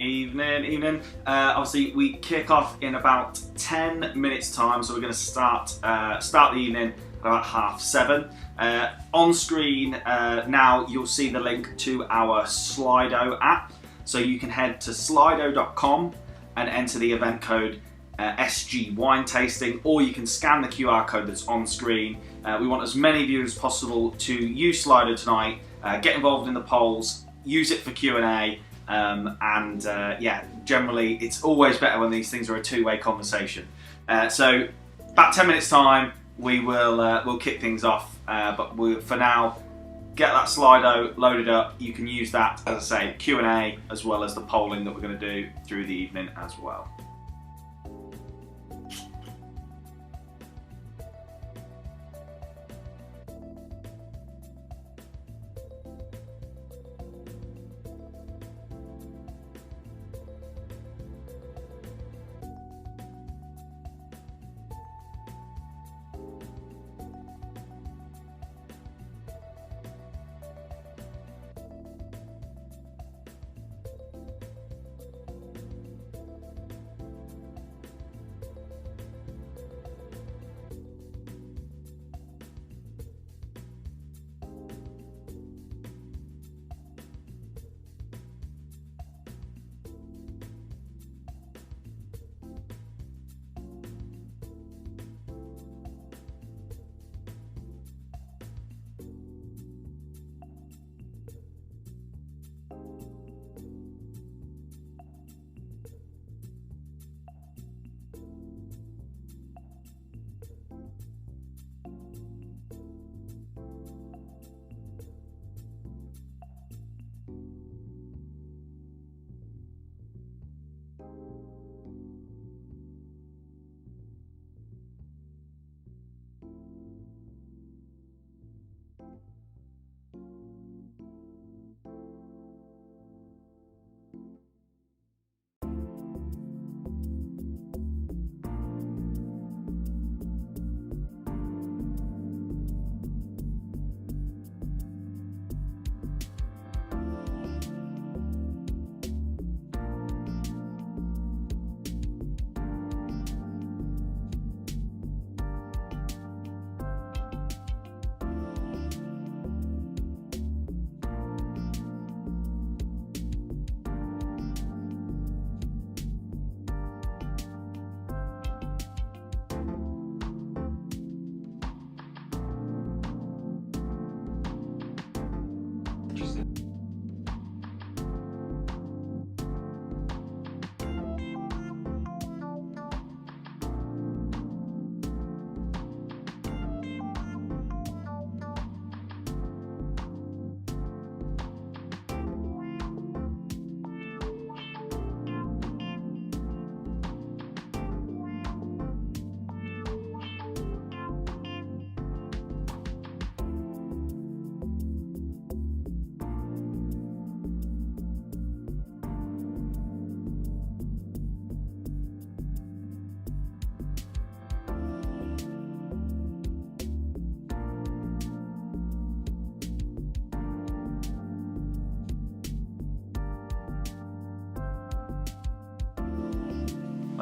Evening. Obviously, we kick off in about 10 minutes' time, so we're going to start the evening at about 7:30. On screen now, you'll see the link to our Slido app, so you can head to slido.com and enter the event code SG Wine Tasting, or you can scan the QR code that's on screen. We want as many of you as possible to use Slido tonight, get involved in the polls, use it for Q&A. Generally it's always better when these things are a two-way conversation. So about 10 minutes time we'll kick things off, but for now, get that Slido loaded up. You can use that, as I say, Q&A as well as the polling that we're going to do through the evening as well.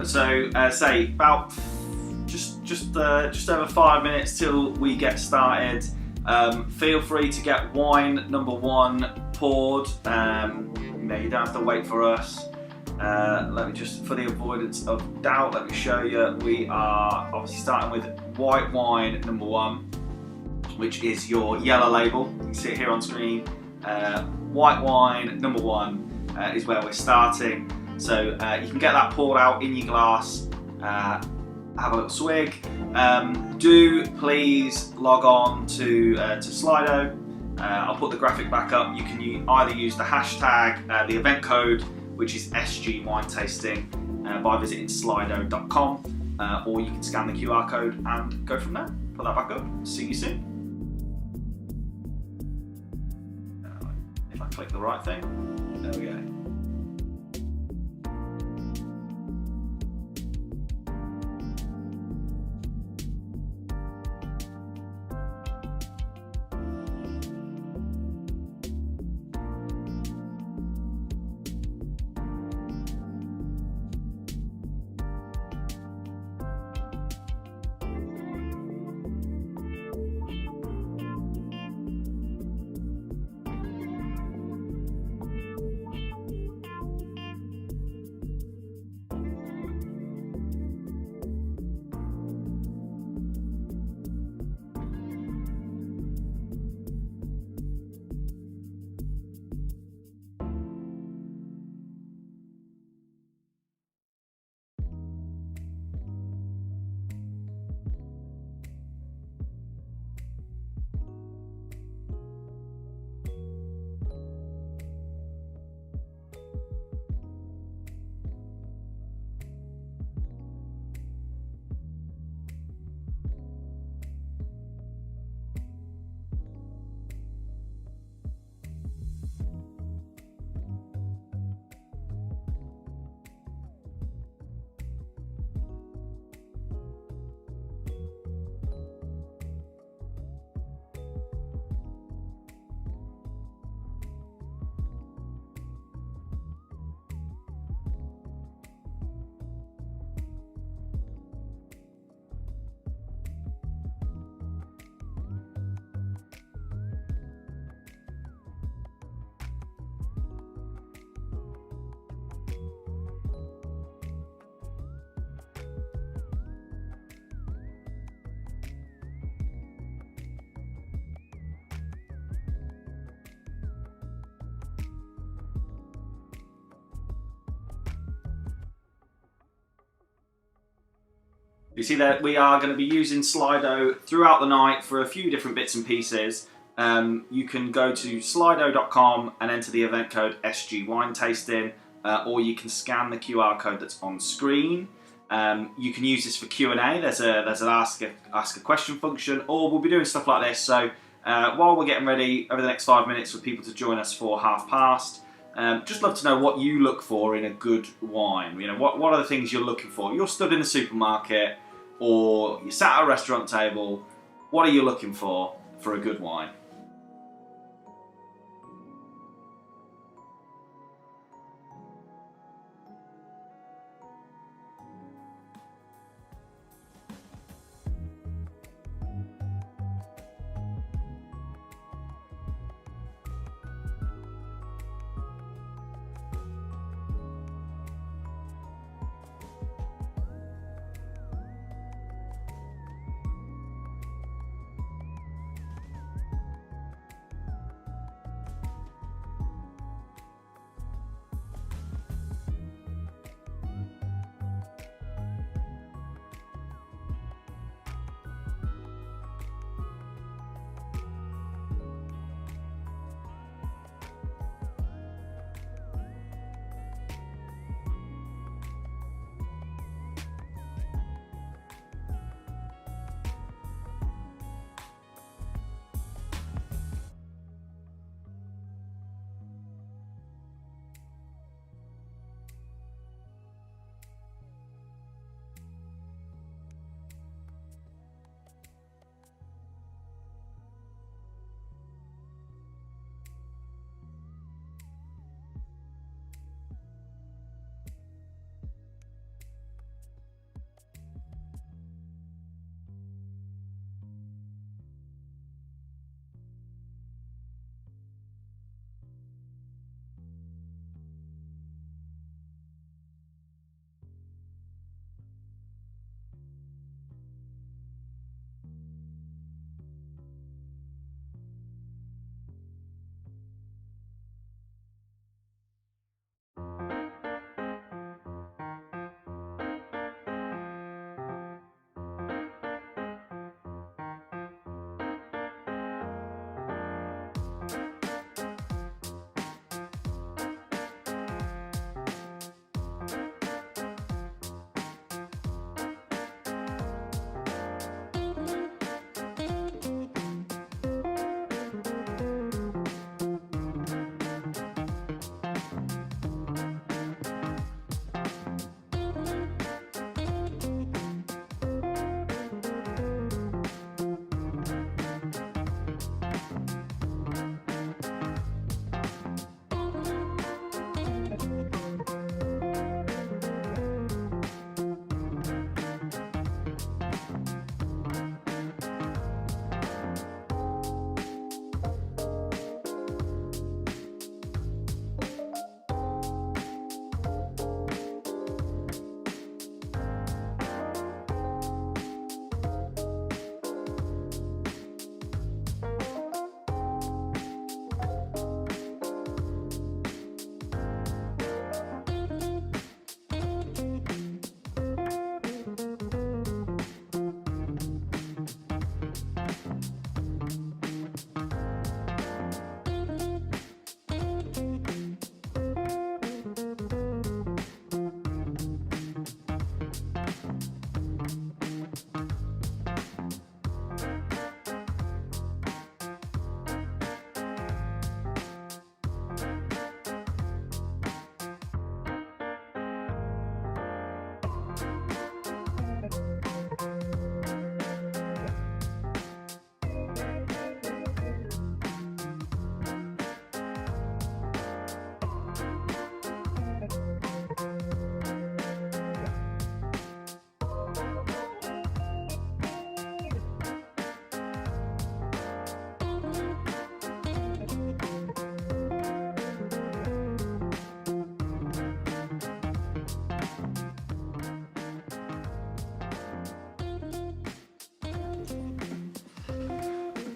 So say about just over 5 minutes till we get started. Feel free to get wine number one poured. You don't have to wait for us. Let me just, for the avoidance of doubt, let me show you. We are obviously starting with white wine number one, which is your yellow label. You can see it here on screen. White wine number one is where we're starting. So you can get that poured out in your glass, have a little swig. Do please log on to Slido. I'll put the graphic back up. You can either use the hashtag, the event code, which is SG Wine Tasting, by visiting slido.com, or you can scan the QR code and go from there. Put that back up. See you soon. If I click the right thing, there we go. You see that we are going to be using Slido throughout the night for a few different bits and pieces. You can go to slido.com and enter the event code SG Wine Tasting, or you can scan the QR code that's on screen. You can use this for Q&A. There's an ask a question function, or we'll be doing stuff like this. So while we're getting ready over the next 5 minutes for people to join us for past, just love to know what you look for in a good wine. You know, what are the things you're looking for? You're stood in the supermarket, or you sat at a restaurant table. What are you looking for a good wine?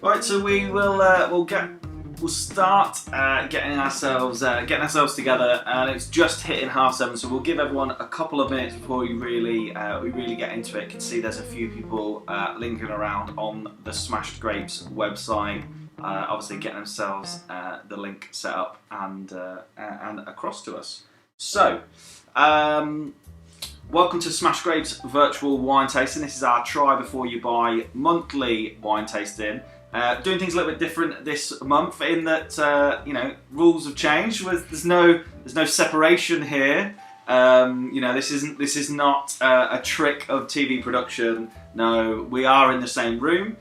Right, so we'll get we'll start getting ourselves together, and it's just hitting 7:30, so we'll give everyone a couple of minutes before we really get into it. You can see there's a few people lingering around on the Smashed Grapes website, obviously getting themselves the link set up and across to us. So, welcome to Smashed Grapes virtual wine tasting. This is our try before you buy monthly wine tasting. Doing things a little bit different this month in that rules have changed. There's no separation here. This is not a trick of TV production. No, we are in the same room.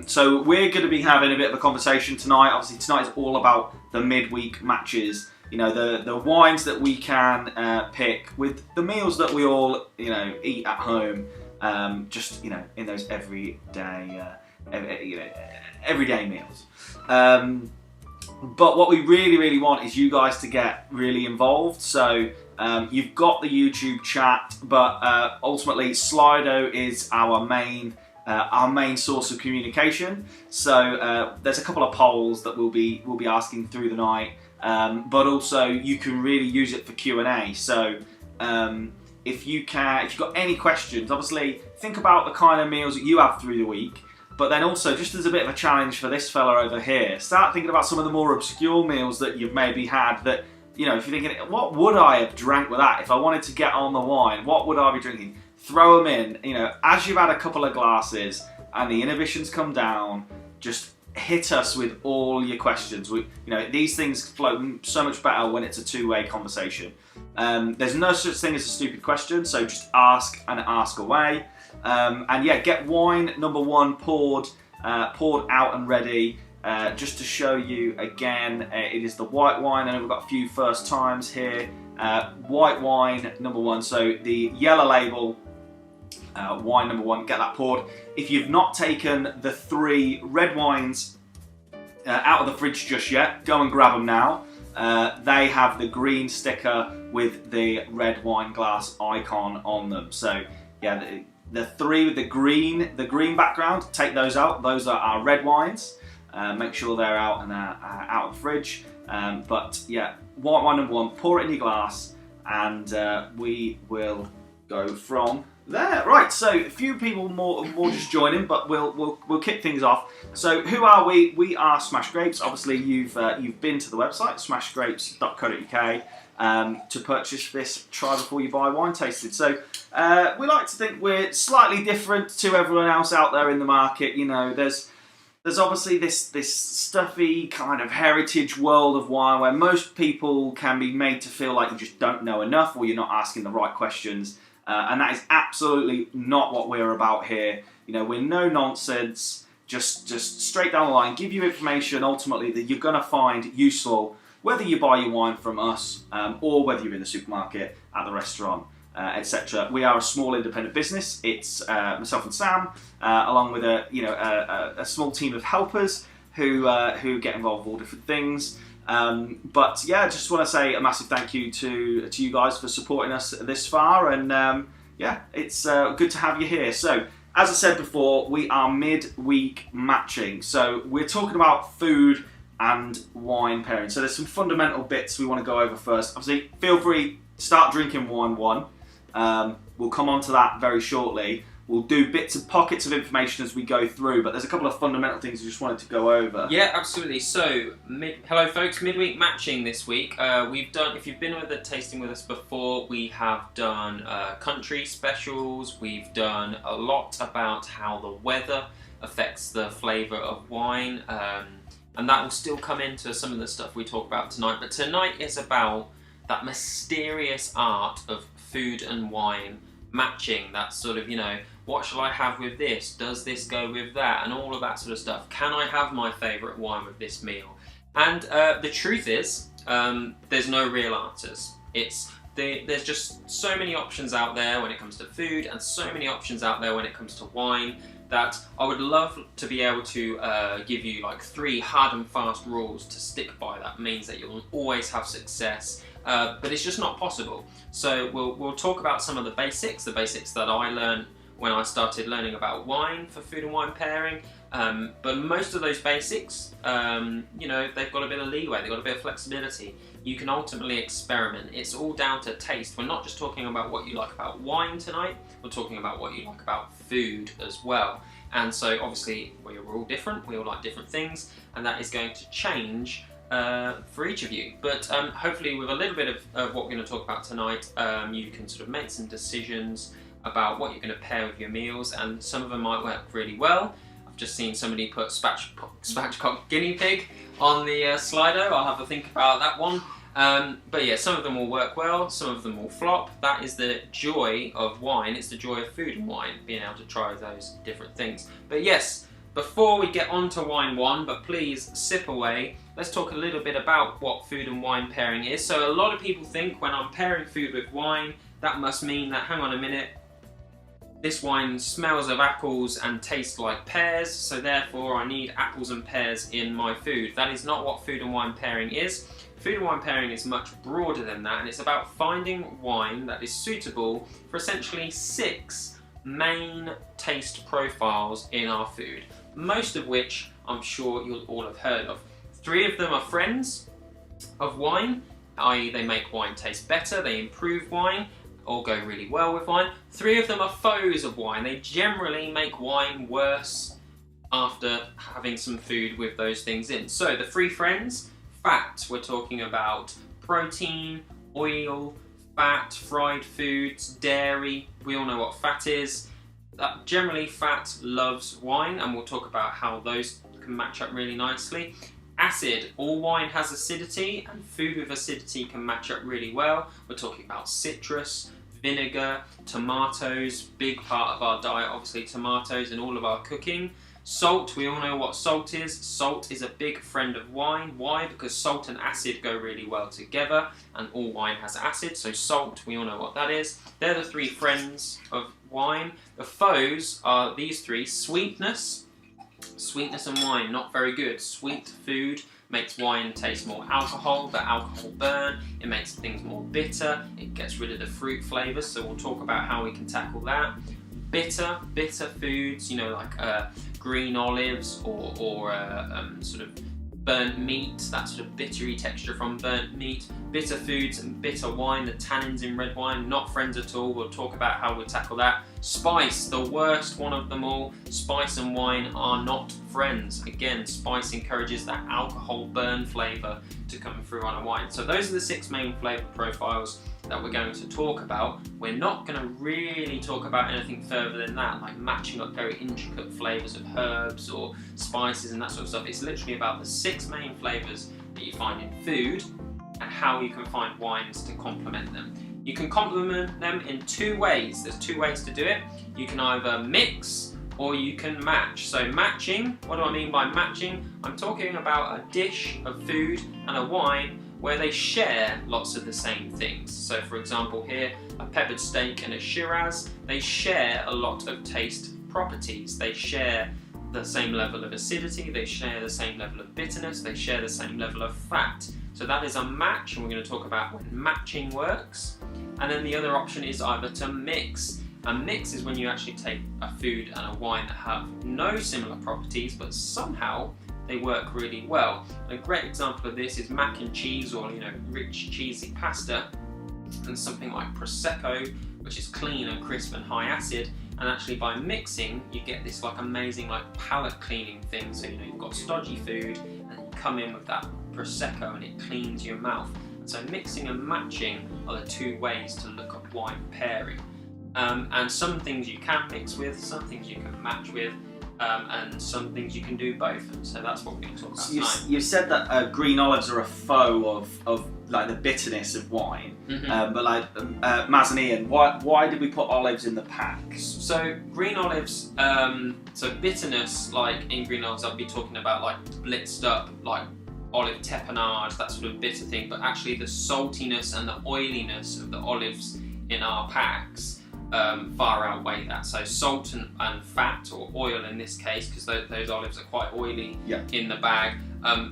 So we're going to be having a bit of a conversation tonight. Obviously, tonight is all about the midweek matches. The wines that we can pick with the meals that we all eat at home. In those everyday meals. But what we really want is you guys to get really involved. So you've got the YouTube chat, but ultimately Slido is our main source of communication. So there's a couple of polls that we'll be asking through the night, but also you can really use it for Q&A. So if you've got any questions, obviously think about the kind of meals that you have through the week. But then also, just as a bit of a challenge for this fella over here, start thinking about some of the more obscure meals that you've maybe had that, if you're thinking, what would I have drank with that? If I wanted to get on the wine, what would I be drinking? Throw them in, as you've had a couple of glasses and the inhibitions come down, just hit us with all your questions. These things flow so much better when it's a two-way conversation. There's no such thing as a stupid question, so just ask and ask away. Get wine number 1 poured out and ready. Just to show you again, it is the white wine, and we've got a few first times here. White wine number 1, so the yellow label wine number 1, get that poured. If you've not taken the 3 red wines out of the fridge just yet, go and grab them now. They have the green sticker with the red wine glass icon on them. So yeah, the 3 with the green background, take those out. Those are our red wines. Make sure they're out and out of the fridge. But yeah, white wine number 1, pour it in your glass, and we will go from there. Right, so a few people more just joining, but we'll kick things off. So who are we? We are Smashed Grapes. Obviously, you've been to the website smashedgrapes.co.uk to purchase this try before you buy wine tasted. So we like to think we're slightly different to everyone else out there in the market. There's obviously this stuffy kind of heritage world of wine where most people can be made to feel like you just don't know enough or you're not asking the right questions. And that is absolutely not what we're about here. We're no nonsense, just straight down the line, give you information ultimately that you're going to find useful, whether you buy your wine from us or whether you're in the supermarket, at the restaurant, etc. We are a small independent business. It's myself and Sam, along with a small team of helpers who get involved with all different things. But yeah, just want to say a massive thank you to you guys for supporting us this far, and it's good to have you here. So as I said before, we are mid-week matching, so we're talking about food and wine pairing. So there's some fundamental bits we want to go over first. Obviously, feel free to start drinking wine 1. We'll come on to that very shortly. We'll do bits and pockets of information as we go through, but there's a couple of fundamental things I just wanted to go over. Yeah, absolutely. So, hello folks, midweek matching this week. If you've been with the tasting with us before, we have done country specials. We've done a lot about how the weather affects the flavour of wine, and that will still come into some of the stuff we talk about tonight. But tonight is about that mysterious art of food and wine matching. That sort of, what shall I have with this? Does this go with that? And all of that sort of stuff. Can I have my favourite wine with this meal? And the truth is, there's no real answers. There's just so many options out there when it comes to food, and so many options out there when it comes to wine, that I would love to be able to give you like 3 hard and fast rules to stick by. That means that you'll always have success, but it's just not possible. So we'll talk about some of the basics that I learned when I started learning about wine for food and wine pairing, But most of those basics, you know, they've got a bit of leeway, they've got a bit of flexibility. You can ultimately experiment. It's all down to taste. We're not just talking about what you like about wine tonight, we're talking about what you like about food as well. And so obviously we're all different, we all like different things, and that is going to change for each of you. But hopefully with a little bit of what we're going to talk about tonight, you can sort of make some decisions about what you're going to pair with your meals, and some of them might work really well. I've just seen somebody put spatchcock guinea pig on the Slido. I'll have a think about that one. But yeah, some of them will work well, some of them will flop. That is the joy of wine. It's the joy of food and wine, being able to try those different things. But yes, before we get on to wine one, but please sip away, let's talk a little bit about what food and wine pairing is. So a lot of people think when I'm pairing food with wine, that must mean that, hang on a minute, this wine smells of apples and tastes like pears, so therefore I need apples and pears in my food. That is not what food and wine pairing is. Food and wine pairing is much broader than that, and it's about finding wine that is suitable for essentially 6 main taste profiles in our food, most of which I'm sure you'll all have heard of. 3 of them are friends of wine, i.e. they make wine taste better, they improve wine, or go really well with wine. 3 of them are foes of wine. They generally make wine worse after having some food with those things in. So the 3 friends, fat, we're talking about protein, oil, fat, fried foods, dairy. We all know what fat is. Generally fat loves wine, and we'll talk about how those can match up really nicely. Acid, all wine has acidity, and food with acidity can match up really well. We're talking about citrus, vinegar, tomatoes, big part of our diet, obviously tomatoes in all of our cooking. Salt, we all know what salt is. Salt is a big friend of wine. Why? Because salt and acid go really well together, and all wine has acid, so salt, we all know what that is. They're the 3 friends of wine. The foes are these 3, sweetness. Sweetness and wine, not very good. Sweet food makes wine taste more alcohol, the alcohol burn, it makes things more bitter, it gets rid of the fruit flavours, so we'll talk about how we can tackle that. Bitter foods, you know, like green olives or sort of burnt meat, that sort of bittery texture from burnt meat. Bitter foods and bitter wine, the tannins in red wine, not friends at all. We'll talk about how we tackle that. Spice, the worst one of them all. Spice and wine are not friends. Again, spice encourages that alcohol burn flavour to come through on a wine. So those are the 6 main flavour profiles that we're going to talk about. We're not going to really talk about anything further than that, like matching up very intricate flavours of herbs or spices and that sort of stuff. It's literally about the 6 main flavours that you find in food and how you can find wines to complement them. You can complement them in 2 ways. There's 2 ways to do it. You can either mix or you can match. So matching, what do I mean by matching? I'm talking about a dish of food and a wine where they share lots of the same things. So for example here, a peppered steak and a Shiraz, they share a lot of taste properties. They share the same level of acidity, they share the same level of bitterness, they share the same level of fat. So that is a match, and we're going to talk about when matching works. And then the other option is either to mix. A mix is when you actually take a food and a wine that have no similar properties, but somehow they work really well. A great example of this is mac and cheese, or rich cheesy pasta, and something like prosecco, which is clean and crisp and high acid. And actually by mixing, you get this amazing palate cleaning thing. So you've got stodgy food, and you come in with that prosecco, and it cleans your mouth. And so mixing and matching are the 2 ways to look at wine pairing. And some things you can mix with, some things you can match with. And some things you can do both, so that's what we're going to talk about tonight. You said that green olives are a foe of the bitterness of wine, but Maz and Ian, why did we put olives in the pack? So green olives, so bitterness, in green olives I'd be talking about blitzed up, olive tapenade, that sort of bitter thing, but actually the saltiness and the oiliness of the olives in our packs far outweigh that. So salt and fat, or oil in this case, because those olives are quite oily in the bag,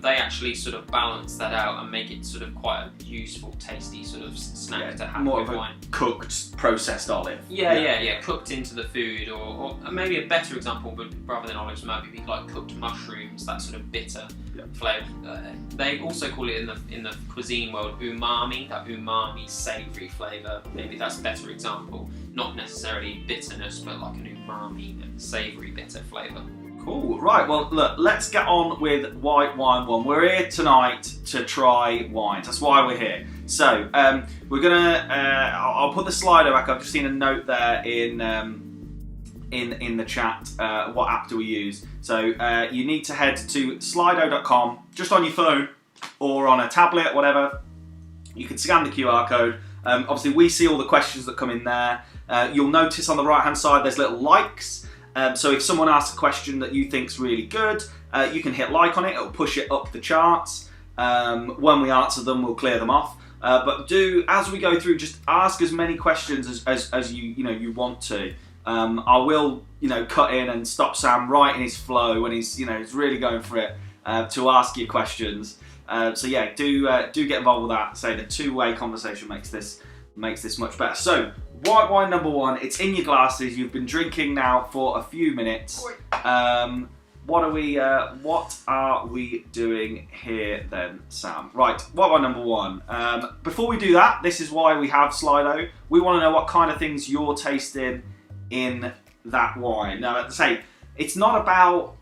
they actually sort of balance that out and make it sort of quite a useful, tasty sort of snack to have with wine. Cooked, processed olive. Yeah, cooked into the food, or maybe a better example, but rather than olives, might be like cooked mushrooms, that sort of bitter flavour. They also call it in the cuisine world umami, that umami savoury flavour. Maybe that's a better example. Not necessarily bitterness, but like an umami savoury bitter flavour. Cool. Right. Well, look. Let's get on with White Wine 1. We're here tonight to try wines. That's why we're here. So we're gonna. I'll put the Slido back. I've just seen a note there in the chat. What app do we use? So you need to head to slido.com, just on your phone or on a tablet, whatever. You can scan the QR code. Obviously, we see all the questions that come in there. You'll notice on the right-hand side there's little likes. So if someone asks a question that you think's really good, you can hit like on it. It'll push it up the charts. When we answer them, we'll clear them off. But do, as we go through, just ask as many questions as you want to. I will cut in and stop Sam right in his flow when he's really going for it to ask you questions. So yeah, do get involved with that. Say the two-way conversation makes this much better. So White Wine number 1, it's in your glasses. You've been drinking now for a few minutes. What are we doing here then, Sam? Right, White Wine number 1. Before we do that, this is why we have Slido. We want to know what kind of things you're tasting in that wine. Now, let's say it's not about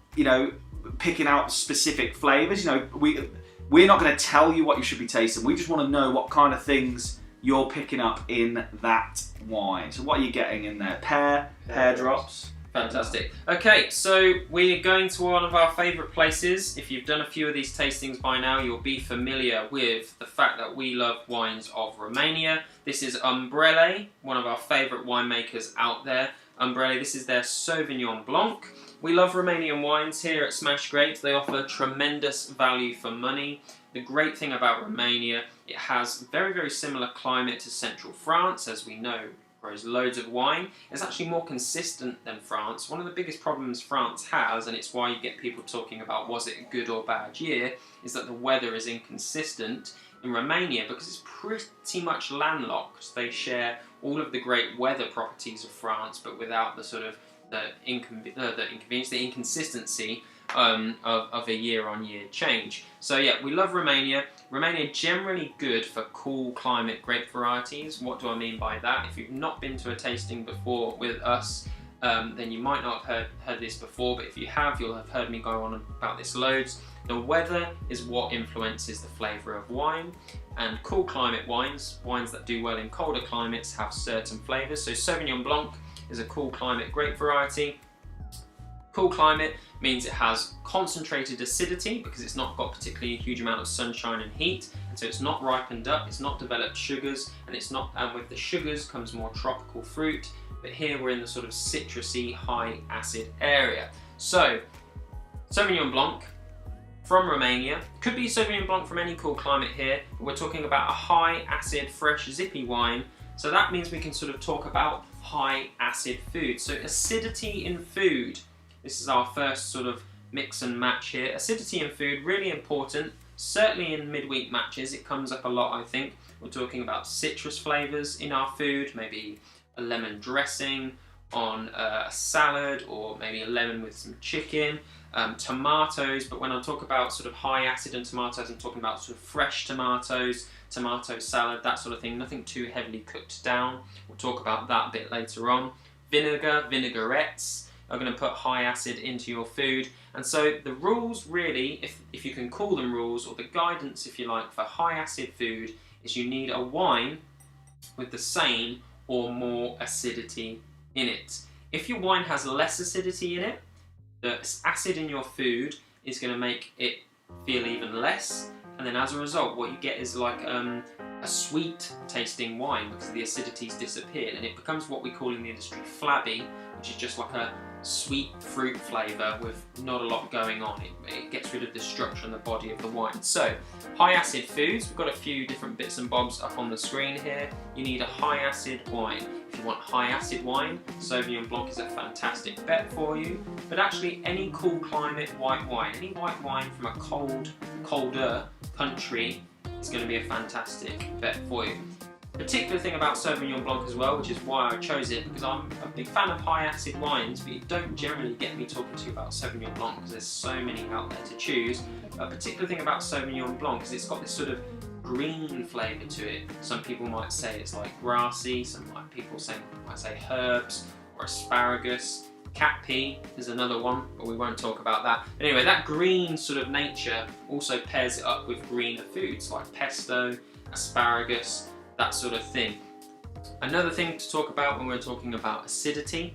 picking out specific flavours. We're not going to tell you what you should be tasting. We just want to know what kind of things you're picking up in that wine. So what are you getting in there? Pear drops. Fantastic. Okay, so we're going to one of our favourite places. If you've done a few of these tastings by now, you'll be familiar with the fact that we love wines of Romania. This is Umbrele, one of our favourite winemakers out there. Umbrele, this is their Sauvignon Blanc. We love Romanian wines here at Smash Grapes. They offer tremendous value for money. The great thing about Romania, it has very, very similar climate to central France, as we know, grows loads of wine. It's actually more consistent than France. One of the biggest problems France has, and it's why you get people talking about was it a good or bad year, is that the weather is inconsistent in Romania because it's pretty much landlocked. They share all of the great weather properties of France, but without the sort of the inconvenience, the inconsistency of a year-on-year change. So yeah, we love Romania. Romania generally good for cool climate grape varieties. What do I mean by that? If you've not been to a tasting before with us, then you might not have heard this before, but if you have, you'll have heard me go on about this loads. The weather is what influences the flavour of wine, and cool climate wines that do well in colder climates, have certain flavours. So Sauvignon Blanc is a cool climate grape variety. Cool climate means it has concentrated acidity because it's not got particularly a huge amount of sunshine and heat, and so it's not ripened up, it's not developed sugars, and with the sugars comes more tropical fruit. But here we're in the sort of citrusy, high acid area. So Sauvignon Blanc from Romania, could be Sauvignon Blanc from any cool climate here, but we're talking about a high acid, fresh, zippy wine. So that means we can sort of talk about high acid food. So acidity in food. This is our first sort of mix and match here. Acidity in food, really important. Certainly in midweek matches, it comes up a lot, I think. We're talking about citrus flavours in our food, maybe a lemon dressing on a salad, or maybe a lemon with some chicken. Tomatoes, but when I talk about sort of high acid and tomatoes, I'm talking about sort of fresh tomatoes, tomato salad, that sort of thing. Nothing too heavily cooked down. We'll talk about that a bit later on. Vinegar, vinaigrettes are going to put high acid into your food. And so the rules really, if you can call them rules, or the guidance if you like, for high acid food is you need a wine with the same or more acidity in it. If your wine has less acidity in it, the acid in your food is going to make it feel even less, and then as a result what you get is like a sweet tasting wine because the acidity's disappeared, and it becomes what we call in the industry flabby, which is just like a sweet fruit flavour with not a lot going on. It gets rid of the structure and the body of the wine. So, high acid foods, we've got a few different bits and bobs up on the screen here. You need a high acid wine. If you want high acid wine, Sauvignon Blanc is a fantastic bet for you. But actually, any cool climate white wine, any white wine from a colder country is going to be a fantastic bet for you. Particular thing about Sauvignon Blanc as well, which is why I chose it, because I'm a big fan of high acid wines, but you don't generally get me talking to you about Sauvignon Blanc because there's so many out there to choose. A particular thing about Sauvignon Blanc is it's got this sort of green flavour to it. Some people might say it's like grassy, people might say herbs or asparagus. Cat pea is another one, but we won't talk about that. Anyway, that green sort of nature also pairs it up with greener foods like pesto, asparagus, that sort of thing. Another thing to talk about when we're talking about acidity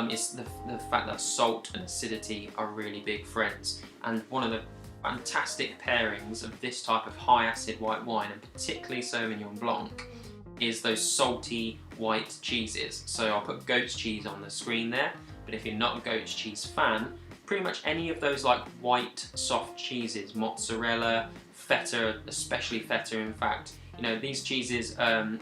is the fact that salt and acidity are really big friends. And one of the fantastic pairings of this type of high acid white wine, and particularly Sauvignon Blanc, is those salty white cheeses. So I'll put goat's cheese on the screen there, but if you're not a goat's cheese fan, pretty much any of those like white soft cheeses, mozzarella, feta, especially feta in fact, you know, these cheeses are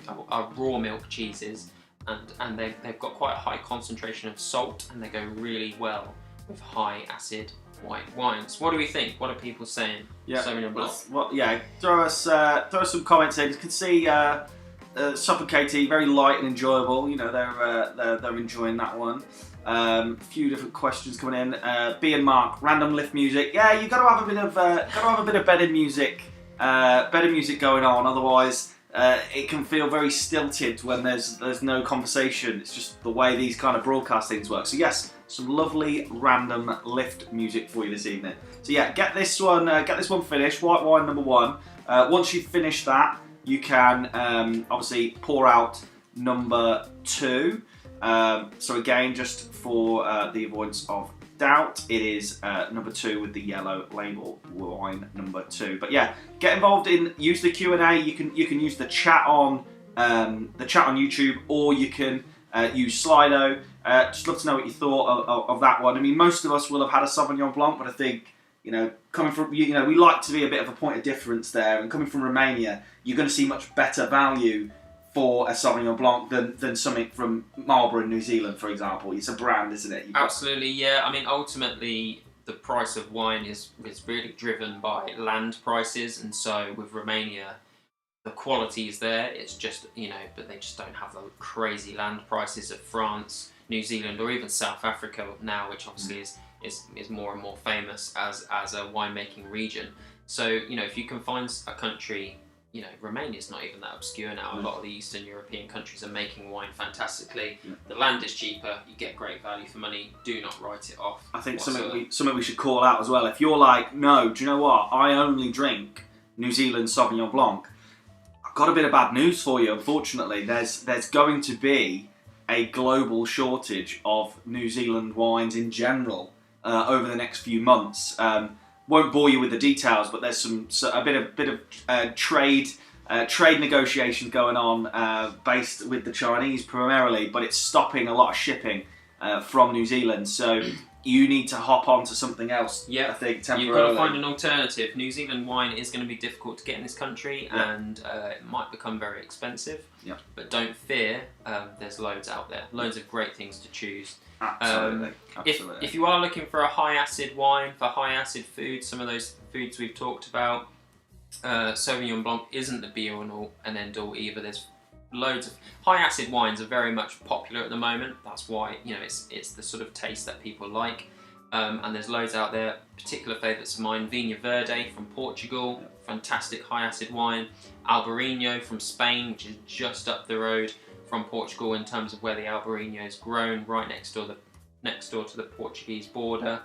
raw milk cheeses, and they've got quite a high concentration of salt, and they go really well with high acid white wines. What do we think? What are people saying? Yeah, Sauvignon Blanc. well, yeah. Throw us some comments in. You can see Sup and Katie, very light and enjoyable. You know, they're enjoying that one. A few different questions coming in. B and Mark, random lift music. Yeah, you got to have a bit of bedded music. Better music going on, otherwise it can feel very stilted when there's no conversation. It's just the way these kind of broadcast things work. So yes, some lovely random lift music for you this evening. So yeah, get this one finished. White wine number 1. Once you've finished that, you can obviously pour out number 2. So again, just for the avoidance of doubt, it is number 2 with the yellow label, wine number 2. But yeah, get involved use the Q&A. You can use the chat on YouTube, or you can use Slido. Just love to know what you thought of that one. I mean, most of us will have had a Sauvignon Blanc, but I think, you know, coming from, you know, we like to be a bit of a point of difference there, and coming from Romania, you're going to see much better value for a Sauvignon Blanc than something from Marlborough in New Zealand, for example. It's a brand, isn't it? Absolutely, yeah. I mean, ultimately, the price of wine is really driven by land prices, and so with Romania, the quality is there. It's just, you know, but they just don't have the crazy land prices of France, New Zealand, or even South Africa now, which obviously is more and more famous as a winemaking region. So, you know, if you can find a country, you know, Romania's not even that obscure now. A lot of the Eastern European countries are making wine fantastically. Yeah. The land is cheaper, you get great value for money. Do not write it off. I think something we should call out as well. If you're like, no, do you know what? I only drink New Zealand Sauvignon Blanc. I've got a bit of bad news for you. Unfortunately, there's going to be a global shortage of New Zealand wines in general over the next few months. Won't bore you with the details, but there's a bit of trade negotiations going on based with the Chinese primarily, but it's stopping a lot of shipping from New Zealand. So you need to hop onto something else. Yeah, I think temporarily. You've got to find an alternative. New Zealand wine is going to be difficult to get in this country, and it might become very expensive. Yeah. But don't fear. There's loads out there. Loads of great things to choose. Absolutely. If you are looking for a high acid wine, for high acid foods, some of those foods we've talked about, Sauvignon Blanc isn't the be all and end all either. There's loads of high acid wines are very much popular at the moment. That's why, you know, it's the sort of taste that people like. And there's loads out there. Particular favourites of mine: Vinha Verde from Portugal, fantastic high acid wine. Albarino from Spain, which is just up the road from Portugal in terms of where the Albarino is grown, right next door to the Portuguese border.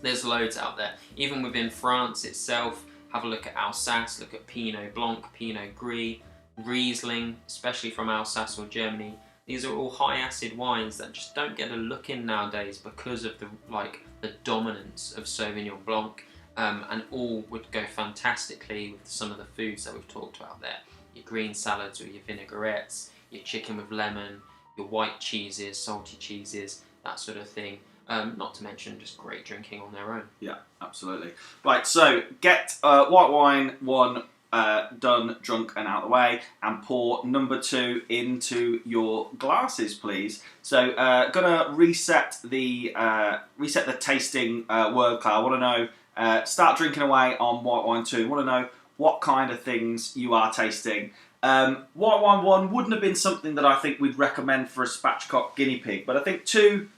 There's loads out there. Even within France itself, have a look at Alsace, look at Pinot Blanc, Pinot Gris, Riesling, especially from Alsace or Germany. These are all high acid wines that just don't get a look in nowadays because of the dominance of Sauvignon Blanc, and all would go fantastically with some of the foods that we've talked about there. Your green salads or your vinaigrettes, your chicken with lemon, your white cheeses, salty cheeses. that sort of thing. Not to mention just great drinking on their own. Yeah, absolutely. Right, so get white wine 1 done, drunk, and out of the way, and pour number 2 into your glasses, please. So, gonna reset the tasting word cloud. I want to know. Start drinking away on white wine 2. Want to know what kind of things you are tasting. White wine 1 wouldn't have been something that I think we'd recommend for a spatchcock guinea pig, but I think 2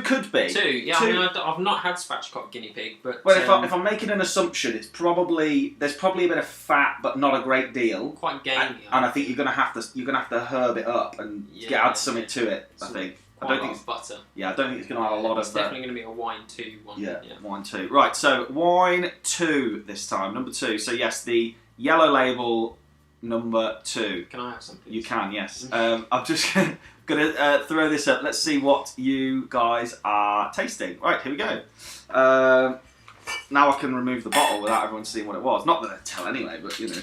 could be. 2, yeah. 2. I mean, I've not had spatchcock guinea pig, but Well, if I'm making an assumption, there's probably a bit of fat, but not a great deal. quite gamey. And I think you're gonna have to herb it up and add something to it. I think. I don't think it's butter. Yeah, I don't think it's gonna have a lot It's of. definitely going to be a wine 2 one. Yeah, wine 2. Right, so wine 2 this time, number 2. So yes, the yellow label number 2. Can I have some, please? You can, yes. I'm just gonna throw this up. Let's see what you guys are tasting. Right, here we go. Now I can remove the bottle without everyone seeing what it was. Not that they'd tell anyway, but you know,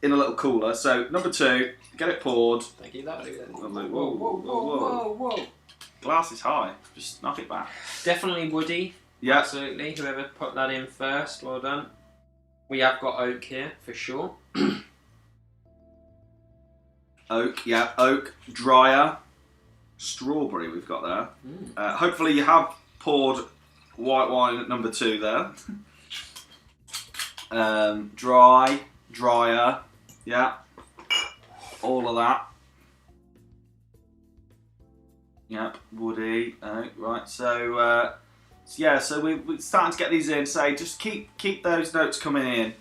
in a little cooler. So number 2, get it poured. Thank you. That. Whoa. Glass is high. Just knock it back. Definitely woody. Yeah. Absolutely. Whoever put that in first, well done. We have got oak here for sure. Oak, yeah, oak, drier, strawberry we've got there. Hopefully you have poured white wine at number 2 there. Drier, yeah, all of that. Yep, woody, right, so we're starting to get these in, so just keep those notes coming in.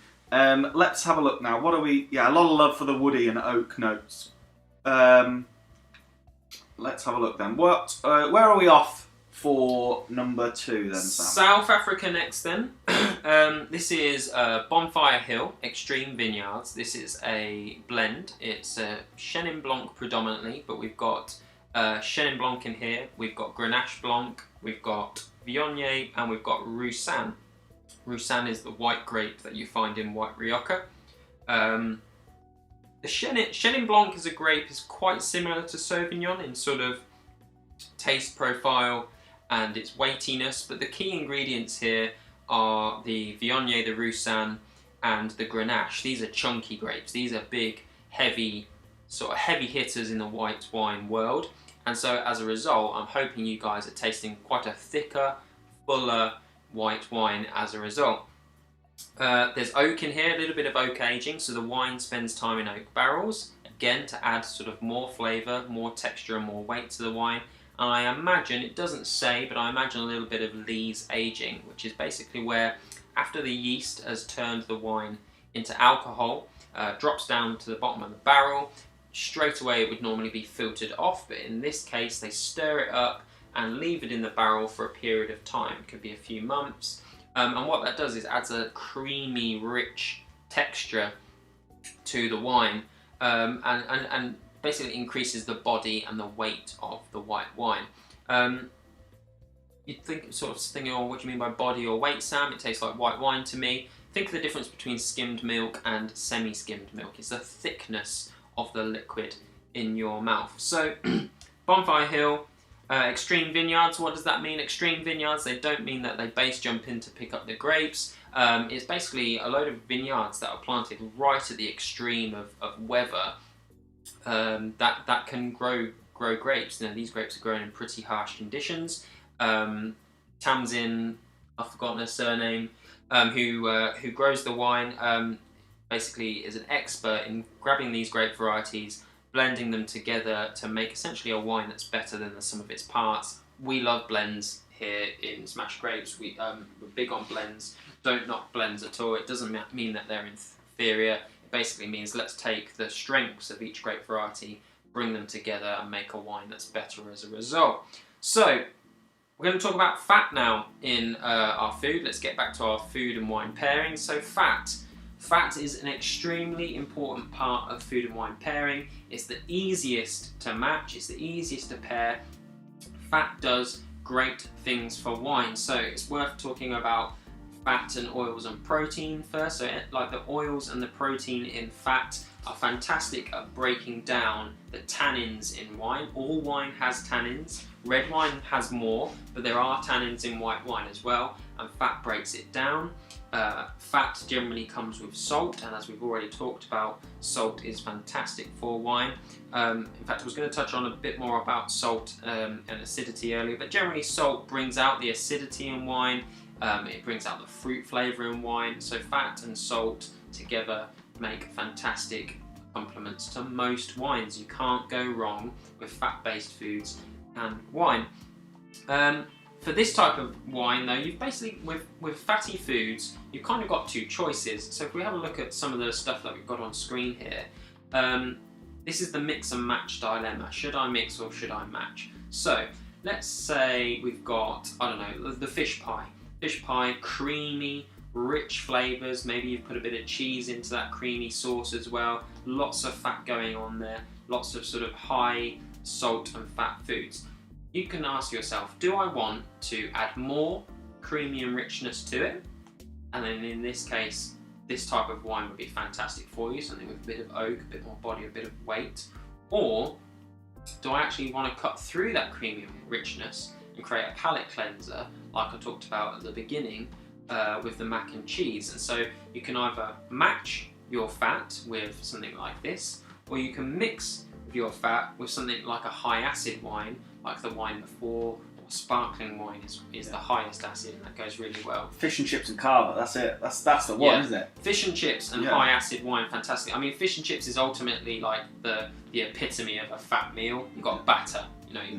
Let's have a look now. What are we? Yeah, a lot of love for the woody and oak notes. Let's have a look then. Where are we off for number 2 then, Sam? South Africa next then. This is Bonfire Hill Extreme Vineyards. This is a blend. It's Chenin Blanc predominantly, but we've got Chenin Blanc in here. We've got Grenache Blanc. We've got Viognier, and we've got Roussanne. Roussanne is the white grape that you find in White Rioja. The Chenin Blanc as a grape is quite similar to Sauvignon in sort of taste profile and its weightiness, but the key ingredients here are the Viognier, the Roussanne, and the Grenache. These are chunky grapes. These are big, heavy, sort of heavy hitters in the white wine world. And so as a result, I'm hoping you guys are tasting quite a thicker, fuller white wine as a result. There's oak in here, a little bit of oak aging, so the wine spends time in oak barrels, again to add sort of more flavour, more texture and more weight to the wine. And I imagine, it doesn't say, but I imagine a little bit of lees aging, which is basically where after the yeast has turned the wine into alcohol, drops down to the bottom of the barrel, straight away it would normally be filtered off, but in this case they stir it up and leave it in the barrel for a period of time. It could be a few months. And what that does is adds a creamy, rich texture to the wine, and basically increases the body and the weight of the white wine. You'd think, sort of thinking, oh, what do you mean by body or weight, Sam? It tastes like white wine to me. Think of the difference between skimmed milk and semi-skimmed milk. It's the thickness of the liquid in your mouth. So, Bonfire Hill, Extreme Vineyards, what does that mean? Extreme Vineyards, they don't mean that they base jump in to pick up the grapes. It's basically a load of vineyards that are planted right at the extreme of weather that can grow grapes. Now, these grapes are grown in pretty harsh conditions. Tamzin, I've forgotten her surname, who grows the wine, basically is an expert in grabbing these grape varieties, blending them together to make essentially a wine that's better than the sum of its parts. We love blends here in Smash Grapes. We're big on blends. Don't knock blends at all. It doesn't mean that they're inferior. It basically means let's take the strengths of each grape variety, bring them together and make a wine that's better as a result. So, we're going to talk about fat now in our food. Let's get back to our food and wine pairing. So fat. Fat is an extremely important part of food and wine pairing. It's the easiest to match, it's the easiest to pair. Fat does great things for wine. So it's worth talking about fat and oils and protein first. So like the oils and the protein in fat are fantastic at breaking down the tannins in wine. All wine has tannins. Red wine has more, but there are tannins in white wine as well, and fat breaks it down. Fat generally comes with salt, and as we've already talked about, salt is fantastic for wine. In fact, I was going to touch on a bit more about salt and acidity earlier, but generally salt brings out the acidity in wine, it brings out the fruit flavour in wine, so fat and salt together make fantastic complements to most wines. You can't go wrong with fat-based foods and wine. For this type of wine though, you've basically, with fatty foods, you've kind of got two choices. So if we have a look at some of the stuff that we've got on screen here, this is the mix and match dilemma. Should I mix or should I match? So let's say we've got, I don't know, the fish pie. Fish pie, creamy, rich flavours, maybe you've put a bit of cheese into that creamy sauce as well, lots of fat going on there, lots of sort of high salt and fat foods. You can ask yourself, do I want to add more creamy and richness to it? And then in this case, this type of wine would be fantastic for you, something with a bit of oak, a bit more body, a bit of weight. Or do I actually want to cut through that creamy richness and create a palate cleanser, like I talked about at the beginning, with the mac and cheese? And so you can either match your fat with something like this, or you can mix your fat with something like a high acid wine, like the wine before, or sparkling wine is the highest acid, and that goes really well. Fish and chips and carver, that's it. That's the one, isn't it? Fish and chips and high acid wine, fantastic. I mean, fish and chips is ultimately like the epitome of a fat meal. You've got batter,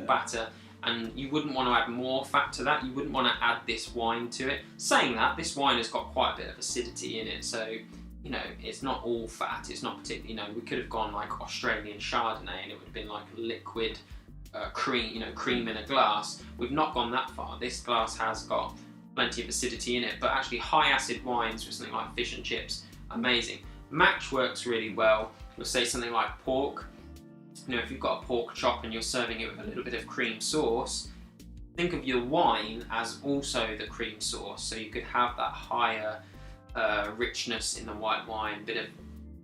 batter, and you wouldn't want to add more fat to that. You wouldn't want to add this wine to it. Saying that, this wine has got quite a bit of acidity in it, so it's not all fat. It's not particularly, we could have gone like Australian Chardonnay and it would have been like liquid cream in a glass. We've not gone that far. This glass has got plenty of acidity in it, but actually high acid wines with something like fish and chips, amazing. Match works really well. We'll say something like pork. If you've got a pork chop and you're serving it with a little bit of cream sauce, think of your wine as also the cream sauce. So you could have that higher richness in the white wine, bit of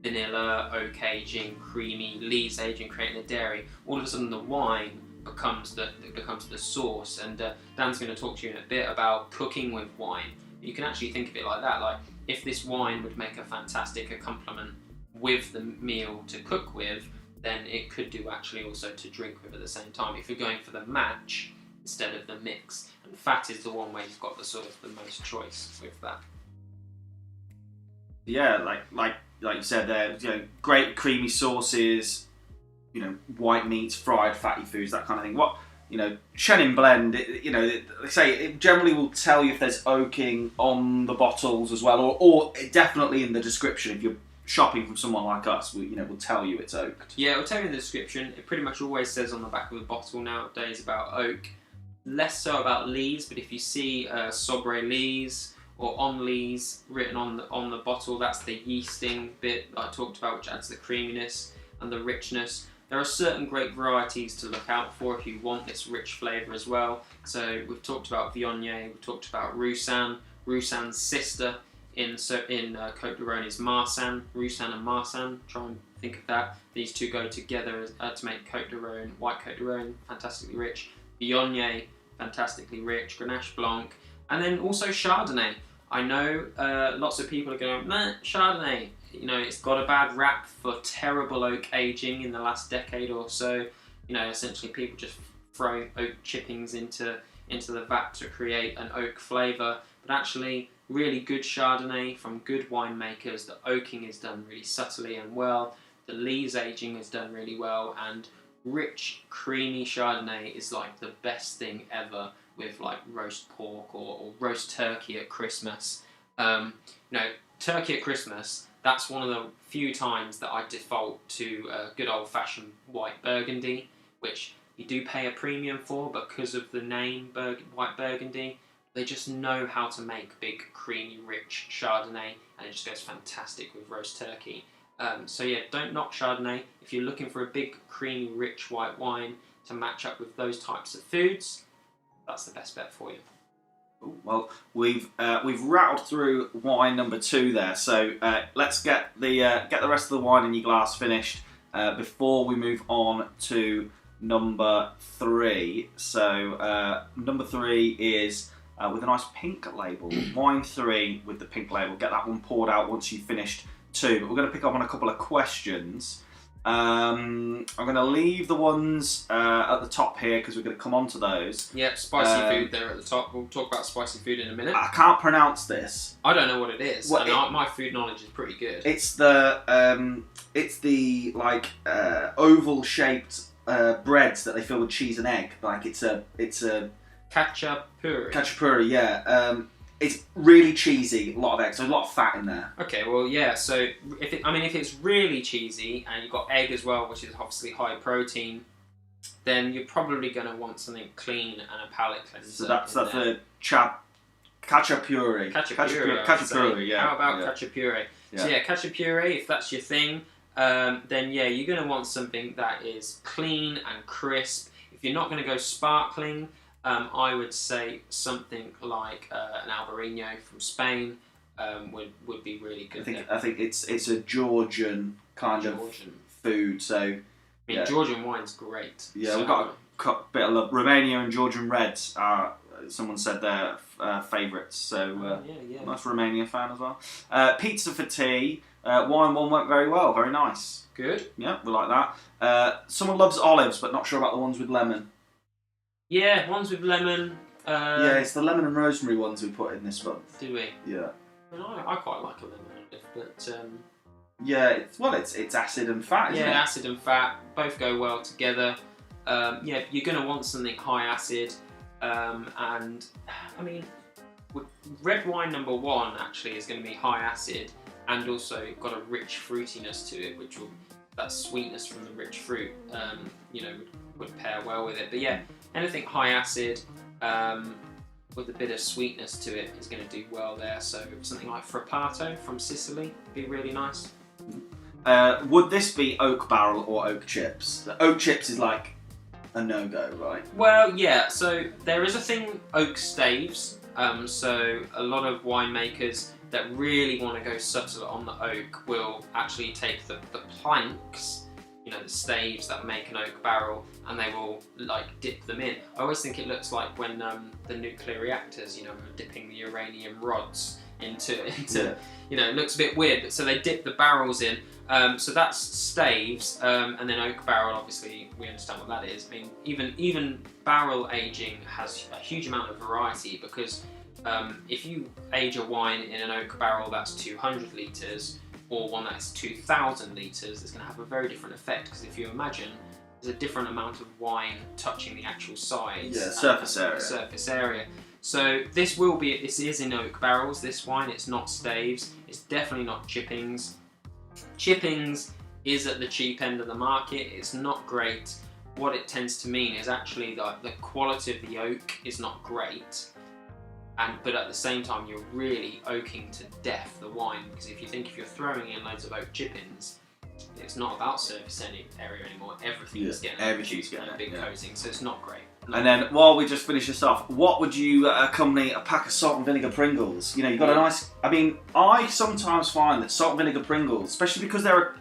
vanilla, oak aging, creamy, lees aging, creating the dairy. All of a sudden the wine becomes the sauce, and Dan's going to talk to you in a bit about cooking with wine. You can actually think of it like that, like if this wine would make a fantastic accompaniment with the meal to cook with, then it could do actually also to drink with at the same time, if you're going for the match instead of the mix. And fat is the one where you've got the sort of the most choice with that. Yeah, like you said there, great creamy sauces, white meats, fried fatty foods, that kind of thing. What, Chenin blend, they say it generally will tell you if there's oaking on the bottles as well, or definitely in the description. If you're shopping from someone like us, we'll tell you it's oaked. Yeah, it'll tell you in the description. It pretty much always says on the back of the bottle nowadays about oak. Less so about lees, but if you see Sobre lees or on lees written on the bottle, that's the yeasting bit that I talked about, which adds the creaminess and the richness. There are certain great varieties to look out for if you want this rich flavour as well. So we've talked about Viognier, we've talked about Roussanne. Roussanne's sister in Côtes du Rhône is Marsanne. Roussanne and Marsanne, try and think of that. These two go together to make Côtes du Rhône, white Côtes du Rhône, fantastically rich. Viognier, fantastically rich. Grenache Blanc. And then also Chardonnay. I know lots of people are going, nah, Chardonnay, it's got a bad rap for terrible oak aging in the last decade or so. Essentially people just throwing oak chippings into the vat to create an oak flavour. But actually, really good Chardonnay from good winemakers, the oaking is done really subtly and well, the lees aging is done really well, and rich, creamy Chardonnay is like the best thing ever with like roast pork or roast turkey at Christmas. Turkey at Christmas, that's one of the few times that I default to a good old-fashioned white Burgundy, which you do pay a premium for because of the name white Burgundy. They just know how to make big, creamy, rich Chardonnay, and it just goes fantastic with roast turkey. So yeah, don't knock Chardonnay. If you're looking for a big, creamy, rich white wine to match up with those types of foods, that's the best bet for you. Well, we've rattled through wine number 2 there, so let's get the rest of the wine in your glass finished before we move on to number 3. So number 3 is with a nice pink label. Wine 3 with the pink label. Get that one poured out once you've finished 2. But we're going to pick up on a couple of questions. I'm going to leave the ones at the top here because we're going to come on to those. Yep, spicy food there at the top. We'll talk about spicy food in a minute. I can't pronounce this. I don't know what it is. Well, and my food knowledge is pretty good. It's the like oval shaped breads that they fill with cheese and egg. Like it's a Khachapuri. Khachapuri, yeah. It's really cheesy, a lot of egg, so a lot of fat in there. Okay, well, yeah. So if it's really cheesy and you've got egg as well, which is obviously high protein, then you're probably going to want something clean and a palate cleanser. So that's the Khachapuri. Khachapuri, yeah. How about Khachapuri? Yeah. So yeah, Khachapuri, if that's your thing, then yeah, you're going to want something that is clean and crisp. If you're not going to go sparkling, I would say something like an Albarino from Spain would be really good. I think it's a Georgian kind of food. So I mean, Georgian wine's great. Yeah, we've got a bit of love. Romania and Georgian Reds are, someone said, their favourites. So nice Romania fan as well. Pizza for tea. Wine 1 went very well. Very nice. Good. Yeah, we like that. Someone loves olives, but not sure about the ones with lemon. Yeah, ones with lemon. Yeah, it's the lemon and rosemary ones we put in this month. Do we? Yeah. I quite like a lemon olive, but yeah, it's acid and fat, isn't it? Yeah, acid and fat both go well together. Yeah, you're going to want something high acid, and I mean, red wine number 1 actually is going to be high acid, and also got a rich fruitiness to it, which will that sweetness from the rich fruit, would pair well with it. But yeah, anything high acid with a bit of sweetness to it is going to do well there. So something like Frappato from Sicily would be really nice. Would this be oak barrel or oak chips? The oak chips is like a no-go, right? Well, yeah. So there is a thing, oak staves. So a lot of winemakers that really want to go subtle on the oak will actually take the planks, the staves that make an oak barrel, and they will like dip them in. I always think it looks like when the nuclear reactors, are dipping the uranium rods into it looks a bit weird, but so they dip the barrels in. So that's staves, and then oak barrel, obviously we understand what that is. I mean, even barrel aging has a huge amount of variety, because if you age a wine in an oak barrel that's 200 litres, or one that's 2,000 litres, it's going to have a very different effect, because if you imagine, there's a different amount of wine touching the actual sides. Yeah, surface area. So this is in oak barrels, this wine. It's not staves. It's definitely not chippings. Chippings is at the cheap end of the market. It's not great. What it tends to mean is actually the quality of the oak is not great. But at the same time, you're really oaking to death the wine, because if you're throwing in loads of oak chippings, it's not about surface area anymore. Everything's getting a big coating, so it's not great. And then, while we just finish this off, what would you accompany a pack of salt and vinegar Pringles? You've got a nice. I mean, I sometimes find that salt and vinegar Pringles, especially because there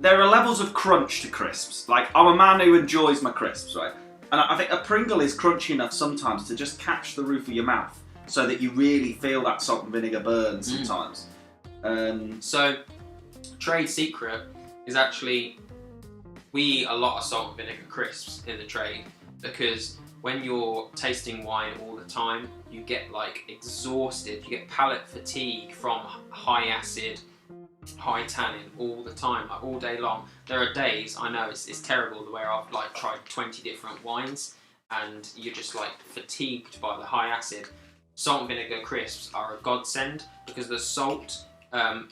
are levels of crunch to crisps. Like, I'm a man who enjoys my crisps, right? And I think a Pringle is crunchy enough sometimes to just catch the roof of your mouth, so that you really feel that salt and vinegar burn sometimes. So, trade secret is actually, we eat a lot of salt and vinegar crisps in the trade, because when you're tasting wine all the time, you get exhausted, you get palate fatigue from high acid, high tannin all the time, all day long. There are days, I know it's terrible, where I've tried 20 different wines and you're just fatigued by the high acid. Salt and vinegar crisps are a godsend, because the salt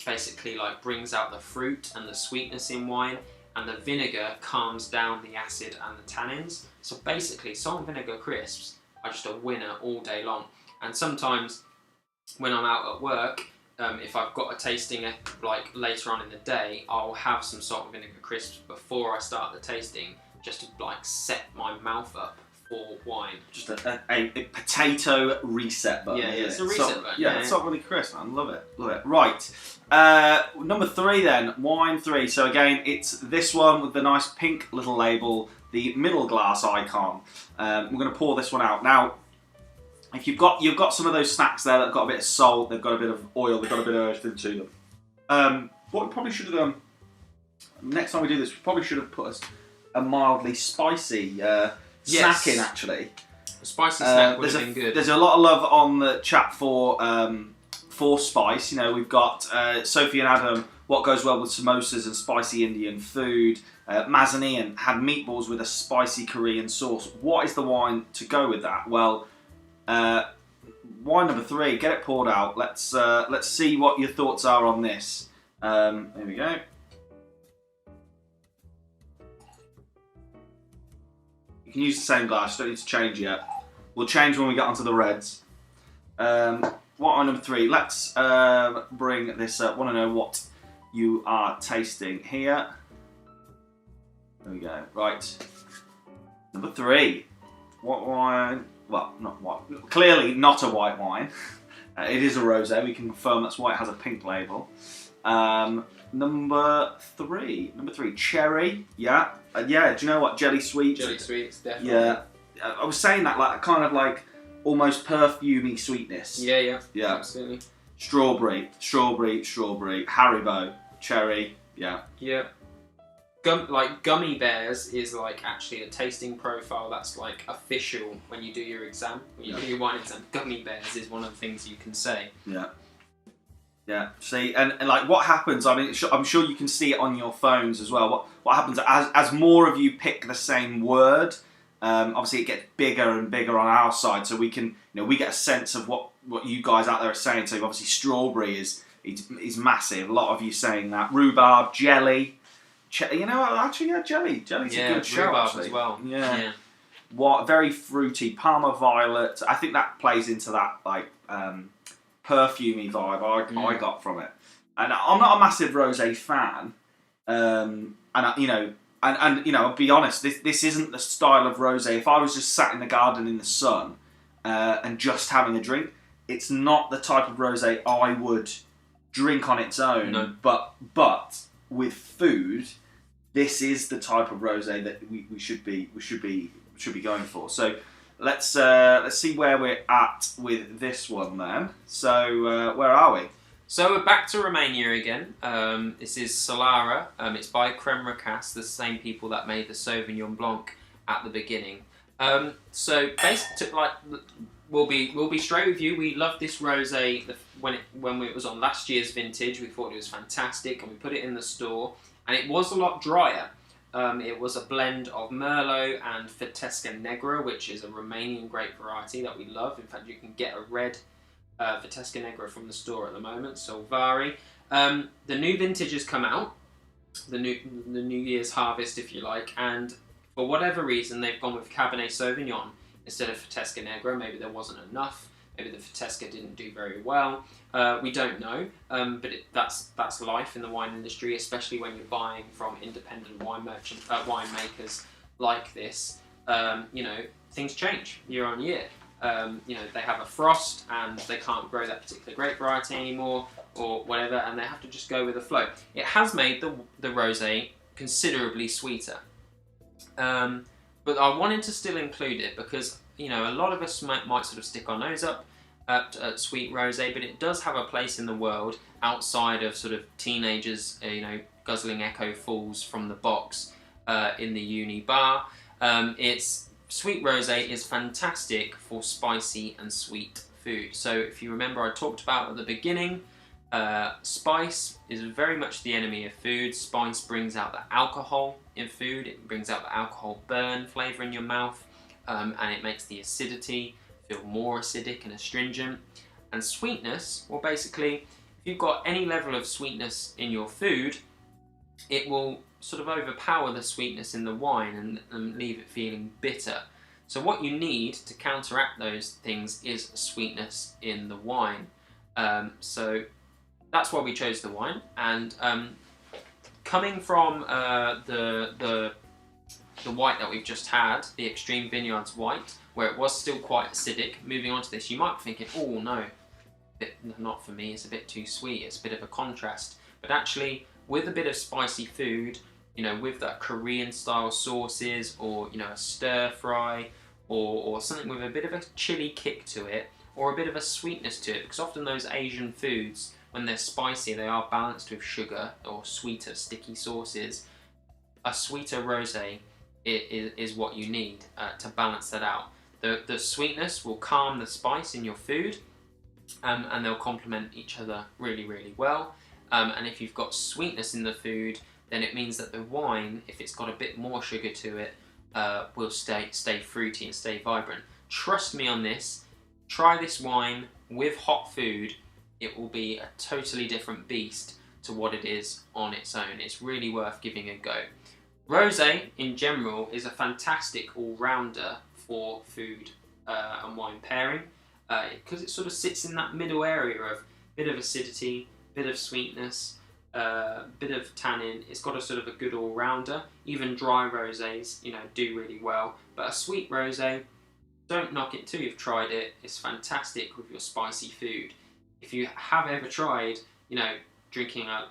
basically brings out the fruit and the sweetness in wine, and the vinegar calms down the acid and the tannins. So basically, salt and vinegar crisps are just a winner all day long. And sometimes when I'm out at work, if I've got a tasting later on in the day, I'll have some salt and vinegar crisps before I start the tasting, just to set my mouth up for wine. Just a potato reset button. Yeah, it's a It's reset not- button. Yeah, Yeah. it's not really crisp, man. Love it. Right. Number 3 then, wine 3. So again, it's this one with the nice pink little label, the middle glass icon. We're going to pour this one out now. If you've got some of those snacks there that've got a bit of salt, they've got a bit of oil, they've got a bit of everything to them. What we probably should have done next time we do this, we probably should have put a mildly spicy snack in, actually. A spicy snack would have been good. There's a lot of love on the chat for spice. You know, we've got Sophie and Adam. What goes well with samosas and spicy Indian food? Mazanian had meatballs with a spicy Korean sauce. What is the wine to go with that? Well, wine number 3. Get it poured out. Let's see what your thoughts are on this. Here we go. You can use the same glass, don't need to change yet. We'll change when we get onto the reds. What on number 3? Let's bring this up. Want to know what you are tasting here. There we go. Right. Number 3. What wine? Well, not white. Clearly not a white wine. It is a rosé. We can confirm that's why it has a pink label. Number 3, cherry. Yeah, yeah. Do you know what? Jelly sweet. Jelly sweets, definitely. Yeah, I was saying that like kind of like almost perfumey sweetness. Yeah, Yeah. absolutely. Strawberry. Haribo, cherry. Yeah. Yeah. Like gummy bears is like actually a tasting profile that's like official when you do your exam, when you do your wine exam. Gummy bears is one of the things you can say. Yeah. Yeah. See, and like what happens? I mean, I'm sure you can see it on your phones as well. What happens as more of you pick the same word? Obviously, it gets bigger and bigger on our side, so we can, we get a sense of what you guys out there are saying. So obviously, strawberry is massive. A lot of you saying that. Rhubarb, jelly. Actually, yeah, jelly. Jelly's a good shout, rhubarb actually. as well. Yeah. What very fruity. Parma violet. I think that plays into that like perfumey vibe I got from it. And I'm not a massive rosé fan. And I'll be honest. This isn't the style of rosé. If I was just sat in the garden in the sun and just having a drink, it's not the type of rosé I would drink on its own. No. But with food, this is the type of rosé that we should be going for. So let's see where we're at with this one then. So where are we? So we're back to Romania again. This is Solara. It's by Creme Recas, the same people that made the Sauvignon Blanc at the beginning. So basically, we'll be straight with you. We loved this rosé when it was on last year's vintage. We thought it was fantastic, and we put it in the store, and it was a lot drier. It was a blend of Merlot and Vitesca Negra, which is a Romanian grape variety that we love. In fact, you can get a red Vitesca Negra from the store at the moment, Solvari. The new vintage has come out, the New Year's harvest, if you like, and for whatever reason, they've gone with Cabernet Sauvignon instead of Vitesca Negra. Maybe there wasn't enough. Maybe the Vitesca didn't do very well. We don't know, but that's life in the wine industry, especially when you're buying from independent winemakers like this. Things change year on year. They have a frost and they can't grow that particular grape variety anymore, or whatever, and they have to just go with the flow. It has made the rosé considerably sweeter. But I wanted to still include it because, a lot of us might sort of stick our nose up at sweet rosé, but it does have a place in the world outside of sort of teenagers, guzzling Echo Falls from the box in the uni bar. Sweet rosé is fantastic for spicy and sweet food. So if you remember, I talked about at the beginning, spice is very much the enemy of food. Spice brings out the alcohol in food. It brings out the alcohol burn flavour in your mouth, and it makes the acidity feel more acidic and astringent. And sweetness, well, basically, if you've got any level of sweetness in your food, it will sort of overpower the sweetness in the wine and leave it feeling bitter. So what you need to counteract those things is sweetness in the wine. So that's why we chose the wine. And coming from the the white that we've just had, the Extreme Vineyards white, where it was still quite acidic. Moving on to this, you might be thinking, oh no, not for me, it's a bit too sweet, it's a bit of a contrast. But actually, with a bit of spicy food, you know, with that Korean style sauces, or, you know, a stir fry, or something with a bit of a chili kick to it, or a bit of a sweetness to it, because often those Asian foods, when they're spicy, they are balanced with sugar or sweeter, sticky sauces. A sweeter rosé is what you need to balance that out. The sweetness will calm the spice in your food, and they'll complement each other really, really well. And if you've got sweetness in the food, then it means that the wine, if it's got a bit more sugar to it, will stay fruity and stay vibrant. Trust me on this. Try this wine with hot food. It will be a totally different beast to what it is on its own. It's really worth giving a go. Rosé, in general, is a fantastic all-rounder for food and wine pairing, because it sort of sits in that middle area of bit of acidity, bit of sweetness, bit of tannin. It's got a sort of a good all-rounder. Even dry rosés, you know, do really well. But a sweet rosé, don't knock it till you've tried it. It's fantastic with your spicy food. If you have ever tried, you know, drinking a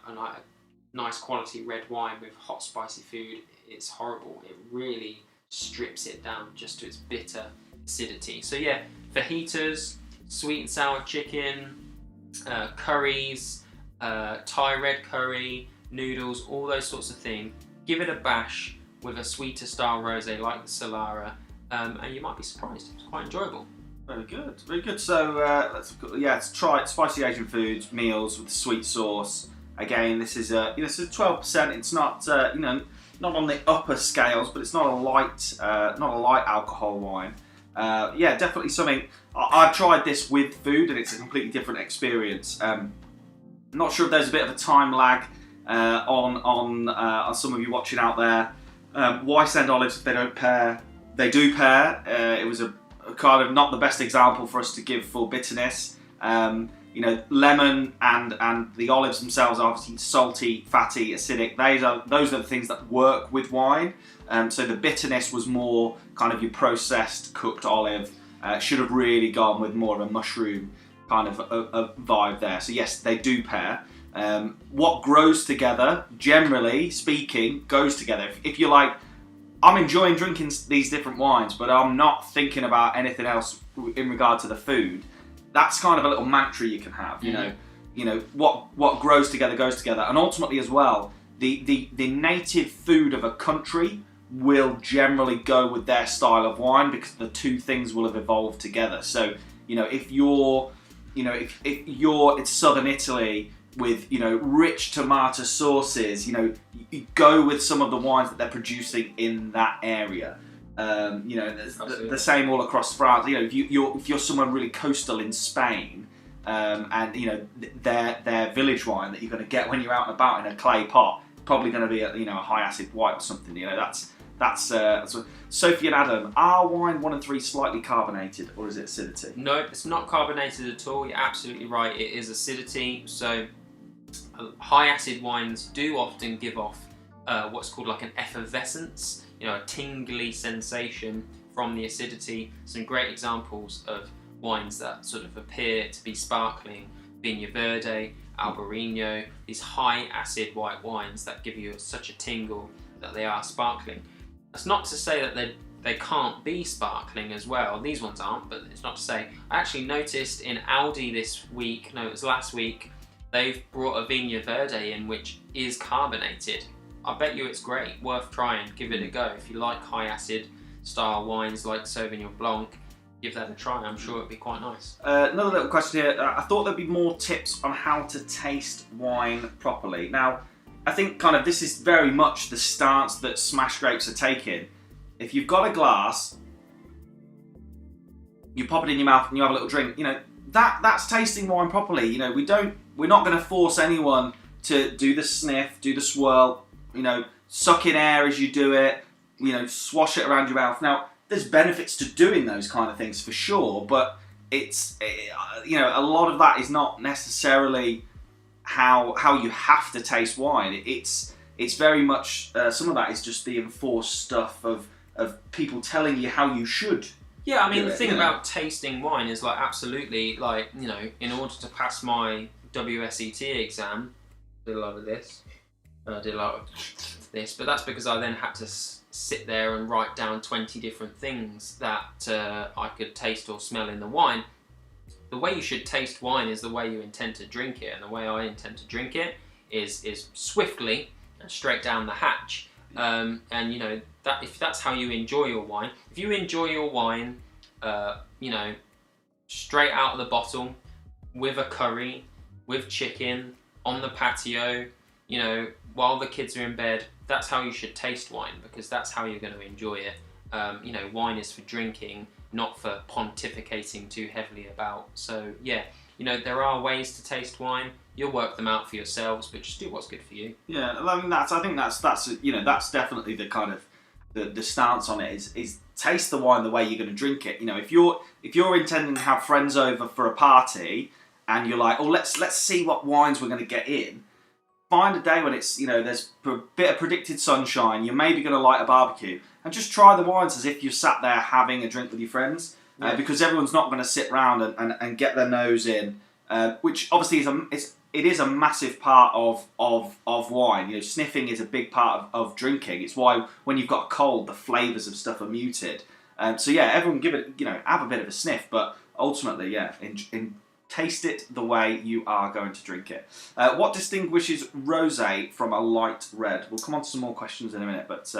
nice quality red wine with hot spicy food, it's horrible. It really strips it down just to its bitter acidity. So yeah, fajitas, sweet and sour chicken, curries, Thai red curry, noodles, all those sorts of things. Give it a bash with a sweeter style rosé like the Solara, and you might be surprised. It's quite enjoyable. Very good, very good. So let's try spicy Asian foods, meals with sweet sauce. Again, this is this is 12%. It's not not on the upper scales, but it's not a light alcohol wine. Definitely something. I've tried this with food, and it's a completely different experience. I'm not sure if there's a bit of a time lag on some of you watching out there. Weiss End olives, if they don't pair, they do pair. It was a kind of not the best example for us to give for bitterness. Lemon and the olives themselves are obviously salty, fatty, acidic. Those are the things that work with wine. So the bitterness was more kind of your processed, cooked olive. Should have really gone with more of a mushroom kind of a vibe there. So yes, they do pair. What grows together, generally speaking, goes together. If you're like, I'm enjoying drinking these different wines, but I'm not thinking about anything else in regard to the food. That's kind of a little mantra you can have. You know, what grows together goes together, and ultimately as well, the native food of a country will generally go with their style of wine, because the two things will have evolved together. So if you're it's southern Italy with rich tomato sauces, you go with some of the wines that they're producing in that area. The same all across France. If you're somewhere really coastal in Spain, and their village wine that you're going to get when you're out and about in a clay pot, probably going to be a high acid white or something. That's Sophie and Adam, are wine 1 and 3 slightly carbonated, or is it acidity? No, it's not carbonated at all. You're absolutely right. It is acidity. So high acid wines do often give off what's called like an effervescence, a tingly sensation from the acidity. Some great examples of wines that sort of appear to be sparkling: Vigna Verde, Albarino, these high acid white wines that give you such a tingle that they are sparkling. That's not to say that they can't be sparkling as well. These ones aren't, but it's not to say. I actually noticed in Aldi this week, no, it was last week, they've brought a Vigna Verde in which is carbonated. I bet you it's great, worth trying, give it a go. If you like high acid style wines like Sauvignon Blanc, give that a try. I'm sure it'd be quite nice. Another little question here. I thought there'd be more tips on how to taste wine properly. Now, I think kind of this is very much the stance that Smash Grapes are taking. If you've got a glass, you pop it in your mouth and you have a little drink. That's tasting wine properly. We're not going to force anyone to do the sniff, do the swirl. Suck in air as you do it. Swash it around your mouth. Now, there's benefits to doing those kind of things for sure, but it's a lot of that is not necessarily how you have to taste wine. It's it's very much some of that is just the enforced stuff of people telling you how you should. Yeah, I mean, the it, thing you know. about tasting wine is like absolutely, like, you know, in order to pass my WSET exam, did a lot of this, did a lot of this, but that's because I then had to sit there and write down 20 different things that I could taste or smell in the wine. The way you should taste wine is the way you intend to drink it, and the way I intend to drink it is swiftly and straight down the hatch. And you know, that if that's how you enjoy your wine, if you enjoy your wine, you know, straight out of the bottle, with a curry, with chicken, on the patio, you know, while the kids are in bed, that's how you should taste wine, because that's how you're going to enjoy it. You know, wine is for drinking, not for pontificating too heavily about. So yeah, you know, there are ways to taste wine. You'll work them out for yourselves, but just do what's good for you. Yeah, I mean I think that's you know, that's definitely the kind of the stance on it is taste the wine the way you're going to drink it. You know, if you're intending to have friends over for a party and you're like, oh, let's see what wines we're going to get in. Find a day when it's, you know, there's a bit of predicted sunshine. You're maybe going to light a barbecue and just try the wines as if you're sat there having a drink with your friends, because everyone's not going to sit round and get their nose in, which obviously is a massive part of wine. You know, sniffing is a big part of drinking. It's why when you've got a cold, the flavours of stuff are muted. So yeah, everyone give it, you know, have a bit of a sniff, but ultimately, yeah, taste it the way you are going to drink it. What distinguishes rosé from a light red? We'll come on to some more questions in a minute, but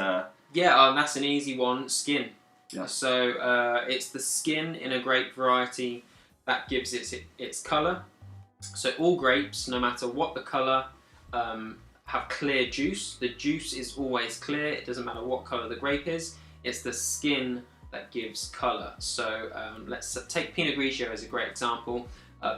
yeah, that's an easy one. Skin. Yeah. So it's the skin in a grape variety that gives its colour. So all grapes, no matter what the colour, have clear juice. The juice is always clear. It doesn't matter what colour the grape is. It's the skin that gives colour. So let's take Pinot Grigio as a great example.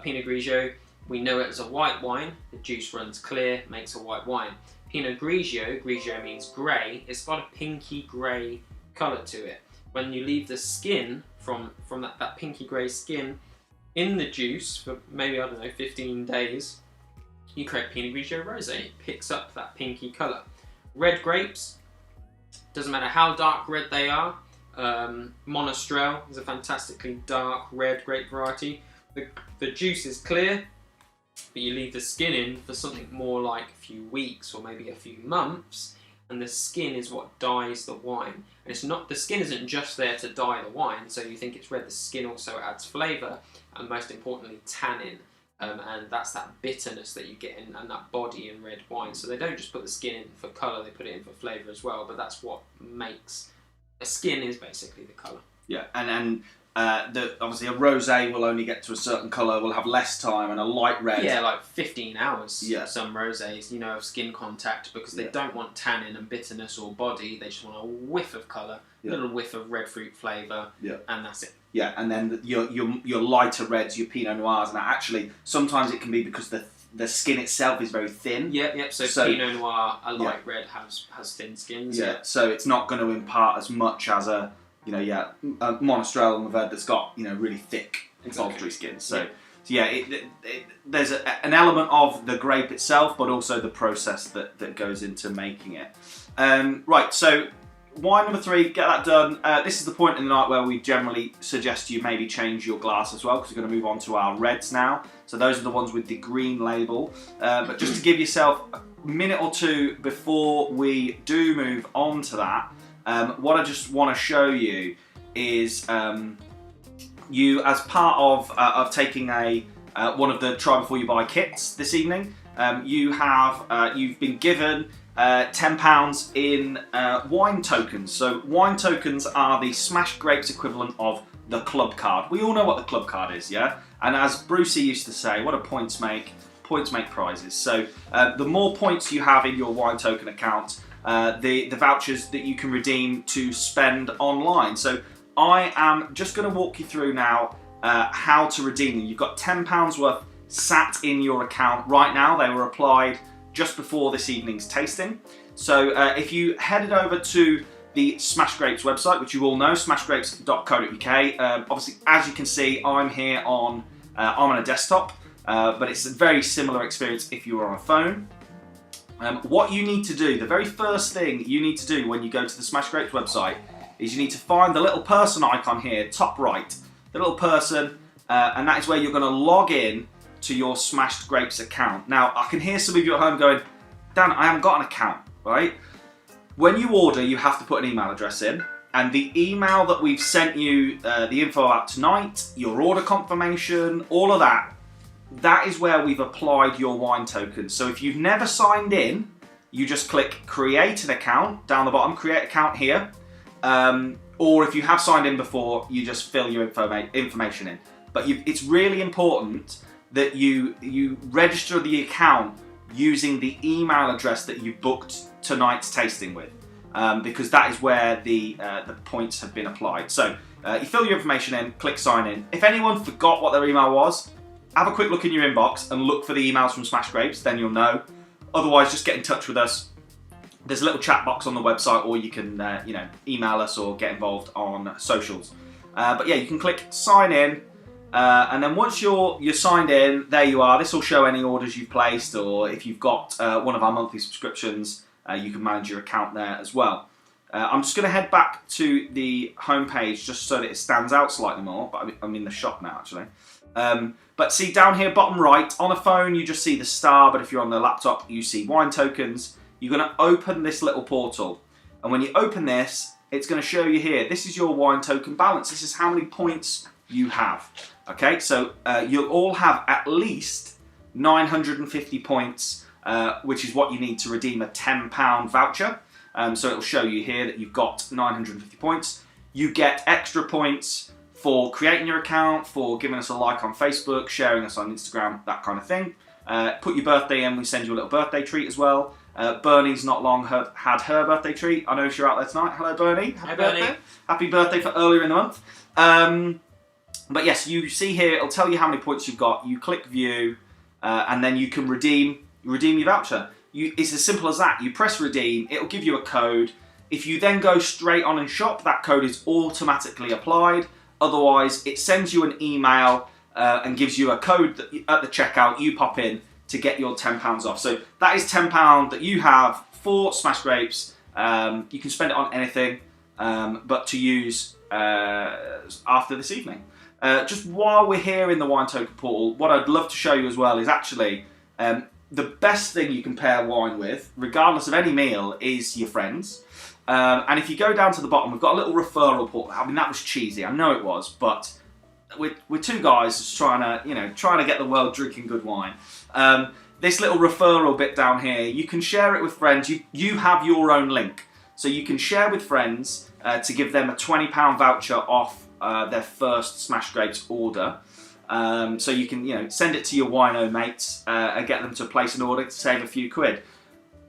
Pinot Grigio, we know it as a white wine. The juice runs clear, makes a white wine. Pinot Grigio means grey. It's got a pinky grey colour to it. When you leave the skin from that pinky grey skin in the juice for maybe, I don't know, 15 days, you create Pinot Grigio Rosé. It picks up that pinky colour. Red grapes, doesn't matter how dark red they are. Monastrell is a fantastically dark red grape variety. The juice is clear, but you leave the skin in for something more like a few weeks or maybe a few months, and the skin is what dyes the wine. And it's not, the skin isn't just there to dye the wine, so you think it's red, the skin also adds flavour, and most importantly tannin, and that's that bitterness that you get in and that body in red wine. So they don't just put the skin in for colour, they put it in for flavour as well, but that's what makes, a skin is basically the colour. Yeah, and obviously a rosé will only get to a certain colour, will have less time, and a light red. Yeah, like 15 hours. Yeah. Some rosés, you know, of skin contact, because they don't want tannin and bitterness or body. They just want a whiff of colour, a little whiff of red fruit flavour, and that's it. Yeah, and then your lighter reds, your Pinot Noirs, and actually sometimes it can be because the skin itself is very thin. Yep. So Pinot Noir, a light red, has thin skins. Yeah. So it's not going to impart as much as a Monastrell and Mourvedre that's got, you know, really thick sultry skin. So there's an element of the grape itself, but also the process that goes into making it. Right, so wine number 3, get that done. This is the point in the night where we generally suggest you maybe change your glass as well, because we're going to move on to our reds now. So those are the ones with the green label. But just to give yourself a minute or two before we do move on to that, what I just want to show you is you, as part of taking one of the Try Before You Buy kits this evening, you've been given £10 in wine tokens. So wine tokens are the Smashed Grapes equivalent of the club card. We all know what the club card is, yeah? And as Brucey used to say, what do points make? Points make prizes. So the more points you have in your wine token account, the vouchers that you can redeem to spend online. So I am just going to walk you through now how to redeem them. You've got £10 worth sat in your account right now. They were applied just before this evening's tasting. So if you headed over to the Smashed Grapes website, which you all know, smashedgrapes.co.uk, obviously as you can see, I'm here on I'm on a desktop, but it's a very similar experience if you were on a phone. What you need to do, the very first thing you need to do when you go to the Smashed Grapes website is you need to find the little person icon here, top right, the little person, and that is where you're going to log in to your Smashed Grapes account. Now, I can hear some of you at home going, Dan, I haven't got an account, right? When you order, you have to put an email address in, and the email that we've sent you the info out tonight, your order confirmation, all of that, that is where we've applied your wine tokens. So if you've never signed in, you just click create an account down the bottom, create account here. Or if you have signed in before, you just fill your information in. But it's really important that you register the account using the email address that you booked tonight's tasting with, because that is where the points have been applied. So you fill your information in, click sign in. If anyone forgot what their email was, have a quick look in your inbox and look for the emails from Smashed Grapes, then you'll know. Otherwise, just get in touch with us. There's a little chat box on the website, or you can email us or get involved on socials. But yeah, you can click sign in, and then once you're signed in, there you are. This will show any orders you've placed, or if you've got one of our monthly subscriptions, you can manage your account there as well. I'm just going to head back to the homepage just so that it stands out slightly more, but I'm in the shop now actually. But see down here bottom right, on a phone you just see the star, but if you're on the laptop you see wine tokens. You're going to open this little portal, and when you open this, it's going to show you here, this is your wine token balance. This is how many points you have. Okay, so you'll all have at least 950 points, which is what you need to redeem a £10 voucher. So it'll show you here that you've got 950 points. You get extra points for creating your account, for giving us a like on Facebook, sharing us on Instagram, that kind of thing. Put your birthday in, we send you a little birthday treat as well. Bernie's not long had her birthday treat. I know you're out there tonight. Hello, Bernie. Happy birthday. Bernie. Happy birthday for earlier in the month. But yes, you see here, it'll tell you how many points you've got. You click view, and then you can redeem your voucher. It's as simple as that. You press redeem, it'll give you a code. If you then go straight on and shop, that code is automatically applied. Otherwise, it sends you an email and gives you a code that at the checkout you pop in to get your £10 off. So that is £10 that you have for Smashed Grapes. You can spend it on anything, but to use after this evening. Just while we're here in the Wine Token portal, what I'd love to show you as well is actually the best thing you can pair wine with, regardless of any meal, is your friends. And if you go down to the bottom, we've got a little referral portal. I mean, that was cheesy, I know it was, but we're two guys just trying to get the world drinking good wine. This little referral bit down here, you can share it with friends. You have your own link, so you can share with friends to give them a £20 voucher off their first Smashed Grapes order. So you can send it to your wino mates and get them to place an order to save a few quid.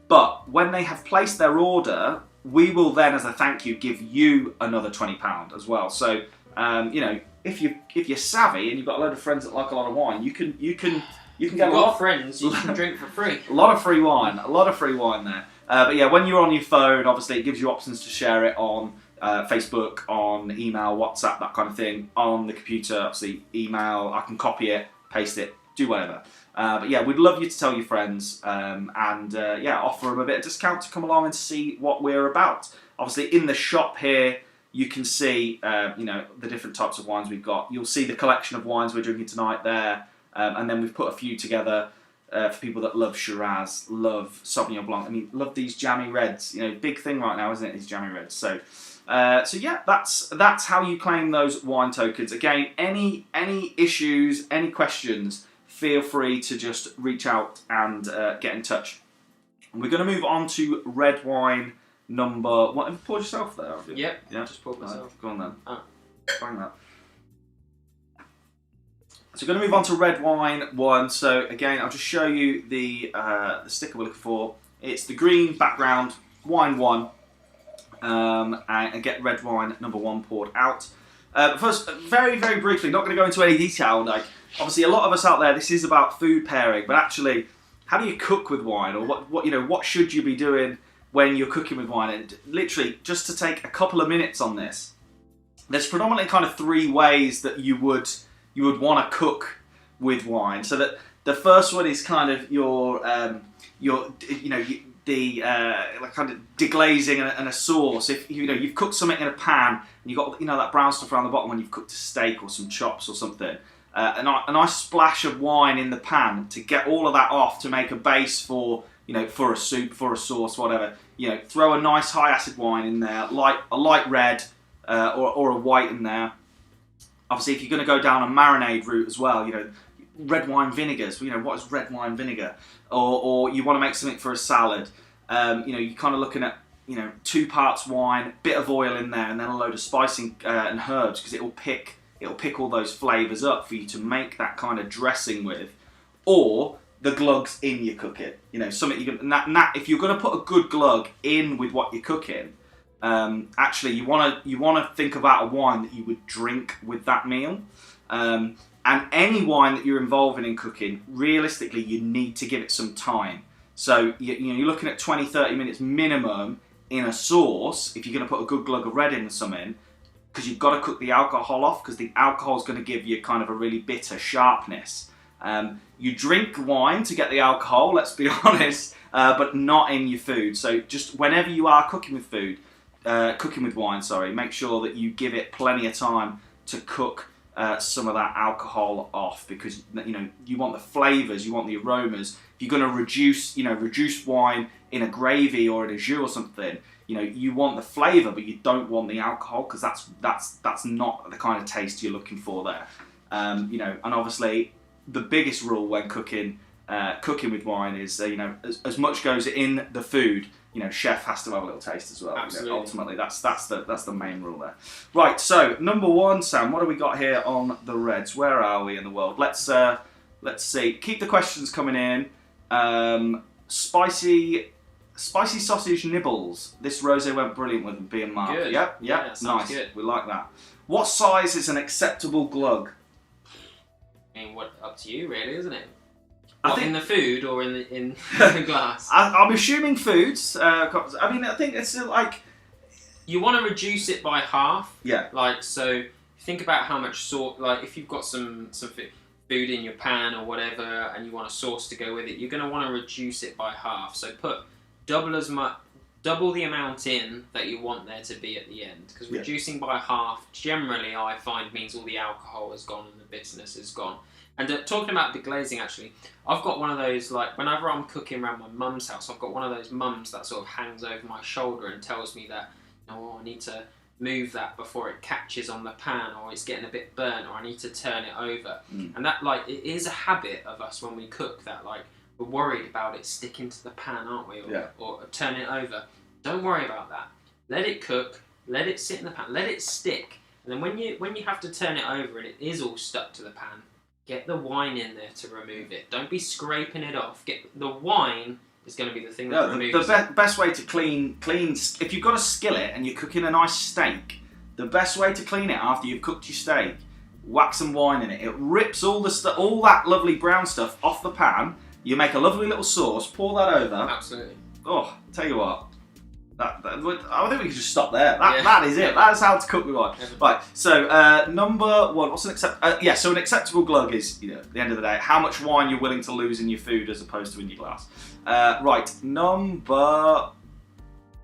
But when they have placed their order, we will then, as a thank you, give you another £20 as well. So if you're savvy and you've got a load of friends that like a lot of wine, you can get a lot of friends. You can drink for free. A lot of free wine there. But yeah, when you're on your phone, obviously it gives you options to share it on Facebook, on email, WhatsApp, that kind of thing. On the computer, obviously email. I can copy it, paste it, do whatever. But yeah, we'd love you to tell your friends and offer them a bit of discount to come along and see what we're about. Obviously, in the shop here, you can see the different types of wines we've got. You'll see the collection of wines we're drinking tonight there, and then we've put a few together for people that love Shiraz, love Sauvignon Blanc. I mean, love these jammy reds. Big thing right now, isn't it? These jammy reds. So yeah, that's how you claim those wine tokens. Again, any issues, any questions, feel free to just reach out and get in touch. We're going to move on to red wine number. What? Have you poured yourself there? Have you? Yep. Yeah. Just poured myself. Go on then. Oh. Bang that. So we're going to move on to red wine 1. So again, I'll just show you the sticker we're looking for. It's the green background, wine 1, and get red wine number 1 poured out. First, very, very briefly, not going to go into any detail. Like, obviously, a lot of us out there, this is about food pairing, but actually, how do you cook with wine, or what should you be doing when you're cooking with wine? And literally, just to take a couple of minutes on this, there's predominantly kind of 3 ways that you would want to cook with wine. So that The first one is kind of your like kind of deglazing and a sauce. If you've cooked something in a pan and you've got that brown stuff around the bottom when you've cooked a steak or some chops or something, a nice splash of wine in the pan to get all of that off to make a base for for a soup, for a sauce, whatever. Throw a nice high acid wine in there, a light red or a white in there. Obviously, if you're going to go down a marinade route as well, red wine vinegars. What is red wine vinegar? Or you want to make something for a salad. You're kind of looking at 2 parts wine, bit of oil in there, and then a load of spicing and herbs, because it'll pick all those flavours up for you to make that kind of dressing with, or the glugs in your cooking. Something you can. If you're going to put a good glug in with what you're cooking, actually you want to think about a wine that you would drink with that meal. And any wine that you're involving in cooking, realistically, you need to give it some time. So you're looking at 20-30 minutes minimum in a sauce if you're going to put a good glug of red in something, because you've got to cook the alcohol off, because the alcohol is going to give you kind of a really bitter sharpness. You drink wine to get the alcohol, let's be honest, but not in your food. So just whenever you are cooking with wine, make sure that you give it plenty of time to cook some of that alcohol off, because you want the flavours, you want the aromas. If you're going to reduce wine in a gravy or in a jus or something, you want the flavour, but you don't want the alcohol, because that's not the kind of taste you're looking for there. And obviously the biggest rule when cooking with wine is as much goes in the food. Chef has to have a little taste as well. Absolutely. Ultimately, that's the main rule there. Right. So number 1, Sam. What do we got here on the Reds? Where are we in the world? Let's see. Keep the questions coming in. Spicy sausage nibbles. This rosé went brilliant with being marked. Good. Yep. Yeah, nice. Good. We like that. What size is an acceptable glug? I mean, up to you, really, isn't it? I think in the food or in the glass. I'm assuming foods. I think it's like you want to reduce it by half. Yeah. So think about how much sauce. Like if you've got some food in your pan or whatever, and you want a sauce to go with it, you're going to want to reduce it by half. So put double the amount in that you want there to be at the end. Because reducing by half, generally, I find means all the alcohol has gone and the bitterness is gone. And talking about deglazing, actually, I've got one of those, like, whenever I'm cooking around my mum's house, I've got one of those mums that sort of hangs over my shoulder and tells me that, I need to move that before it catches on the pan, or it's getting a bit burnt, or I need to turn it over. And that, it is a habit of us when we cook that, we're worried about it sticking to the pan, aren't we? Or turn it over. Don't worry about that. Let it cook, let it sit in the pan, let it stick. And then when you have to turn it over and it is all stuck to the pan, get the wine in there to remove it. Don't be scraping it off. Get the wine is going to be the thing that removes it. Best way to clean. If you've got a skillet and you're cooking a nice steak, the best way to clean it after you've cooked your steak, whack some wine in it. It rips all that lovely brown stuff off the pan. You make a lovely little sauce. Pour that over. Absolutely. Oh, tell you what. I think we can just stop there. That is it. That is how to cook with wine. Right. So number 1. What's an acceptable glug is, at the end of the day, how much wine you're willing to lose in your food as opposed to in your glass. Right. Number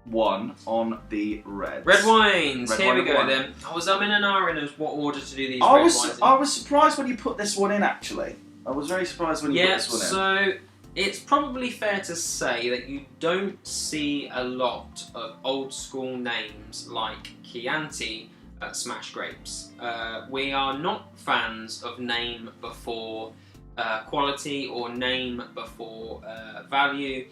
1 on the Reds. Red wines. Here we go then. I was in and ahhing as what order to do these red wines in. I was surprised when you put this one in. Actually, I was very surprised when you put this one in. So it's probably fair to say that you don't see a lot of old school names like Chianti smash grapes. We are not fans of name before quality or name before value.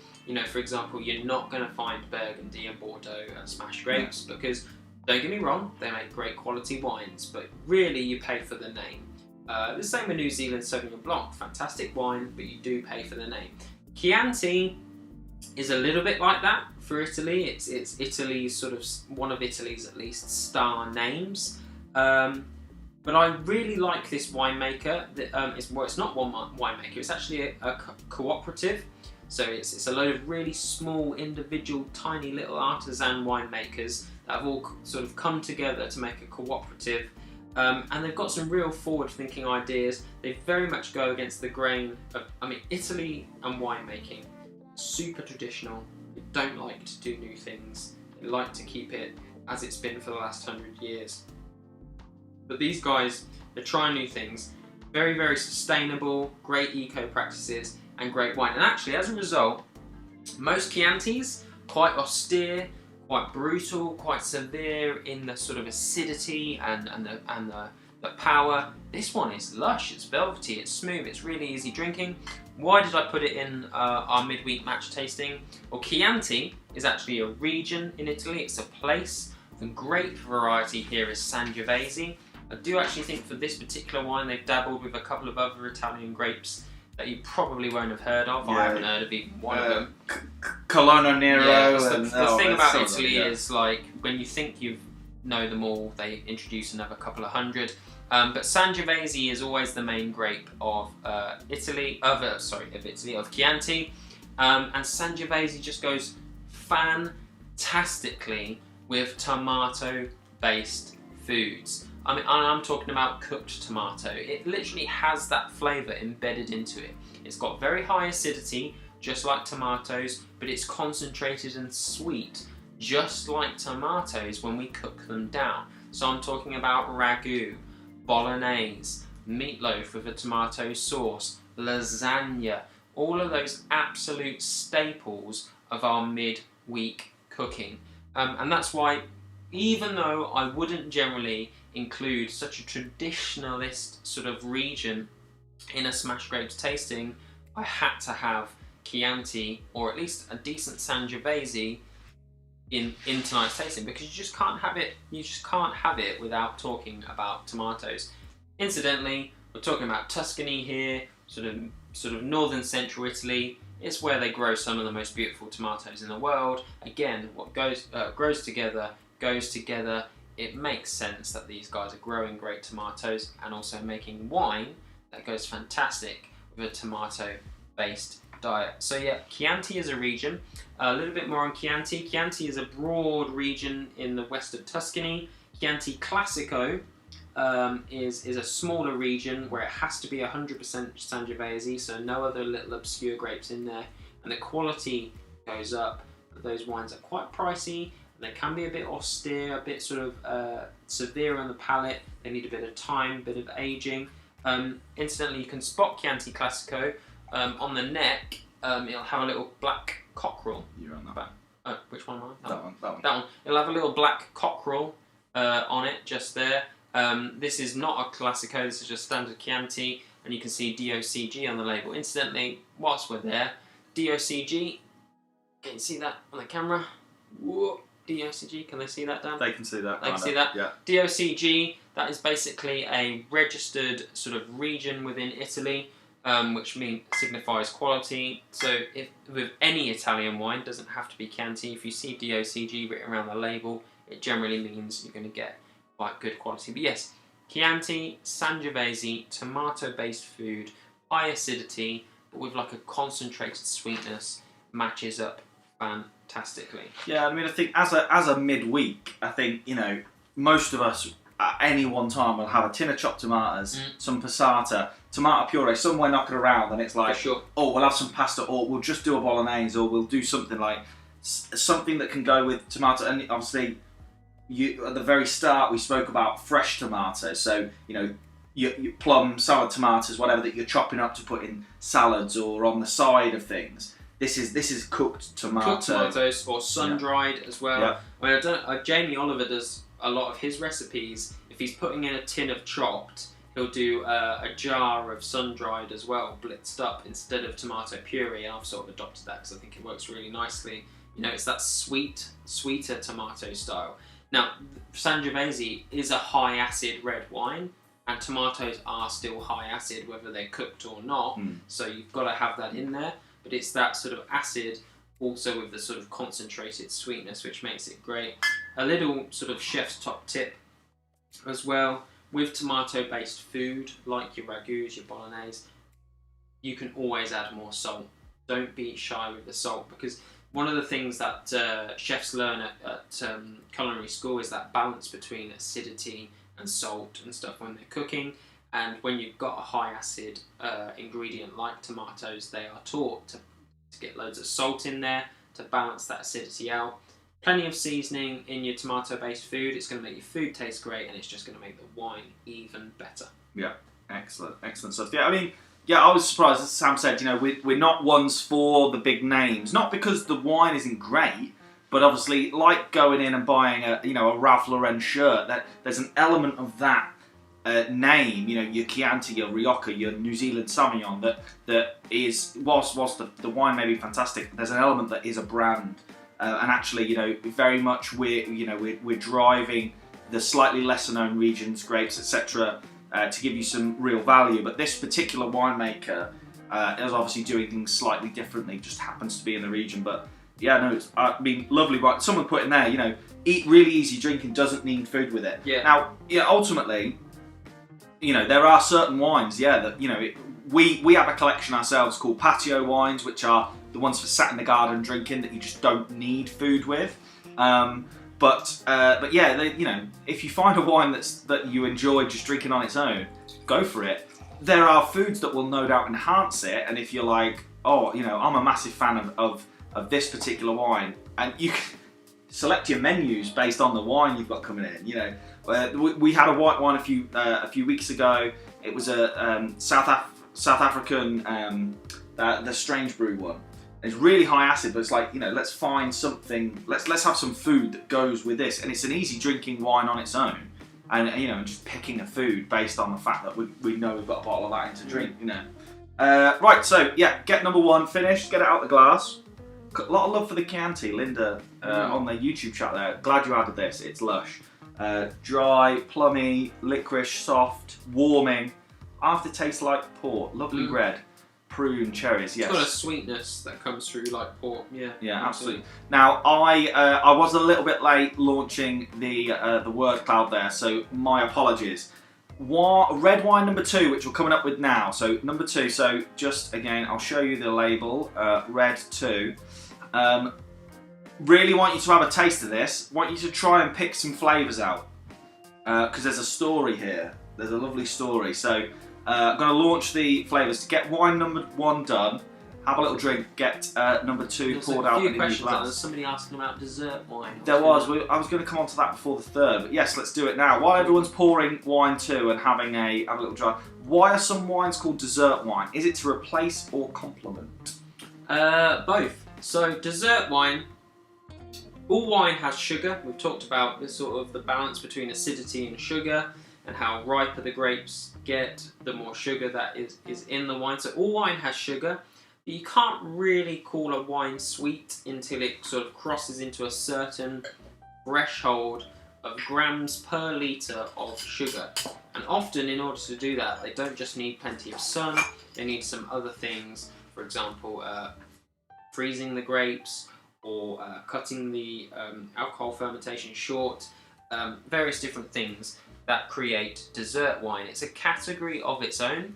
For example, you're not going to find Burgundy and Bordeaux smash grapes because, don't get me wrong, they make great quality wines, but really you pay for the name. The same with New Zealand Sauvignon Blanc, fantastic wine, but you do pay for the name. Chianti is a little bit like that for Italy. It's Italy's sort of one of Italy's at least star names. But I really like this winemaker. It's not one winemaker. It's actually a cooperative. So it's a load of really small, individual, tiny little artisan winemakers that have all sort of come together to make a cooperative. And they've got some real forward-thinking ideas. They very much go against the grain of, Italy and winemaking, super traditional. They don't like to do new things. They like to keep it as it's been for the last 100 years. But these guys, they're trying new things. Very, very sustainable, great eco practices, and great wine. And actually, as a result, most Chiantis, quite austere, quite brutal, quite severe in the sort of acidity and the power. This one is lush, it's velvety, it's smooth, it's really easy drinking. Why did I put it in our midweek match tasting? Well, Chianti is actually a region in Italy, it's a place. The grape variety here is Sangiovese. I do actually think for this particular wine they've dabbled with a couple of other Italian grapes that you probably won't have heard of. I haven't heard of even one of them. Colonna Nero. Yeah, the thing about Italy is, like, when you think you know them all, they introduce another couple of hundred. But Sangiovese is always the main grape of Chianti, and Sangiovese just goes fantastically with tomato-based foods. I'm talking about cooked tomato. It literally has that flavour embedded into it. It's got very high acidity, just like tomatoes, but it's concentrated and sweet, just like tomatoes when we cook them down. So I'm talking about ragu, bolognese, meatloaf with a tomato sauce, lasagna, all of those absolute staples of our mid-week cooking. And that's why, even though I wouldn't generally include such a traditionalist sort of region in a Smash Grapes tasting, I had to have Chianti, or at least a decent Sangiovese in tonight's tasting, because you just can't have it without talking about tomatoes. Incidentally, we're talking about Tuscany here, sort of northern central Italy. It's where they grow some of the most beautiful tomatoes in the world. Again, what grows together goes together. It makes sense that these guys are growing great tomatoes and also making wine that goes fantastic with a tomato-based diet. So yeah, Chianti is a region. A little bit more on Chianti. Chianti is a broad region in the west of Tuscany. Chianti Classico is a smaller region where it has to be 100% Sangiovese, so no other little obscure grapes in there, and the quality goes up. But those wines are quite pricey. They can be a bit austere, a bit sort of severe on the palate. They need a bit of time, a bit of aging. Incidentally, you can spot Chianti Classico on the neck. It'll have a little black cockerel. You're on that. Which one am I? That one. That one. It'll have a little black cockerel on it, just there. This is not a Classico, this is just standard Chianti, and you can see DOCG on the label. Incidentally, whilst we're there, DOCG, can you see that on the camera? Whoa. DOCG, can they see that, Dan? They can see that. They can see that? Yeah. DOCG, that is basically a registered sort of region within Italy, which signifies quality. So if with any Italian wine, doesn't have to be Chianti, if you see DOCG written around the label, it generally means you're going to get quite good quality. But yes, Chianti, Sangiovese, tomato-based food, high acidity, but with like a concentrated sweetness, matches up fantastically. Yeah, I think as a midweek, I think, most of us at any one time will have a tin of chopped tomatoes, some passata, tomato puree somewhere knocking around, and it's like, sure. Oh, we'll have some pasta, or we'll just do a bolognese, or we'll do something like something that can go with tomato. And obviously, at the very start we spoke about fresh tomatoes, so your plum, salad tomatoes, whatever that you're chopping up to put in salads or on the side of things. This is cooked tomato. Cooked tomatoes, or sun-dried as well. Yeah. Jamie Oliver does a lot of his recipes. If he's putting in a tin of chopped, he'll do a jar of sun-dried as well, blitzed up instead of tomato puree. And I've sort of adopted that because I think it works really nicely. It's that sweeter tomato style. Now, Sangiovese is a high acid red wine, and tomatoes are still high acid whether they're cooked or not. So you've got to have that in there. But it's that sort of acid also with the sort of concentrated sweetness, which makes it great. A little sort of chef's top tip as well, with tomato-based food, like your ragus, your bolognese, you can always add more salt. Don't be shy with the salt, because one of the things that chefs learn at culinary school is that balance between acidity and salt and stuff when they're cooking. And when you've got a high acid ingredient like tomatoes, they are taught to get loads of salt in there to balance that acidity out. Plenty of seasoning in your tomato-based food. It's going to make your food taste great, and it's just going to make the wine even better. Yeah, excellent stuff. Yeah, I mean, yeah, I was surprised, as Sam said, you know, we're not ones for the big names. Not because the wine isn't great, but obviously, like going in and buying a Ralph Lauren shirt, that there's an element of that name, you know, your Chianti, your Rioja, your New Zealand Sauvignon, that is, whilst the wine may be fantastic, there's an element that is a brand. And actually, you know, very much we're driving the slightly lesser known regions, grapes, etc., to give you some real value. But this particular winemaker is obviously doing things slightly differently. Just happens to be in the region. But yeah, no, it's lovely. Right, someone put in there, you know, eat really easy drinking, doesn't need food with it. Yeah. Now, yeah, ultimately, you know, there are certain wines, yeah, that, you know, we have a collection ourselves called patio wines, which are the ones for sat in the garden drinking that you just don't need food with. But yeah, you know, if you find a wine that you enjoy just drinking on its own, go for it. There are foods that will no doubt enhance it, and if you're like, oh, you know, I'm a massive fan of this particular wine, and you can select your menus based on the wine you've got coming in. You know, we had a white wine a few weeks ago. It was a South African, the Strange Brew one. It's really high acid, but it's like, you know, let's find something. Let's have some food that goes with this, and it's an easy drinking wine on its own. And you know, just picking a food based on the fact that we know we've got a bottle of that in to drink. You know, right. So yeah, get number one finished. Get it out the glass. A lot of love for the Chianti, Linda, on the YouTube chat there. Glad you added this. It's lush, dry, plummy, licorice, soft, warming. Aftertaste like port. Lovely red. Prune, cherries, yes. It's got a sweetness that comes through like port, yeah. Yeah, absolutely. Now, I was a little bit late launching the word cloud there, so my apologies. Red wine number 2, which we're coming up with now. So number 2. So just again, I'll show you the label. Red 2. Really want you to have a taste of this. Want you to try and pick some flavours out because there's a story here. There's a lovely story. So. I'm going to launch the flavours. To get wine number 1 done, have a little drink, get number 2 poured out in a new glass. There's somebody asking about dessert wine. There was. I was going to come on to that before the 3rd, but yes, let's do it now. While everyone's pouring wine 2 and having a little dry, why are some wines called dessert wine? Is it to replace or complement? Both. So dessert wine, all wine has sugar. We've talked about this sort of the balance between acidity and sugar, and how riper the grapes get, the more sugar that is in the wine. So all wine has sugar, but you can't really call a wine sweet until it sort of crosses into a certain threshold of grams per litre of sugar. And often, in order to do that, they don't just need plenty of sun, they need some other things. For example, freezing the grapes, or cutting the alcohol fermentation short, various different things that create dessert wine. It's a category of its own,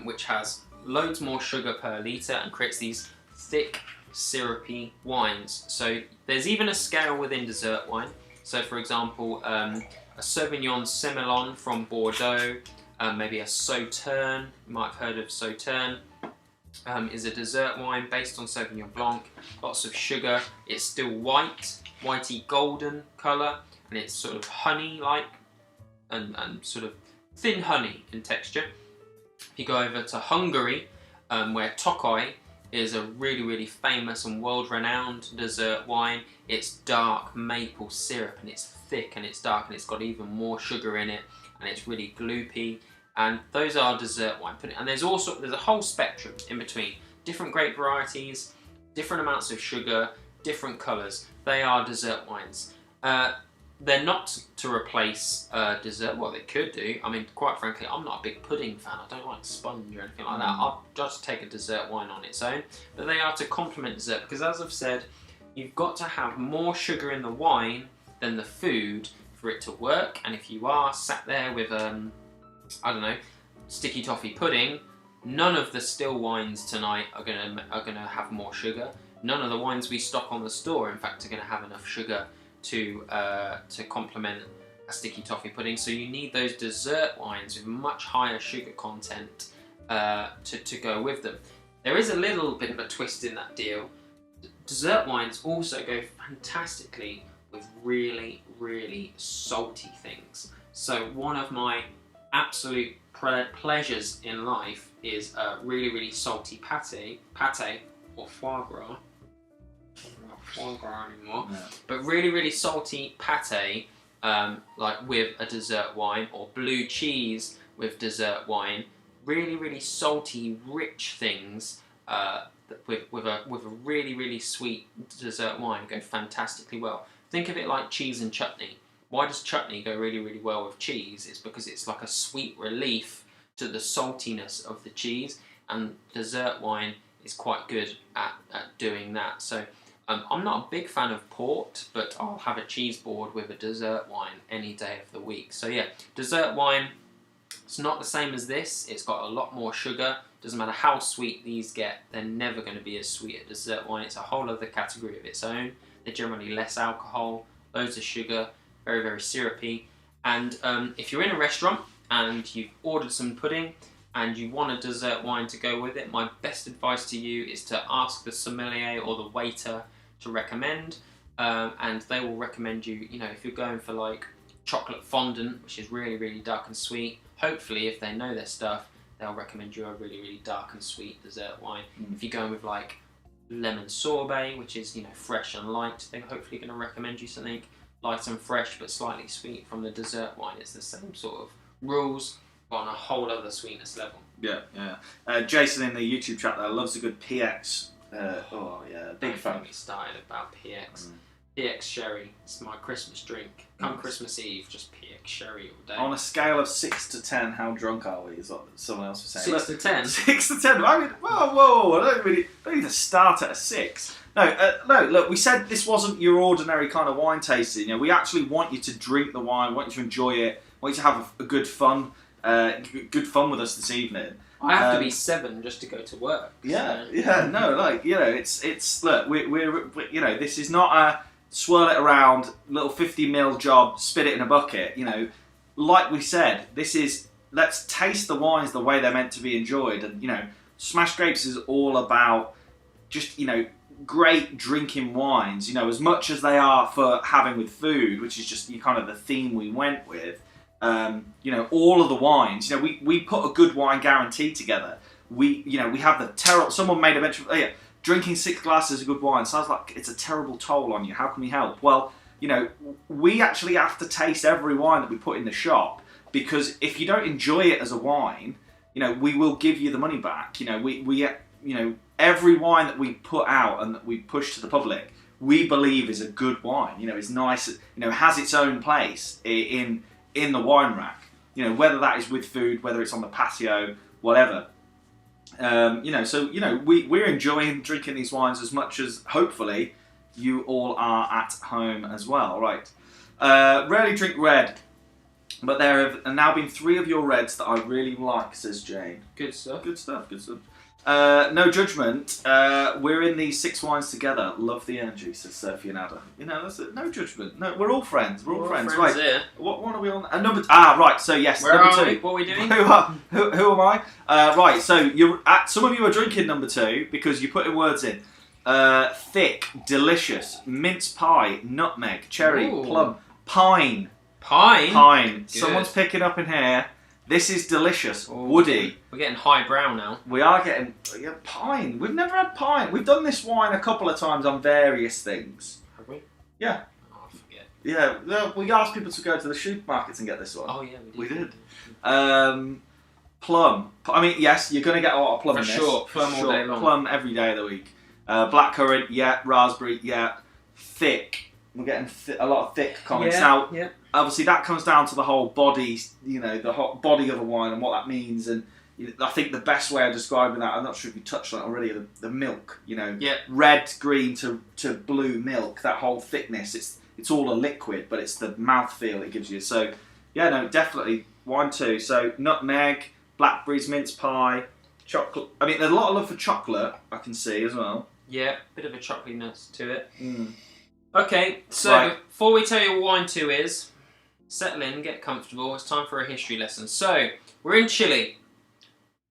which has loads more sugar per litre and creates these thick, syrupy wines. So there's even a scale within dessert wine. So for example, a Sauvignon Semillon from Bordeaux, maybe a Sauterne, you might have heard of Sauterne, is a dessert wine based on Sauvignon Blanc, lots of sugar. It's still white, whitey golden colour, and it's sort of honey-like, and sort of thin honey in texture. If you go over to Hungary, where Tokaj is a really, really famous and world-renowned dessert wine, it's dark maple syrup, and it's thick, and it's dark, and it's got even more sugar in it, and it's really gloopy. And those are dessert wine. And there's a whole spectrum in between. Different grape varieties, different amounts of sugar, different colours. They are dessert wines. They're not to replace dessert. Well, they could do. I mean, quite frankly, I'm not a big pudding fan. I don't like sponge or anything like that. I'll just take a dessert wine on its own. But they are to complement dessert, because as I've said, you've got to have more sugar in the wine than the food for it to work. And if you are sat there with, I don't know, sticky toffee pudding, none of the still wines tonight are gonna have more sugar. None of the wines we stock on the store, in fact, are gonna have enough sugar to complement a sticky toffee pudding. So you need those dessert wines with much higher sugar content to go with them. There is a little bit of a twist in that deal. Dessert wines also go fantastically with really, really salty things. So one of my absolute pleasures in life is a really, really salty pate or foie gras. Not foie gras anymore, but really, really salty pate, like with a dessert wine, or blue cheese with dessert wine. Really, really salty, rich things with a really, really sweet dessert wine go fantastically well. Think of it like cheese and chutney. Why does chutney go really, really well with cheese? It's because it's like a sweet relief to the saltiness of the cheese, and dessert wine is quite good at doing that. So I'm not a big fan of port, but I'll have a cheese board with a dessert wine any day of the week. So yeah, dessert wine, it's not the same as this. It's got a lot more sugar. Doesn't matter how sweet these get, they're never going to be as sweet as dessert wine. It's a whole other category of its own. They're generally less alcohol, loads of sugar, very, very syrupy. And if you're in a restaurant and you've ordered some pudding and you want a dessert wine to go with it, my best advice to you is to ask the sommelier or the waiter to recommend, and they will recommend you, if you're going for like chocolate fondant, which is really, really dark and sweet, hopefully if they know their stuff, they'll recommend you a really, really dark and sweet dessert wine. If you're going with like lemon sorbet, which is, fresh and light, they're hopefully going to recommend you something light and fresh but slightly sweet from the dessert wine. It's the same sort of rules, but on a whole other sweetness level. Yeah. Jason in the YouTube chat there loves a good PX. Big fan. Don't get me started about PX. PX sherry. It's my Christmas drink. Come Christmas Eve, just PX sherry all day. On a scale of 6 to 10, how drunk are we? Is what someone else was saying. 6 to 10. 6 to 10. I mean, whoa! I don't need to start at a 6. No. Look, we said this wasn't your ordinary kind of wine tasting. We actually want you to drink the wine, want you to enjoy it, want you to have a good fun with us this evening. I have to be 7 just to go to work. Yeah. No, it's look, we're this is not a swirl it around, little 50ml job, spit it in a bucket. Like we said, this is let's taste the wines the way they're meant to be enjoyed, and Smash Grapes is all about just great drinking wines. As much as they are for having with food, which is just kind of the theme we went with. All of the wines. We put a good wine guarantee together. We have the terrible. Someone made a mention. Drinking 6 glasses of good wine sounds like it's a terrible toll on you. How can we help? Well, we actually have to taste every wine that we put in the shop, because if you don't enjoy it as a wine, we will give you the money back. Every wine that we put out and that we push to the public, we believe is a good wine. It's nice. Has its own place in the wine rack. Whether that is with food, whether it's on the patio, whatever. We're enjoying drinking these wines as much as hopefully you all are at home as well, right? Rarely drink red, but there have now been 3 of your reds that I really like, says Jane. Good stuff. No judgment. We're in these 6 wines together. Love the energy, says Sophie and Ada. That's it. No judgment. No, we're all friends. We're all friends. Right. Here. What one are we on? Right. So yes, Where number are 2. we? What are we doing? Who am I? Right. So some of you are drinking number 2 because you put in words in. Thick, delicious, mince pie, nutmeg, cherry, plum, pine. Pine. Good. Someone's picking up in here. This is delicious. Woody. We're getting highbrow now. We are getting pine. We've never had pine. We've done this wine a couple of times on various things. Have we? Yeah. Oh, I forget. Yeah. We asked people to go to the supermarkets and get this one. Oh yeah, we did. Plum. I mean, yes, you're going to get a lot of plum in this. For sure. Plum all day long. Plum every day of the week. Blackcurrant, yeah. Raspberry, yeah. Thick. We're getting a lot of thick comments. Yeah. Obviously, that comes down to the whole body, the whole body of the wine and what that means. And I think the best way of describing that, I'm not sure if you touched on it already, the milk. Red, green to blue milk. That whole thickness. It's all a liquid, but it's the mouthfeel it gives you. So, yeah, no, definitely wine 2. So nutmeg, blackberries, mince pie, chocolate. I mean, there's a lot of love for chocolate. I can see as well. Yeah, bit of a chocolatiness to it. Mm. Okay, so before we tell you what wine 2 is, settle in, get comfortable. It's time for a history lesson. So, we're in Chile.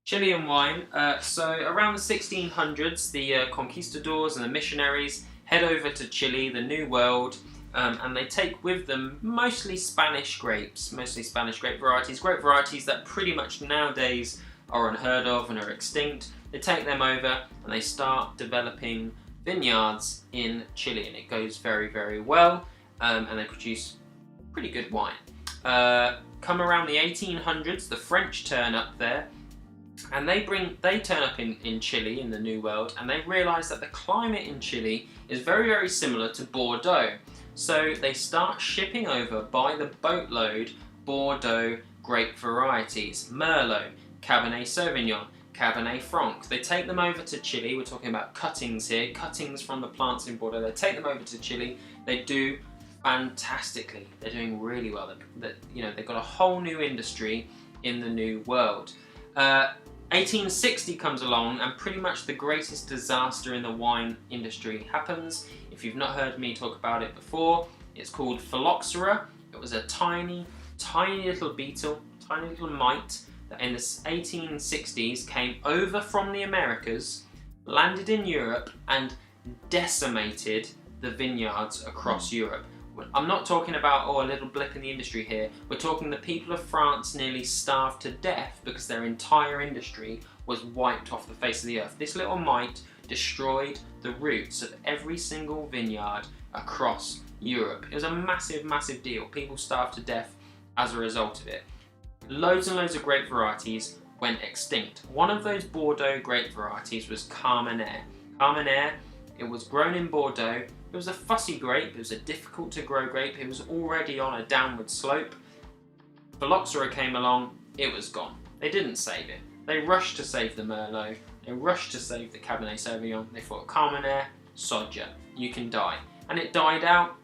Chilean wine. So, around the 1600s, the conquistadors and the missionaries head over to Chile, the New World, and they take with them mostly Spanish grapes, mostly Spanish grape varieties that pretty much nowadays are unheard of and are extinct. They take them over and they start developing vineyards in Chile, and it goes very, very well, and they produce pretty good wine. Come around the 1800s, the French turn up there, and they turn up in Chile, in the New World, and they realise that the climate in Chile is very, very similar to Bordeaux. So they start shipping over by the boatload Bordeaux grape varieties, Merlot, Cabernet Sauvignon, Cabernet Franc. They take them over to Chile. We're talking about cuttings here, cuttings from the plants in Bordeaux. They take them over to Chile. They do fantastically. They're doing really well. They've got a whole new industry in the New World. 1860 comes along, and pretty much the greatest disaster in the wine industry happens. If you've not heard me talk about it before, it's called phylloxera. It was a tiny, tiny little beetle, tiny little mite that in the 1860s came over from the Americas, landed in Europe, and decimated the vineyards across Europe. I'm not talking about, a little blip in the industry here. We're talking the people of France nearly starved to death because their entire industry was wiped off the face of the earth. This little mite destroyed the roots of every single vineyard across Europe. It was a massive, massive deal. People starved to death as a result of it. Loads and loads of grape varieties went extinct. One of those Bordeaux grape varieties was Carmenere. Carmenere, it was grown in Bordeaux. It was a fussy grape, it was a difficult to grow grape, it was already on a downward slope. Phylloxera came along, it was gone. They didn't save it. They rushed to save the Merlot, they rushed to save the Cabernet Sauvignon. They thought, Carmenere, sodja, you can die. And it died out,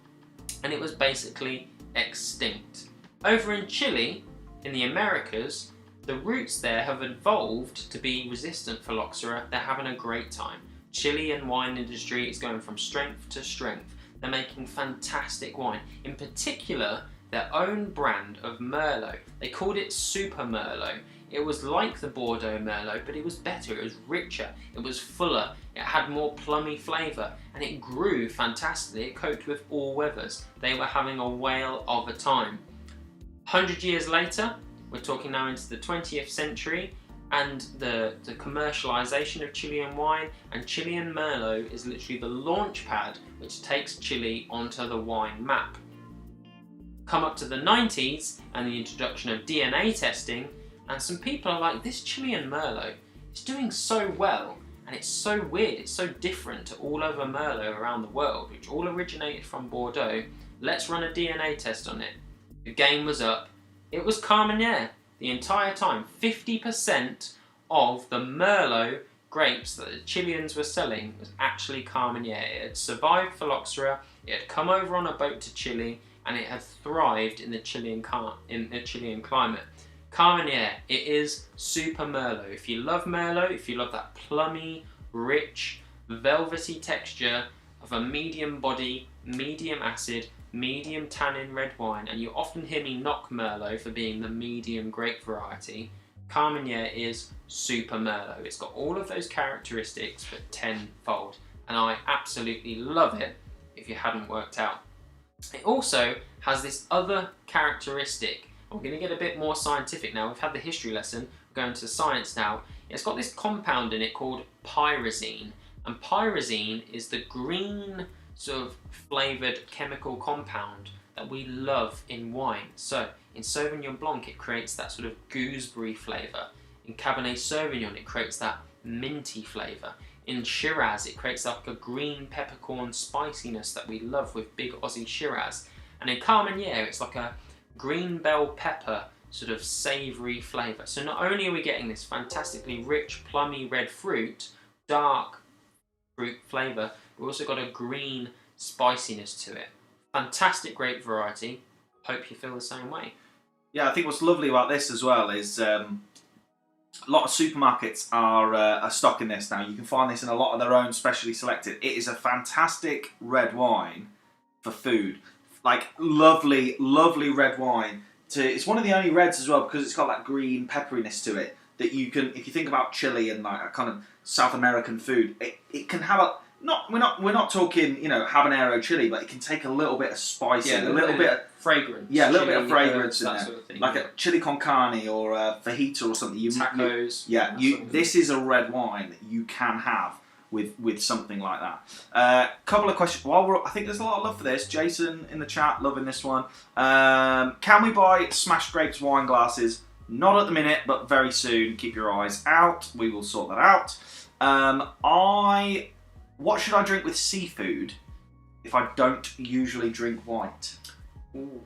and it was basically extinct. Over in Chile, in the Americas, the roots there have evolved to be resistant phylloxera. They're having a great time. Chilean wine industry is going from strength to strength. They're making fantastic wine. In particular, their own brand of Merlot. They called it Super Merlot. It was like the Bordeaux Merlot, but it was better, it was richer, it was fuller, it had more plummy flavour, and it grew fantastically. It coped with all weathers. They were having a whale of a time. 100 years later, we're talking now into the 20th century, and the commercialisation of Chilean wine, and Chilean Merlot is literally the launch pad which takes Chile onto the wine map. Come up to the 90s and the introduction of DNA testing, and some people are like, this Chilean Merlot is doing so well, and it's so weird, it's so different to all other Merlot around the world, which all originated from Bordeaux. Let's run a DNA test on it. The game was up. It was Carmenere. The entire time, 50% of the Merlot grapes that the Chileans were selling was actually Carmenere. It had survived phylloxera, it had come over on a boat to Chile, and it had thrived in the Chilean climate. Carmenere, it is Super Merlot. If you love Merlot, if you love that plummy, rich, velvety texture of a medium body, medium acid, medium tannin red wine, and you often hear me knock Merlot for being the medium grape variety, Carmenere is Super Merlot. It's got all of those characteristics but tenfold, and I absolutely love it if you hadn't worked out. It also has this other characteristic. I'm going to get a bit more scientific now. We've had the history lesson, we're going to science now. It's got this compound in it called pyrazine, and pyrazine is the green sort of flavoured chemical compound that we love in wine. So in Sauvignon Blanc it creates that sort of gooseberry flavour. In Cabernet Sauvignon it creates that minty flavour. In Shiraz it creates like a green peppercorn spiciness that we love with big Aussie Shiraz. And in Carmenere it's like a green bell pepper sort of savoury flavour. So not only are we getting this fantastically rich plummy red fruit, dark fruit flavour, we've also got a green spiciness to it. Fantastic grape variety. Hope you feel the same way. Yeah, I think what's lovely about this as well is a lot of supermarkets are stocking this now. You can find this in a lot of their own specially selected. It is a fantastic red wine for food. like lovely, lovely red wine. It's one of the only reds as well because it's got that green pepperiness to it that you can, if you think about chili and like a kind of South American food, it can have a we're not talking habanero chili, but it can take a little bit of spice, a little bit of fragrance, a little bit of fragrance in that there, sort of thing, like a chili con carne or a fajita or something. Tacos. This is a red wine that you can have with something like that. Couple of questions. I think there's a lot of love for this. Jason in the chat loving this one. Can we buy Smashed Grapes wine glasses? Not at the minute, but very soon. Keep your eyes out. We will sort that out. What should I drink with seafood if I don't usually drink white? Ooh.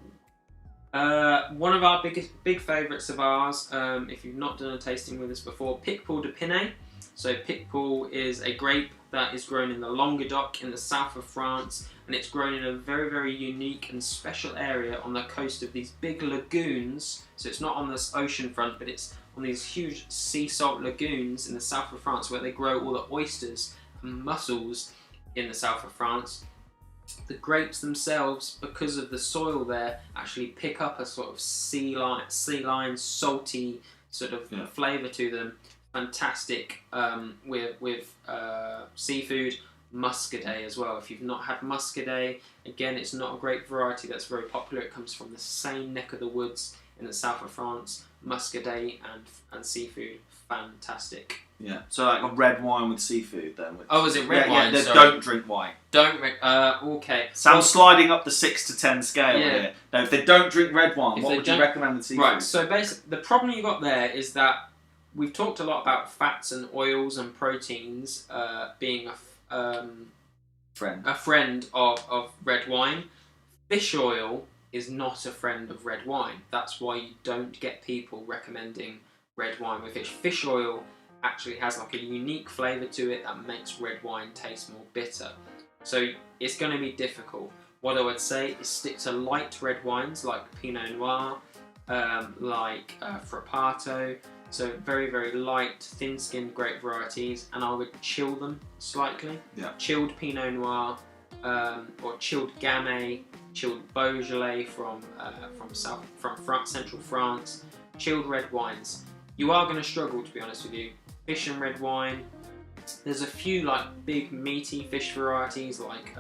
One of our big favourites of ours, if you've not done a tasting with us before, Picpoul de Pinet. So Picpoul is a grape that is grown in the Languedoc in the south of France, and it's grown in a very, very unique and special area on the coast of these big lagoons. So it's not on this ocean front, but it's on these huge sea salt lagoons in the south of France where they grow all the oysters and mussels in the south of France. The grapes themselves, because of the soil there, actually pick up a sort of sea lime, salty sort of flavour to them. Fantastic with seafood. Muscadet as well. If you've not had Muscadet, again, it's not a grape variety that's very popular. It comes from the same neck of the woods in the south of France. Muscadet and seafood, fantastic. Yeah, so like a red wine with seafood then. Is it red wine? Yeah, don't drink wine. Okay. So I'm sliding up the 6 to 10 scale here. Now, if they don't drink red wine, what would you recommend with seafood? Right, so basically, the problem you got there is that we've talked a lot about fats and oils and proteins being a friend of red wine. Fish oil is not a friend of red wine. That's why you don't get people recommending red wine with fish. Fish oil actually has like a unique flavour to it that makes red wine taste more bitter. So it's going to be difficult. What I would say is stick to light red wines like Pinot Noir, like Frappato. So very, very light, thin-skinned grape varieties, and I would chill them slightly. Yeah. Chilled Pinot Noir, or chilled Gamay, chilled Beaujolais from central France, chilled red wines. You are going to struggle, to be honest with you. Fish and red wine. There's a few like big meaty fish varieties like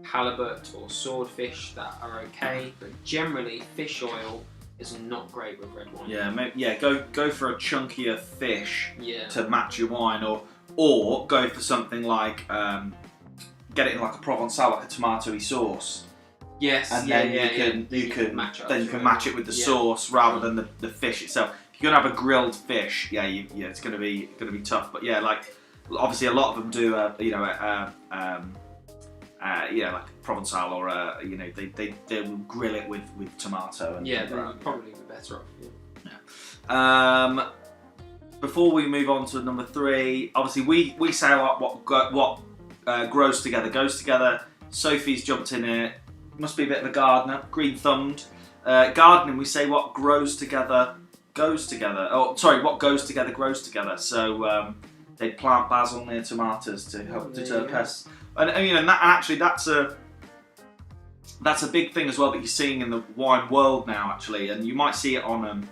halibut or swordfish that are okay, but generally fish oil is not great with red wine. Go for a chunkier fish Yeah. to match your wine, or go for something like get it in like a Provençal, like a tomatoey sauce. Yes, and then you can match it with the sauce rather than the fish itself. If you're gonna have a grilled fish, it's gonna be tough. But like obviously a lot of them do like Provençal or they will grill it with tomato and they'd probably be better off. Yeah. Before we move on to number 3, obviously we say what grows together goes together. Sophie's jumped in here. Must be a bit of a gardener, green thumbed. Gardening, we say what grows together goes together. Oh, sorry, what goes together grows together. So they plant basil near tomatoes to help deter pests. And actually that's a big thing as well that you're seeing in the wine world now, actually, and you might see it on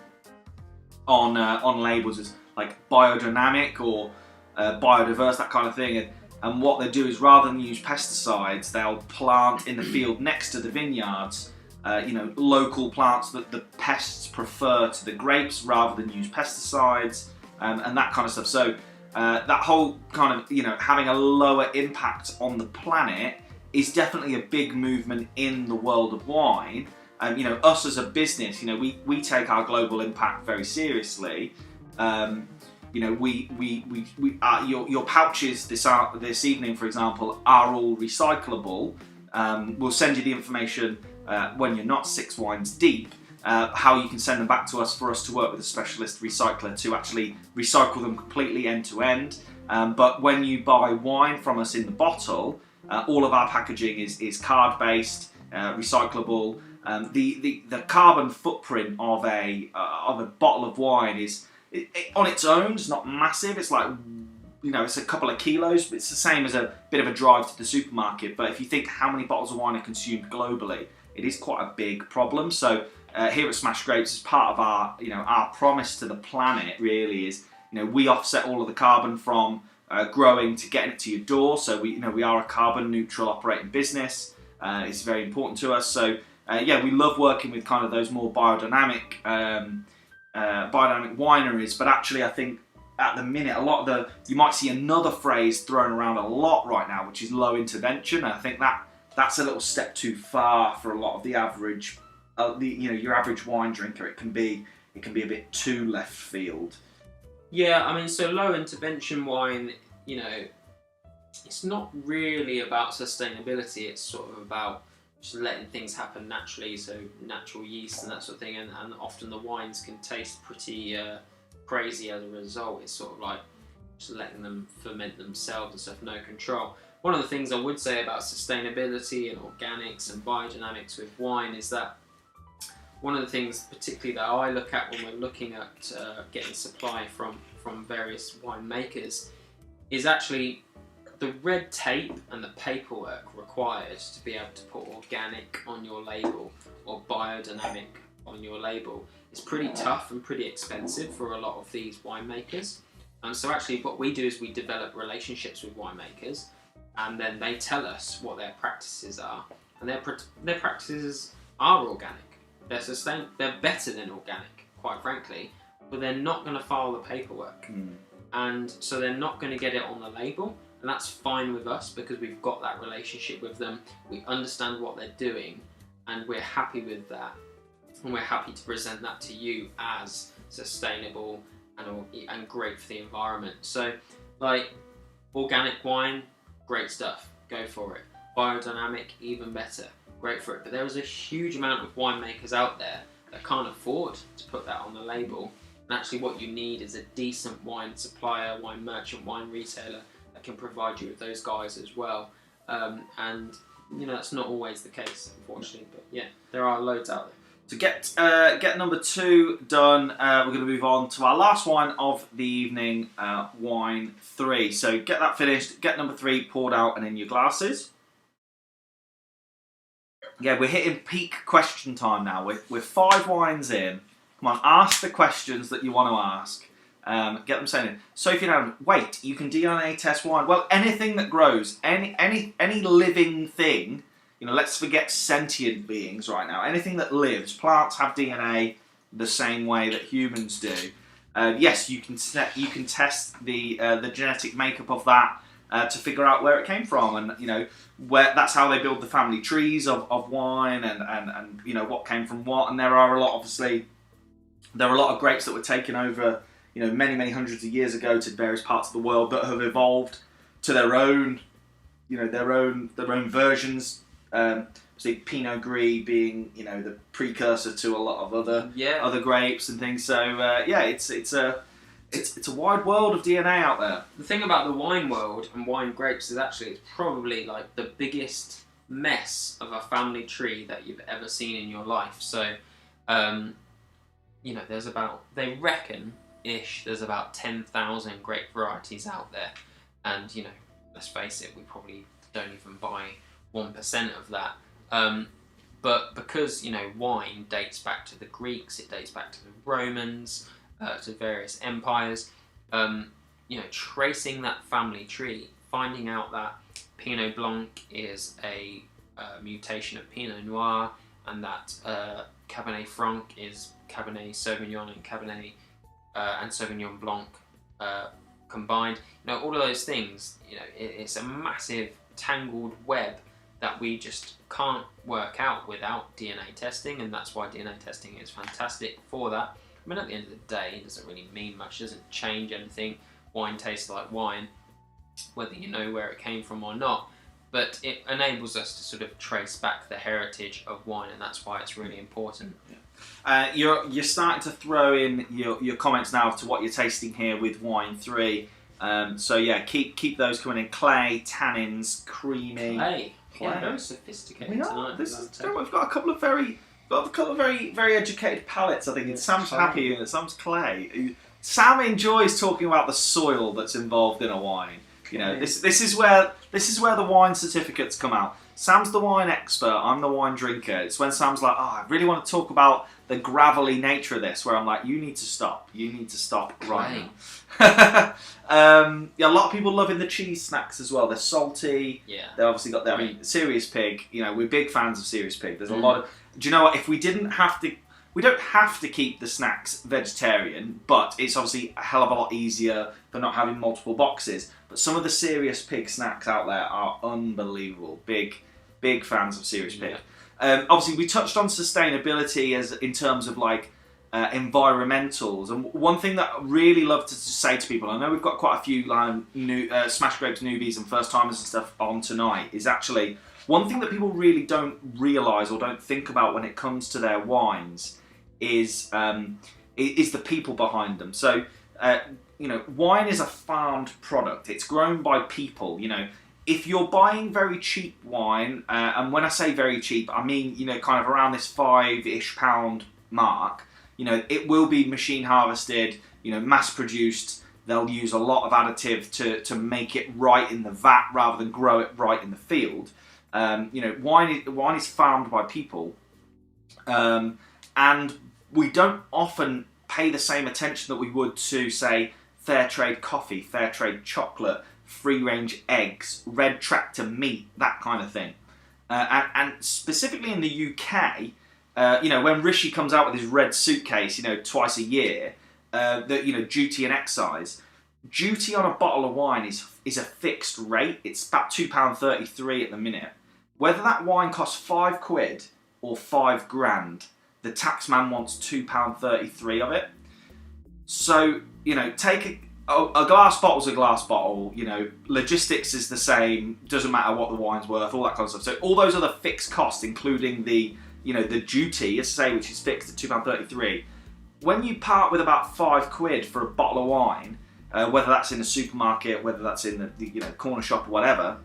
labels as like biodynamic or biodiverse, that kind of thing. And what they do is rather than use pesticides, they'll plant in the field next to the vineyards, local plants that the pests prefer to the grapes rather than use pesticides and that kind of stuff. So that whole kind of, having a lower impact on the planet is definitely a big movement in the world of wine. Us as a business, we take our global impact very seriously. Your pouches this evening, for example, are all recyclable. We'll send you the information when you're not 6 wines deep, how you can send them back to us for us to work with a specialist recycler to actually recycle them completely end to end. But when you buy wine from us in the bottle, all of our packaging is card based, recyclable. The carbon footprint of a bottle of wine is on its own, it's not massive. It's like it's a couple of kilos, but it's the same as a bit of a drive to the supermarket. But if you think how many bottles of wine are consumed globally, it is quite a big problem. So here at Smash Grapes, as part of our promise to the planet, really is, we offset all of the carbon from growing to getting it to your door. So we are a carbon neutral operating business. It's very important to us. So we love working with kind of those more biodynamic wineries. But actually, I think at the minute, you might see another phrase thrown around a lot right now, which is low intervention. And I think that's a little step too far for a lot of the average, your average wine drinker. It can be a bit too left field. Yeah, I mean, so low intervention wine, it's not really about sustainability. It's sort of about just letting things happen naturally, so natural yeast and that sort of thing. And often the wines can taste pretty crazy as a result. It's sort of like just letting them ferment themselves and stuff, no control. One of the things I would say about sustainability and organics and biodynamics with wine is that one of the things particularly that I look at when we're looking at getting supply from various winemakers is actually the red tape and the paperwork required to be able to put organic on your label or biodynamic on your label is pretty tough and pretty expensive for a lot of these winemakers. And so actually what we do is we develop relationships with winemakers, and then they tell us what their practices are, and their practices are organic. They're better than organic, quite frankly, but they're not going to file the paperwork. And so they're not going to get it on the label, and that's fine with us because we've got that relationship with them. We understand what they're doing, and we're happy with that, and we're happy to present that to you as sustainable and great for the environment. So, like, organic wine, great stuff, go for it. Biodynamic, even better, great for it. But there is a huge amount of winemakers out there that can't afford to put that on the label. And actually what you need is a decent wine supplier, wine merchant, wine retailer that can provide you with those guys as well. And that's not always the case, unfortunately. But yeah, there are loads out there. To get number 2 done, we're going to move on to our last wine of the evening, wine 3. So get that finished, get number 3 poured out and in your glasses. Yeah, we're hitting peak question time now. We're 5 wines in. Come on, ask the questions that you want to ask. Get them sent in. Sophie and Adam, wait, you can DNA test wine. Well, anything that grows, any living thing. Let's forget sentient beings right now. Anything that lives, plants have DNA the same way that humans do. Yes, you can test the genetic makeup of that to figure out where it came from, and where that's how they build the family trees of wine, and what came from what. And there are a lot of grapes that were taken over many hundreds of years ago to various parts of the world that have evolved to their own versions. Pinot Gris being the precursor to a lot of other grapes and things. So it's a wide world of DNA out there. The thing about the wine world and wine grapes is actually it's probably like the biggest mess of a family tree that you've ever seen in your life. So there's about, they reckon there's about 10,000 grape varieties out there, and let's face it, we probably don't even buy 1% of that. But because wine dates back to the Greeks, it dates back to the Romans, to various empires, tracing that family tree, finding out that Pinot Blanc is a mutation of Pinot Noir, and that Cabernet Franc is Cabernet Sauvignon and Cabernet and Sauvignon Blanc combined. All of those things. It's a massive tangled web that we just can't work out without DNA testing, and that's why DNA testing is fantastic for that. I mean, at the end of the day, it doesn't really mean much, it doesn't change anything. Wine tastes like wine, whether you know where it came from or not, but it enables us to sort of trace back the heritage of wine, and that's why it's really important. Yeah. You're starting to throw in your comments now to what you're tasting here with wine 3. So yeah, keep those coming in. Clay, tannins, creamy. Clay. Yeah, very sophisticated tonight. We've got a couple of very very educated palates. I think Sam's happy. Sam's clay. Sam enjoys talking about the soil that's involved in a wine. You know, Okay. this is where the wine certificates come out. Sam's the wine expert. I'm the wine drinker. It's when Sam's like, "Oh, I really want to talk about the gravelly nature of this," where I'm like, "You need to stop. You need to stop right now." Yeah, a lot of people loving the cheese snacks as well. They're salty. Yeah. They obviously got their. I mean, Serious Pig. You know, we're big fans of Serious Pig. There's a lot of. Do you know what? If we didn't have to. We don't have to keep the snacks vegetarian, but it's obviously a hell of a lot easier for not having multiple boxes. But some of the Serious Pig snacks out there are unbelievable. Big fans of Serious Pig. Obviously, we touched on sustainability as in terms of like environmentals, and one thing that I really love to say to people, I know we've got quite a few new Smash Grapes newbies and first timers and stuff on tonight, is actually one thing that people really don't realise or don't think about when it comes to their wines is the people behind them. So, you know, wine is a farmed product. It's grown by people. You know, if you're buying very cheap wine, and when I say very cheap, I mean, you know, kind of around this £5-ish mark, you know, it will be machine harvested, you know, mass produced. They'll use a lot of additive to make it right in the vat rather than grow it right in the field. You know, wine is farmed by people, and we don't often pay the same attention that we would to, say, fair trade coffee, fair trade chocolate, free range eggs, red tractor meat, that kind of thing. And specifically in the UK, you know, when Rishi comes out with his red suitcase, you know, twice a year, that, you know, duty and excise. Duty on a bottle of wine is a fixed rate. It's about £2.33 at the minute. Whether that wine costs £5 or £5,000, the taxman wants £2.33 of it. So, you know, take a glass bottle's a glass bottle. You know, logistics is the same. Doesn't matter what the wine's worth. All that kind of stuff. So all those other fixed costs, including the, you know, the duty, as I say, which is fixed at £2.33. When you part with about £5 for a bottle of wine, whether that's in a supermarket, whether that's in the you know, corner shop or whatever,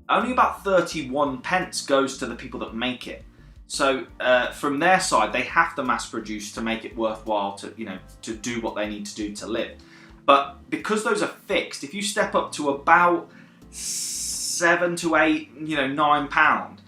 only about 31 pence goes to the people that make it. So from their side, they have to mass produce to make it worthwhile to, you know, to do what they need to do to live. But because those are fixed, if you step up to about £7 to £8, you know, £9,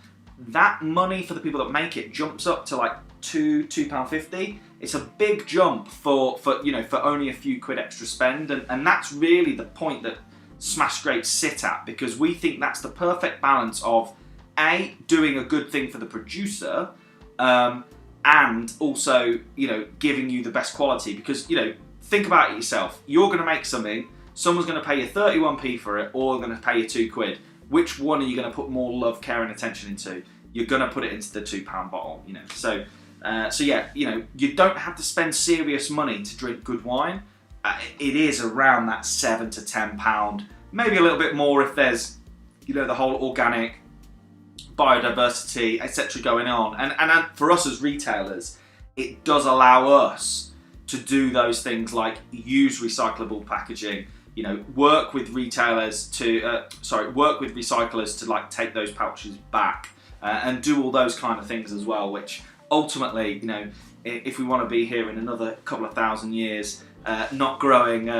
that money for the people that make it jumps up to like £2.50. It's a big jump for you know, for only a few quid extra spend, and that's really the point that Smash Grapes sit at, because we think that's the perfect balance of A, doing a good thing for the producer, and also, you know, giving you the best quality. Because, you know, think about it yourself. You're going to make something, someone's going to pay you 31p for it, or they're going to pay you £2. Which one are you going to put more love, care and attention into? You're going to put it into the £2 bottle, you know. So yeah, you know, you don't have to spend serious money to drink good wine. It is around that £7 to £10, maybe a little bit more if there's, you know, the whole organic biodiversity, etc. going on. And for us as retailers, it does allow us to do those things like use recyclable packaging, you know, work with retailers to, work with recyclers to like take those pouches back, and do all those kind of things as well, which ultimately, you know, if we want to be here in another couple of thousand years, not growing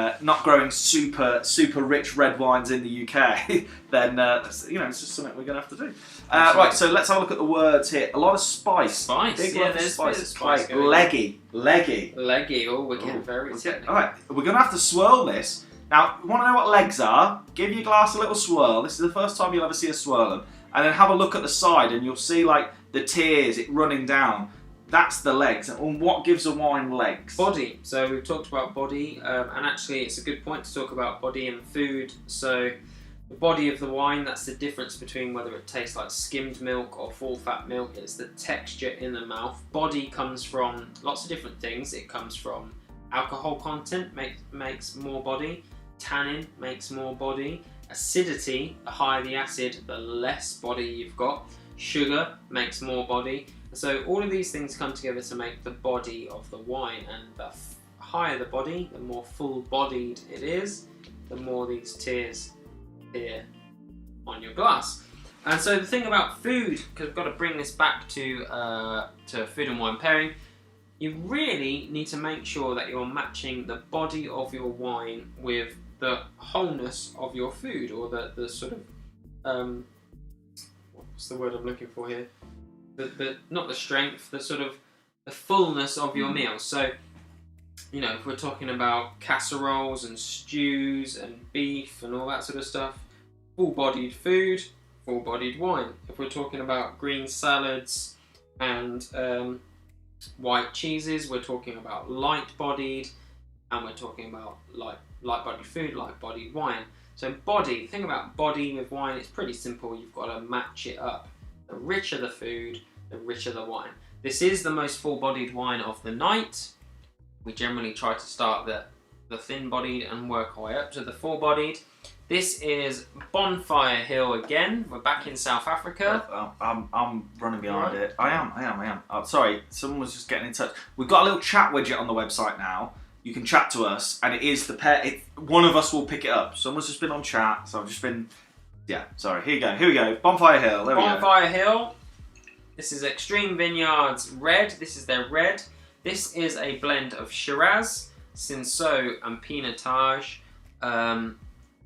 super rich red wines in the UK, then you know, it's just something we're going to have to do. Right, so let's have a look at the words here. A lot of spice. Big yeah, there's spice. a bit of spice. Leggy. Leggy. Oh, we're getting very technical. All right, we're going to have to swirl this. Now, you want to know what legs are? Give your glass a little swirl. This is the first time you'll ever see us swirl them. And then have a look at the side, and you'll see like the tears, it running down. That's the legs. And what gives a wine legs? Body. So we've talked about body, and actually it's a good point to talk about body and food. So the body of the wine, that's the difference between whether it tastes like skimmed milk or full fat milk. It's the texture in the mouth. Body comes from lots of different things. It comes from alcohol content, makes more body. Tannin makes more body. Acidity, the higher the acid, the less body you've got. Sugar makes more body. So all of these things come together to make the body of the wine, and the higher the body, the more full-bodied it is, the more these tears appear on your glass. And so the thing about food, because we've got to bring this back to food and wine pairing, you really need to make sure that you're matching the body of your wine with the wholeness of your food, or the sort of what's the word I'm looking for here? The not the strength, the sort of the fullness of your meal. So, you know, if we're talking about casseroles and stews and beef and all that sort of stuff, full-bodied food, full-bodied wine. If we're talking about green salads and white cheeses, we're talking about light-bodied, and we're talking about light-bodied food, light-bodied wine. So body, think about body with wine, it's pretty simple. You've got to match it up. The richer the food, the richer the wine. This is the most full-bodied wine of the night. We generally try to start the thin-bodied and work our way up to the full-bodied. This is Bonfire Hill again. We're back in South Africa. I'm running behind it. I am. Oh, sorry, someone was just getting in touch. We've got a little chat widget on the website now. You can chat to us, and it is the pair. One of us will pick it up. Someone's just been on chat, so I've just been. Yeah, sorry. Here we go. Bonfire Hill. There we go. Bonfire Hill. This is Extreme Vineyards Red. This is their red. This is a blend of Shiraz, Cinsault, and Pinotage.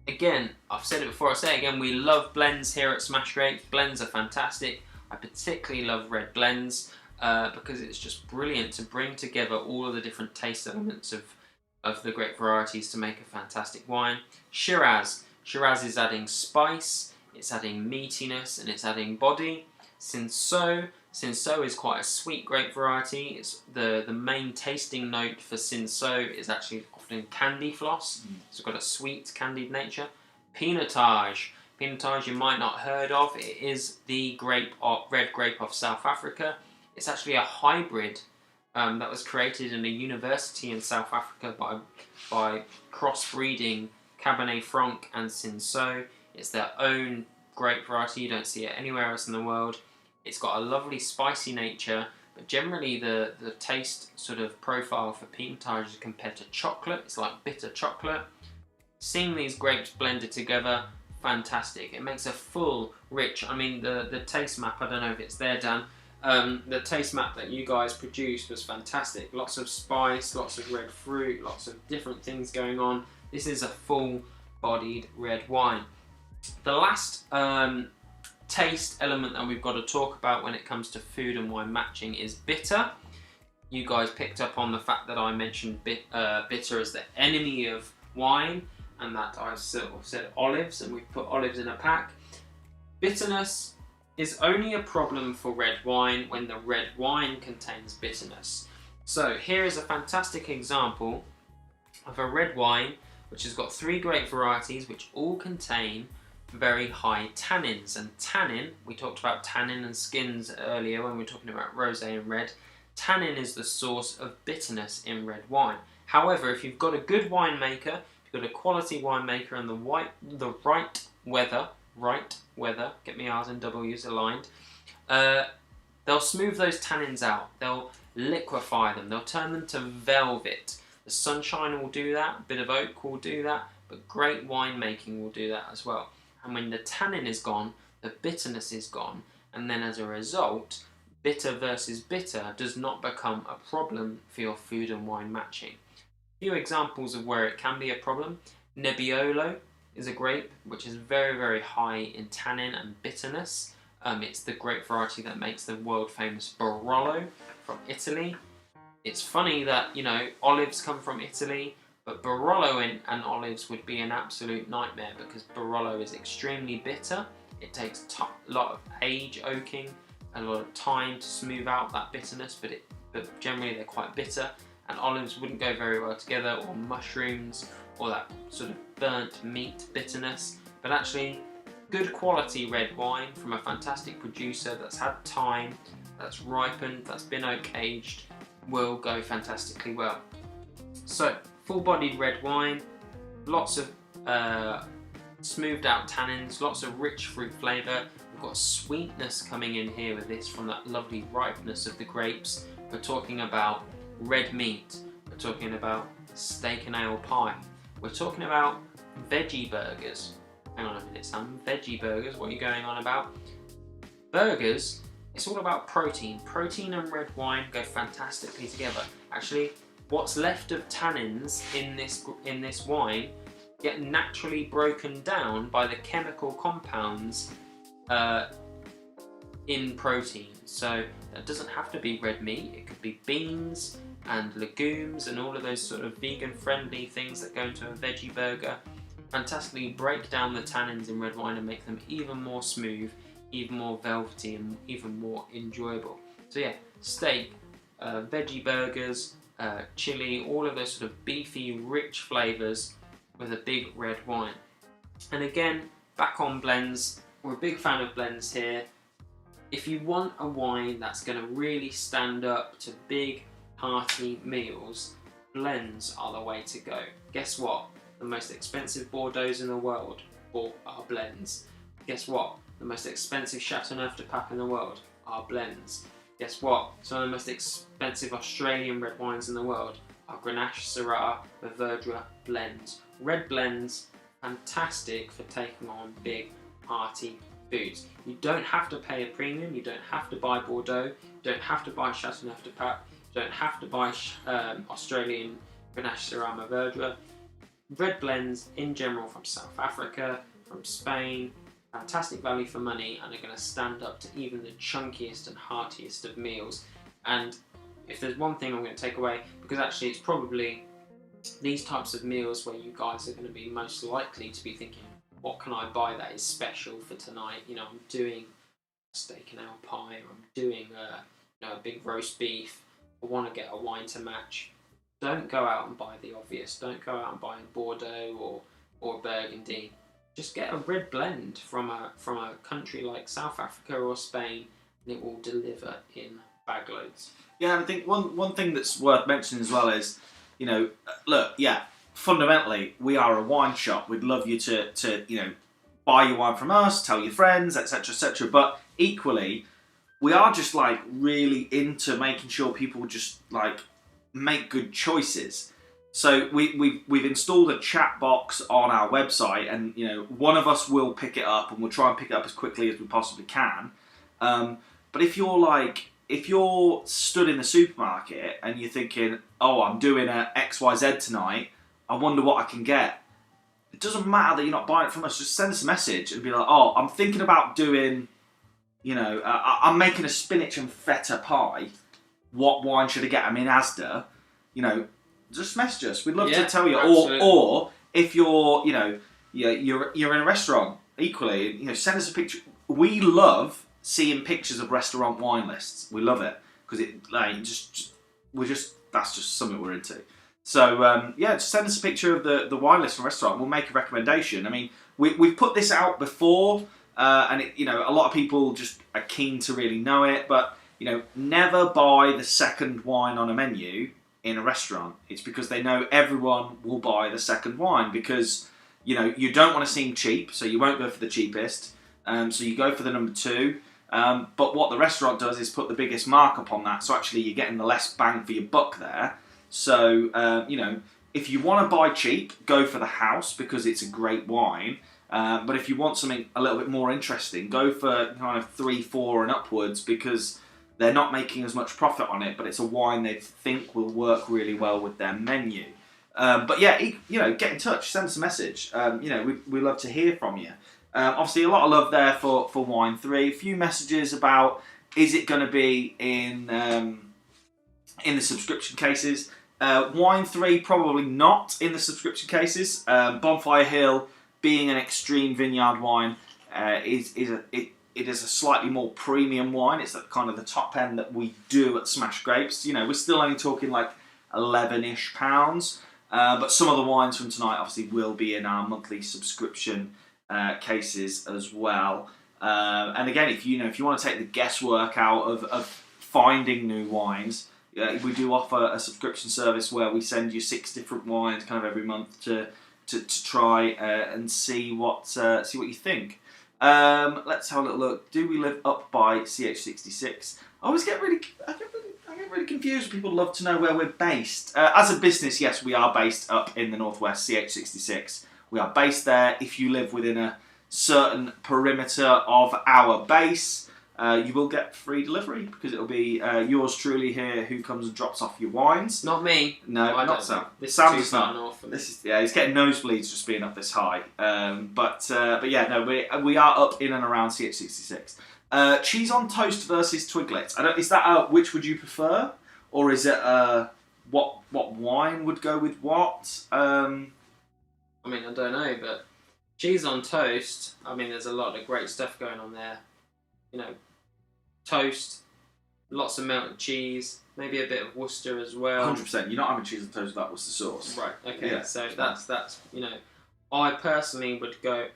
Again, I've said it before, I'll say it again, we love blends here at Smash Grapes. Blends are fantastic. I particularly love red blends because it's just brilliant to bring together all of the different taste elements of the grape varieties to make a fantastic wine. Shiraz. Shiraz is adding spice, it's adding meatiness, and it's adding body. Cinsault. Cinsault is quite a sweet grape variety. It's the main tasting note for Cinsault is actually often candy floss. It's got a sweet candied nature. Pinotage. Pinotage you might not have heard of. It is the red grape of South Africa. It's actually a hybrid that was created in a university in South Africa by crossbreeding Cabernet Franc and Cinsault. It's their own grape variety. You don't see it anywhere else in the world. It's got a lovely spicy nature, but generally the taste sort of profile for Pinotage is compared to chocolate. It's like bitter chocolate. Seeing these grapes blended together, fantastic. It makes a full, rich, I mean the taste map, I don't know if it's there, Dan. The taste map that you guys produced was fantastic. Lots of spice, lots of red fruit, lots of different things going on. This is a full-bodied red wine. The last taste element that we've got to talk about when it comes to food and wine matching is bitter. You guys picked up on the fact that I mentioned bitter as the enemy of wine, and that I sort of said olives, and we've put olives in a pack. Bitterness is only a problem for red wine when the red wine contains bitterness. So here is a fantastic example of a red wine which has got 3 grape varieties which all contain very high tannins. And tannin, we talked about tannin and skins earlier when we were talking about rosé and red. Tannin is the source of bitterness in red wine. However, if you've got a good winemaker, if you've got a quality winemaker and the right weather, get me R's and W's aligned, they'll smooth those tannins out. They'll liquefy them. They'll turn them to velvet. The sunshine will do that. A bit of oak will do that. But great winemaking will do that as well. And when the tannin is gone, the bitterness is gone, and then as a result, bitter versus bitter does not become a problem for your food and wine matching. A few examples of where it can be a problem. Nebbiolo is a grape which is very, very high in tannin and bitterness. It's the grape variety that makes the world famous Barolo from Italy. It's funny that, you know, olives come from Italy, but Barolo and olives would be an absolute nightmare because Barolo is extremely bitter. It takes a lot of age oaking, a lot of time to smooth out that bitterness, but generally they're quite bitter, and olives wouldn't go very well together, or mushrooms, or that sort of burnt meat bitterness. But actually, good quality red wine from a fantastic producer that's had time, that's ripened, that's been oak aged, will go fantastically well. So, full-bodied red wine, lots of smoothed out tannins, lots of rich fruit flavour. We've got sweetness coming in here with this from that lovely ripeness of the grapes. We're talking about red meat, we're talking about steak and ale pie, we're talking about veggie burgers. Hang on a minute, Sam, veggie burgers, what are you going on about? Burgers it's all about protein. Protein and red wine go fantastically together. Actually, what's left of tannins in this wine get naturally broken down by the chemical compounds in protein. So that doesn't have to be red meat. It could be beans and legumes and all of those sort of vegan-friendly things that go into a veggie burger. Fantastically break down the tannins in red wine and make them even more smooth, even more velvety, and even more enjoyable. So yeah, steak, veggie burgers, chili, all of those sort of beefy, rich flavours with a big red wine. And again, back on blends, we're a big fan of blends here. If you want a wine that's going to really stand up to big, hearty meals, blends are the way to go. Guess what? The most expensive Bordeaux's in the world are blends. Guess what? The most expensive Chateauneuf de Pape in the world are blends. Guess what? Some of the most expensive Australian red wines in the world are Grenache, Syrah, Mourvedre blends. Red blends, fantastic for taking on big, hearty foods. You don't have to pay a premium, you don't have to buy Bordeaux, you don't have to buy Chateauneuf de Pape, you don't have to buy Australian Grenache, Syrah, Mourvedre. Red blends in general from South Africa, from Spain, fantastic value for money, and are going to stand up to even the chunkiest and heartiest of meals. And if there's one thing I'm going to take away, because actually it's probably these types of meals where you guys are going to be most likely to be thinking, what can I buy that is special for tonight? You know, I'm doing a steak and ale pie, or I'm doing a big roast beef. I want to get a wine to match. Don't go out and buy the obvious. Don't go out and buy a Bordeaux or Burgundy. Just get a red blend from a country like South Africa or Spain, and it will deliver in bag loads. Yeah, I think one thing that's worth mentioning as well is, look, yeah, fundamentally we are a wine shop. We'd love you to buy your wine from us, tell your friends, etc., etc. But equally, we are just like really into making sure people just like make good choices. So we've installed a chat box on our website, and one of us will pick it up, and we'll try and pick it up as quickly as we possibly can. But if you're stood in the supermarket and you're thinking, oh, I'm doing a XYZ tonight, I wonder what I can get. It doesn't matter that you're not buying it from us. Just send us a message and be like, oh, I'm thinking about doing, I'm making a spinach and feta pie. What wine should I get? I'm in Asda. Just message us. We'd love to tell you. Absolutely. Or if you're in a restaurant, equally, send us a picture. We love seeing pictures of restaurant wine lists. We love it because that's just something we're into. So just send us a picture of the wine list from a restaurant. We'll make a recommendation. I mean, we've put this out before, and a lot of people just are keen to really know it. But never buy the second wine on a menu in a restaurant. It's because they know everyone will buy the second wine, because you don't want to seem cheap, so you won't go for the cheapest. So you go for the number two. But what the restaurant does is put the biggest markup on that, so actually you're getting the less bang for your buck there. So if you want to buy cheap, go for the house because it's a great wine. But if you want something a little bit more interesting, go for kind of 3, 4 and upwards, because they're not making as much profit on it, but it's a wine they think will work really well with their menu. But yeah, get in touch, send us a message. We love to hear from you. Obviously, a lot of love there for Wine 3. A few messages about, is it going to be in the subscription cases? Wine 3 probably not in the subscription cases. Bonfire Hill, being an extreme vineyard wine, it is a slightly more premium wine. It's at kind of the top end that we do at Smash Grapes. We're still only talking like £11-ish. But some of the wines from tonight obviously will be in our monthly subscription cases as well. And again, if you want to take the guesswork out of finding new wines, we do offer a subscription service where we send you 6 different wines kind of every month to try and see what you think. Let's have a little look. Do we live up by CH66? I always get really confused. People love to know where we're based. As a business, yes, we are based up in the northwest, CH66. We are based there. If you live within a certain perimeter of our base, you will get free delivery because it'll be yours truly here who comes and drops off your wines. Not me. No, I not don't Sam. think. This Sam is does too far not. north for me. This is he's getting nosebleeds just being up this high. But yeah, no, we are up in and around CH66. Cheese on toast versus Twiglets. Is that which would you prefer, or is it what wine would go with what? I mean, I don't know, but cheese on toast. I mean, there's a lot of great stuff going on there. You know, toast, lots of melted cheese, maybe a bit of Worcester as well. 100%. You're not having cheese on toast without Worcester sauce. Right. Okay. Yeah. So that's I personally would go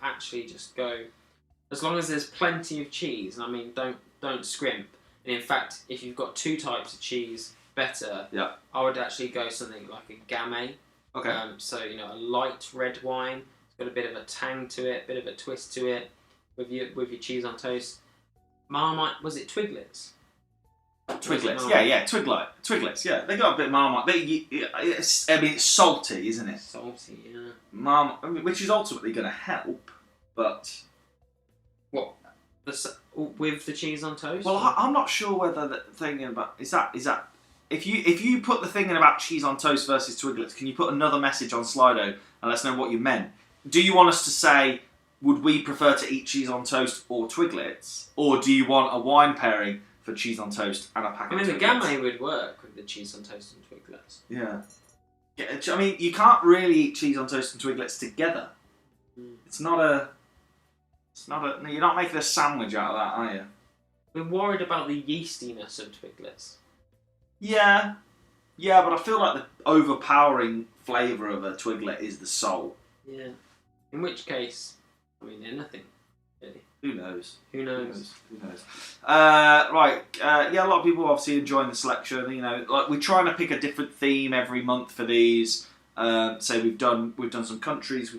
as long as there's plenty of cheese. And I mean, don't scrimp. And in fact, if you've got 2 types of cheese, better. Yeah. I would actually go something like a Gamay. Okay. So a light red wine. It's got a bit of a tang to it, a bit of a twist to it, with your cheese on toast. Marmite, was it Twiglets? Twiglets, yeah, Twiglets, yeah. They got a bit of Marmite. It's salty, isn't it? Salty, yeah. Marmite, which is ultimately going to help, but... What? With the cheese on toast? Well, I'm not sure whether the thing about... Is that... If you put the thing in about cheese on toast versus Twiglets, can you put another message on Slido and let us know what you meant? Do you want us to say, would we prefer to eat cheese on toast or Twiglets? Or do you want a wine pairing for cheese on toast and a packet of Twiglets? The Gamay would work with the cheese on toast and Twiglets. Yeah. I mean, you can't really eat cheese on toast and Twiglets together. It's not a... You're not making a sandwich out of that, are you? We're worried about the yeastiness of Twiglets. Yeah, but I feel like the overpowering flavour of a Twiglet is the soul. Yeah. In which case, I mean, anything, really. Who knows? Right, yeah, a lot of people obviously enjoying the selection. Like we're trying to pick a different theme every month for these. So we've done some countries.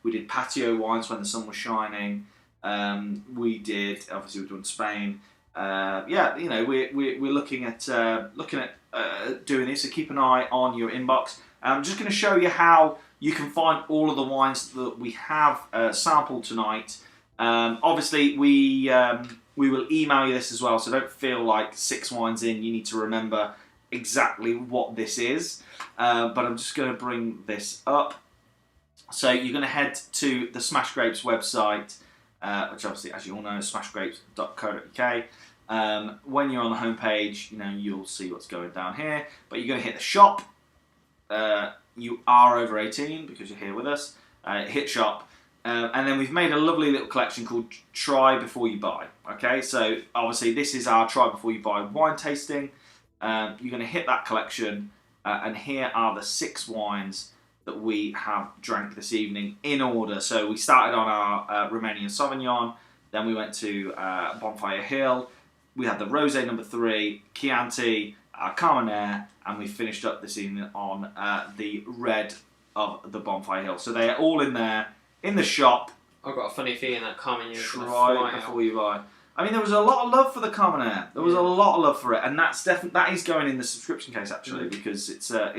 We did patio wines when the sun was shining. We've done Spain. We're looking at doing this. So keep an eye on your inbox. I'm just going to show you how you can find all of the wines that we have sampled tonight. Obviously, we will email you this as well. So don't feel like 6 wines in you need to remember exactly what this is. But I'm just going to bring this up. So you're going to head to the Smash Grapes website, which obviously, as you all know, is smashgrapes.co.uk. When you're on the homepage, you'll see what's going down here. But you're going to hit the shop. You are over 18 because you're here with us. Hit shop. And then we've made a lovely little collection called Try Before You Buy. Okay, so obviously this is our Try Before You Buy wine tasting. You're going to hit that collection. And here are the 6 wines that we have drank this evening in order. So we started on our Romanian Sauvignon. Then we went to Bonfire Hill. We had the Rosé number 3, Chianti, Carmenere, and we finished up this evening on the red of the Bonfire Hill. So they are all in there, in the shop. I've got a funny feeling that Carmenere is going to Try fly before out. you buy. I mean, there was a lot of love for the Carmenere. There was a lot of love for it, and that is going in the subscription case actually because it's a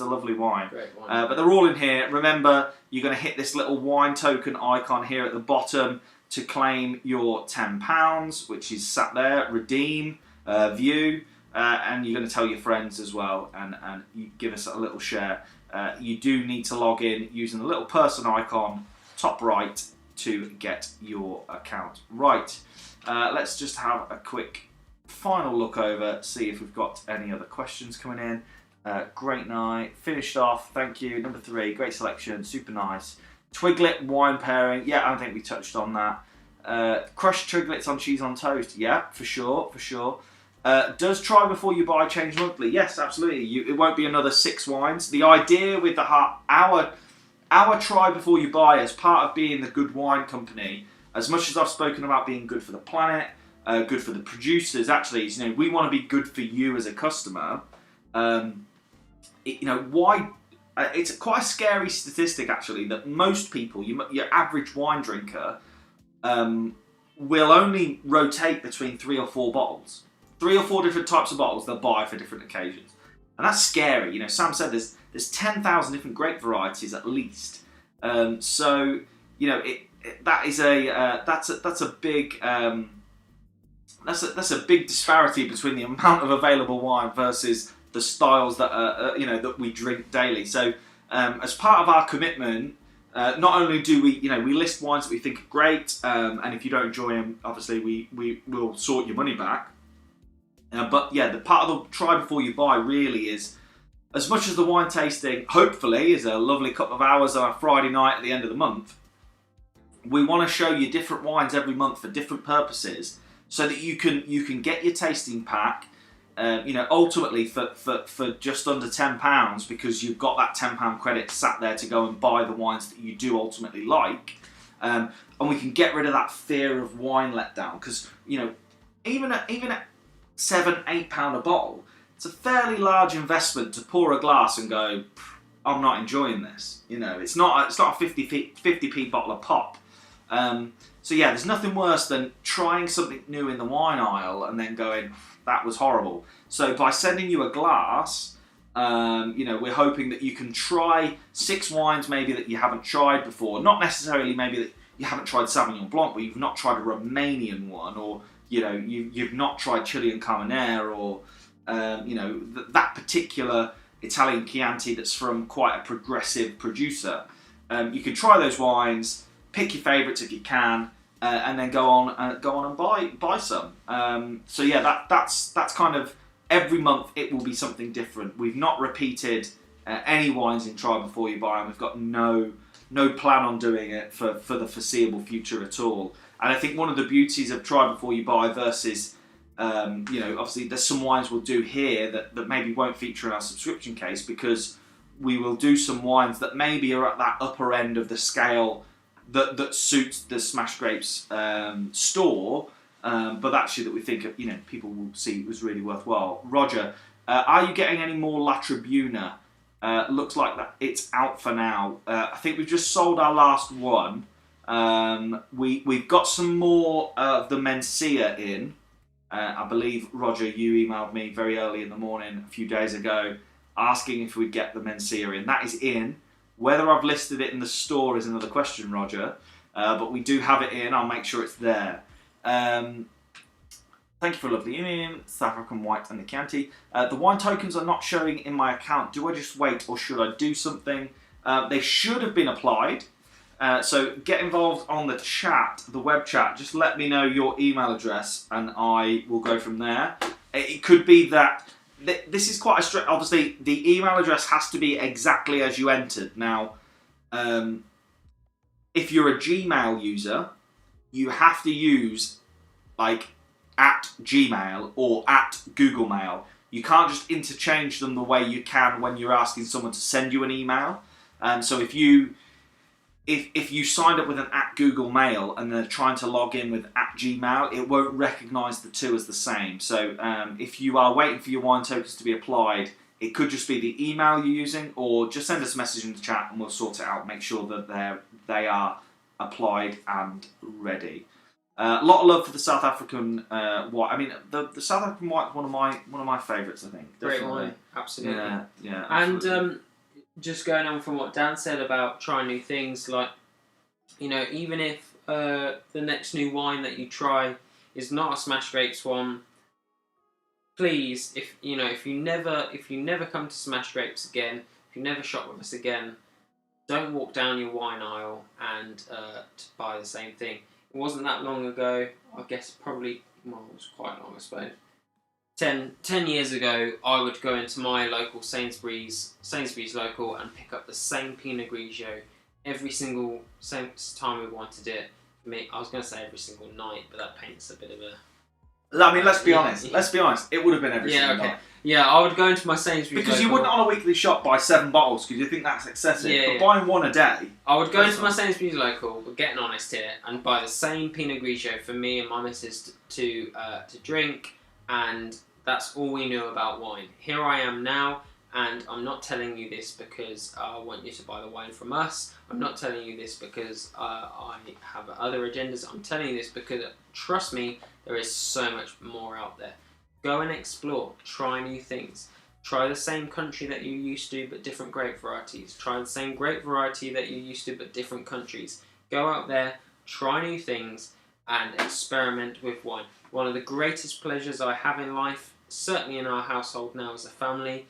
lovely wine. Great wine. But they're all in here. Remember, you're going to hit this little wine token icon here at the bottom to claim your £10, which is sat there. Redeem, view, and you're going to tell your friends as well, and you give us a little share. You do need to log in using the little person icon top right to get your account right. Let's just have a quick final look over, see if we've got any other questions coming in. Great night, finished off, thank you. Number 3, great selection, super nice. Twiglet wine pairing, yeah, I think we touched on that. Crushed Twiglets on cheese on toast, yeah, for sure. Does Try Before You Buy change monthly? Yes, absolutely. It won't be another 6 wines. The idea with our Try Before You Buy as part of being the Good Wine Company, as much as I've spoken about being good for the planet, good for the producers, actually, we want to be good for you as a customer. Why? It's quite a scary statistic, actually, that most people, your average wine drinker, will only rotate between 3 or 4 bottles. 3 or 4 different types of bottles they'll buy for different occasions. And that's scary. Sam said there's 10,000 different grape varieties at least. That's a big that's a big disparity between the amount of available wine versus the styles that that we drink daily. So as part of our commitment, not only do we list wines that we think are great, and if you don't enjoy them, obviously we will sort your money back. But yeah, the part of the try before you buy really is, as much as the wine tasting hopefully is a lovely couple of hours on a Friday night at the end of the month, we want to show you different wines every month for different purposes, so that you can get your tasting pack, ultimately for just under £10, because you've got that £10 credit sat there to go and buy the wines that you do ultimately like, and we can get rid of that fear of wine letdown, because even at £7-8 a bottle, it's a fairly large investment to pour a glass and go, I'm not enjoying this. It's not a 50p bottle of pop. So yeah, there's nothing worse than trying something new in the wine aisle and then going, that was horrible. So by sending you a glass, we're hoping that you can try 6 wines maybe that you haven't tried before. Not necessarily maybe that you haven't tried Sauvignon Blanc, but you've not tried a Romanian one, or you've not tried Chilean Carmenere, or that particular Italian Chianti that's from quite a progressive producer. You can try those wines, pick your favourites if you can, and then go on and buy some. So yeah, that's kind of every month it will be something different. We've not repeated any wines in Try Before You Buy, and we've got no plan on doing it for the foreseeable future at all. And I think one of the beauties of Try Before You Buy versus obviously there's some wines we'll do here that maybe won't feature in our subscription case, because we will do some wines that maybe are at that upper end of the scale that suits the Smash Grapes store, but actually that we think people will see was really worthwhile. Roger, are you getting any more La Tribuna? Looks like that it's out for now. I think we've just sold our last one. We've got some more of the Mencia in. I believe, Roger, you emailed me very early in the morning a few days ago asking if we'd get the Mencia in. That is in. Whether I've listed it in the store is another question, Roger, but we do have it in. I'll make sure it's there. Thank you for a lovely email, South African White and the Chianti. The wine tokens are not showing in my account. Do I just wait, or should I do something? They should have been applied. So get involved on the chat, the web chat. Just let me know your email address and I will go from there. It could be that this is quite a strict. Obviously, the email address has to be exactly as you entered. Now, if you're a Gmail user, you have to use like at Gmail or at Google Mail. You can't just interchange them the way you can when you're asking someone to send you an email. So if you signed up with an at Google Mail and they're trying to log in with at Gmail, it won't recognise the two as the same. So if you are waiting for your wine tokens to be applied, it could just be the email you're using, or just send us a message in the chat and we'll sort it out, make sure that they are applied and ready. A lot of love for the South African white. I mean, the South African white is one of my favourites, I think. Definitely. Great wine, absolutely. Yeah, absolutely. And just going on from what Dan said about trying new things, like, even if the next new wine that you try is not a Smash Grapes one, please, if you never come to Smash Grapes again, if you never shop with us again, don't walk down your wine aisle and to buy the same thing. It wasn't that long ago, I guess probably, it was quite long, I suppose. 10 years ago, I would go into my local Sainsbury's local and pick up the same Pinot Grigio every single same time we wanted it. I was going to say every single night, but that paints a bit of a... I mean, let's be honest. Let's be honest. It would have been every single night. Yeah, I would go into my Sainsbury's because local. You wouldn't on a weekly shop buy 7 bottles because you think that's excessive. But buying one a day... I would go into my Sainsbury's local, but getting honest here, and buy the same Pinot Grigio for me and my missus to drink, and that's all we knew about wine. Here I am now, and I'm not telling you this because I want you to buy the wine from us. I'm not telling you this because I have other agendas. I'm telling you this because, trust me, there is so much more out there. Go and explore. Try new things. Try the same country that you used to, but different grape varieties. Try the same grape variety that you used to, but different countries. Go out there, try new things, and experiment with wine. One of the greatest pleasures I have in life, certainly in our household now as a family,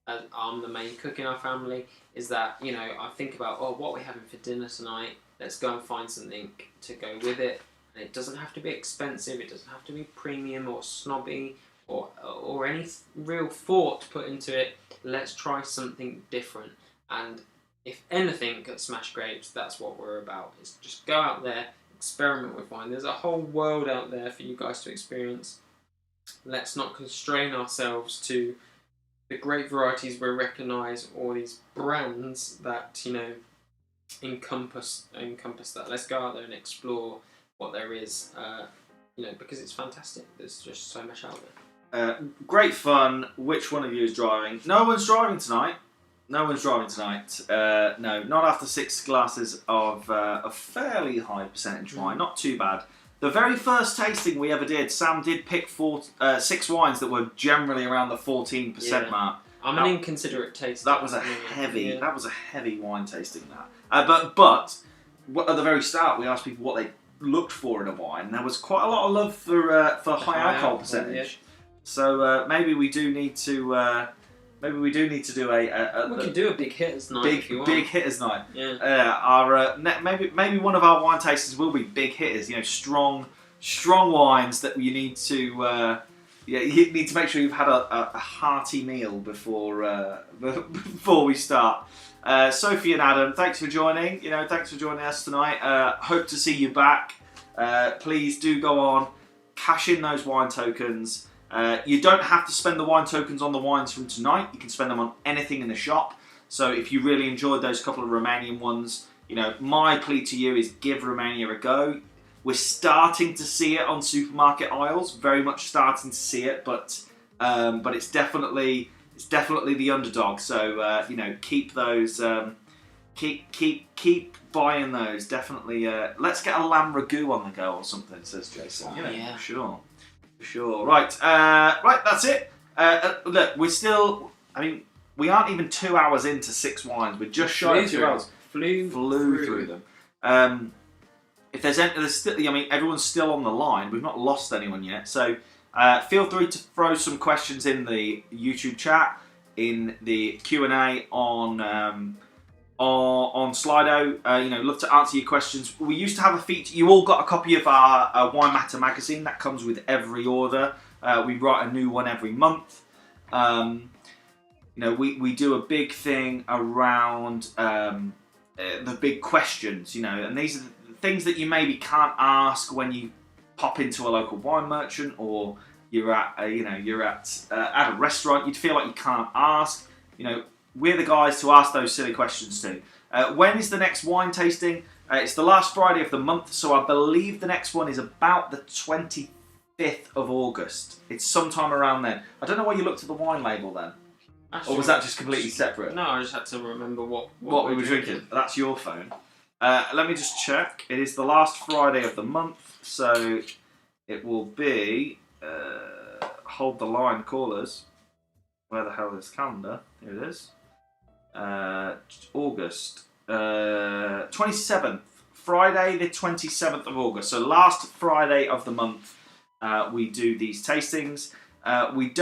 as I'm the main cook in our family, is that, I think about, what are we having for dinner tonight? Let's go and find something to go with it. And it doesn't have to be expensive, it doesn't have to be premium or snobby or any real thought put into it. Let's try something different. And if anything at Smash Grapes, that's what we're about. Is just go out there, experiment with wine. There's a whole world out there for you guys to experience. Let's not constrain ourselves to the great varieties we recognise or these brands that encompass that. Let's go out there and explore what there is, because it's fantastic. There's just so much out there. Great fun. Which one of you is driving? No one's driving tonight. No, not after 6 glasses of a fairly high percentage wine. Not too bad. The very first tasting we ever did, Sam did pick 6 wines that were generally around the 14% mark. I'm an inconsiderate taster. That was a heavy wine tasting. But at the very start, we asked people what they looked for in a wine. There was quite a lot of love for high alcohol percentage. Yeah. So maybe we do need to. Maybe we do need to do we could do a big hitters night. Big hitters night. Yeah. Maybe one of our wine tasters will be big hitters. Strong wines that you need to. You need to make sure you've had a hearty meal before we start. Sophie and Adam, thanks for joining. Thanks for joining us tonight. Hope to see you back. Please do go on, cash in those wine tokens. You don't have to spend the wine tokens on the wines from tonight. You can spend them on anything in the shop. So if you really enjoyed those couple of Romanian ones, my plea to you is give Romania a go. We're starting to see it on supermarket aisles, very much starting to see it, but it's definitely the underdog. So keep those, keep buying those. Definitely, let's get a lamb ragu on the go or something, says Jason. Yeah. Sure. Right, that's it. Look, we're still. We aren't even 2 hours into 6 wines. We're just shy of 2 hours. Flew through them. If there's everyone's still on the line. We've not lost anyone yet. So feel free to throw some questions in the YouTube chat, in the Q&A on Slido. Love to answer your questions. We used to have a feature. You all got a copy of our Wine Matter magazine that comes with every order. We write a new one every month. We do a big thing around the big questions. And these are the things that you maybe can't ask when you pop into a local wine merchant, or you're at a restaurant. You'd feel like you can't ask. We're the guys to ask those silly questions to. When is the next wine tasting? It's the last Friday of the month, so I believe the next one is about the 25th of August. It's sometime around then. I don't know why you looked at the wine label then. Or was that just completely separate? No, I just had to remember what we were drinking. That's your phone. Let me just check. It is the last Friday of the month, so it will be... hold the line, callers. Where the hell is the calendar? Here it is. August 27th, Friday the 27th of August. So last Friday of the month, we do these tastings. We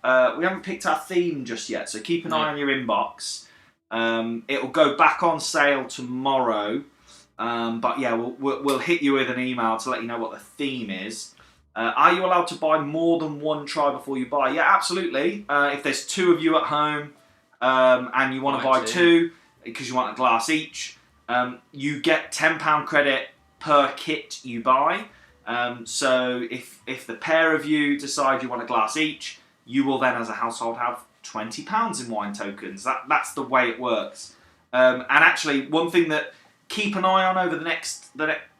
haven't picked our theme just yet, so keep an eye on your inbox. It will go back on sale tomorrow, but yeah, we'll hit you with an email to let you know what the theme is. Are you allowed to buy more than one try before you buy? Yeah, absolutely. If there's 2 of you at home and you want to buy 2 because you want a glass each, you get £10 credit per kit you buy. So if the pair of you decide you want a glass each, you will then, as a household, have £20 in wine tokens. That's the way it works. And actually, one thing that keep an eye on over the next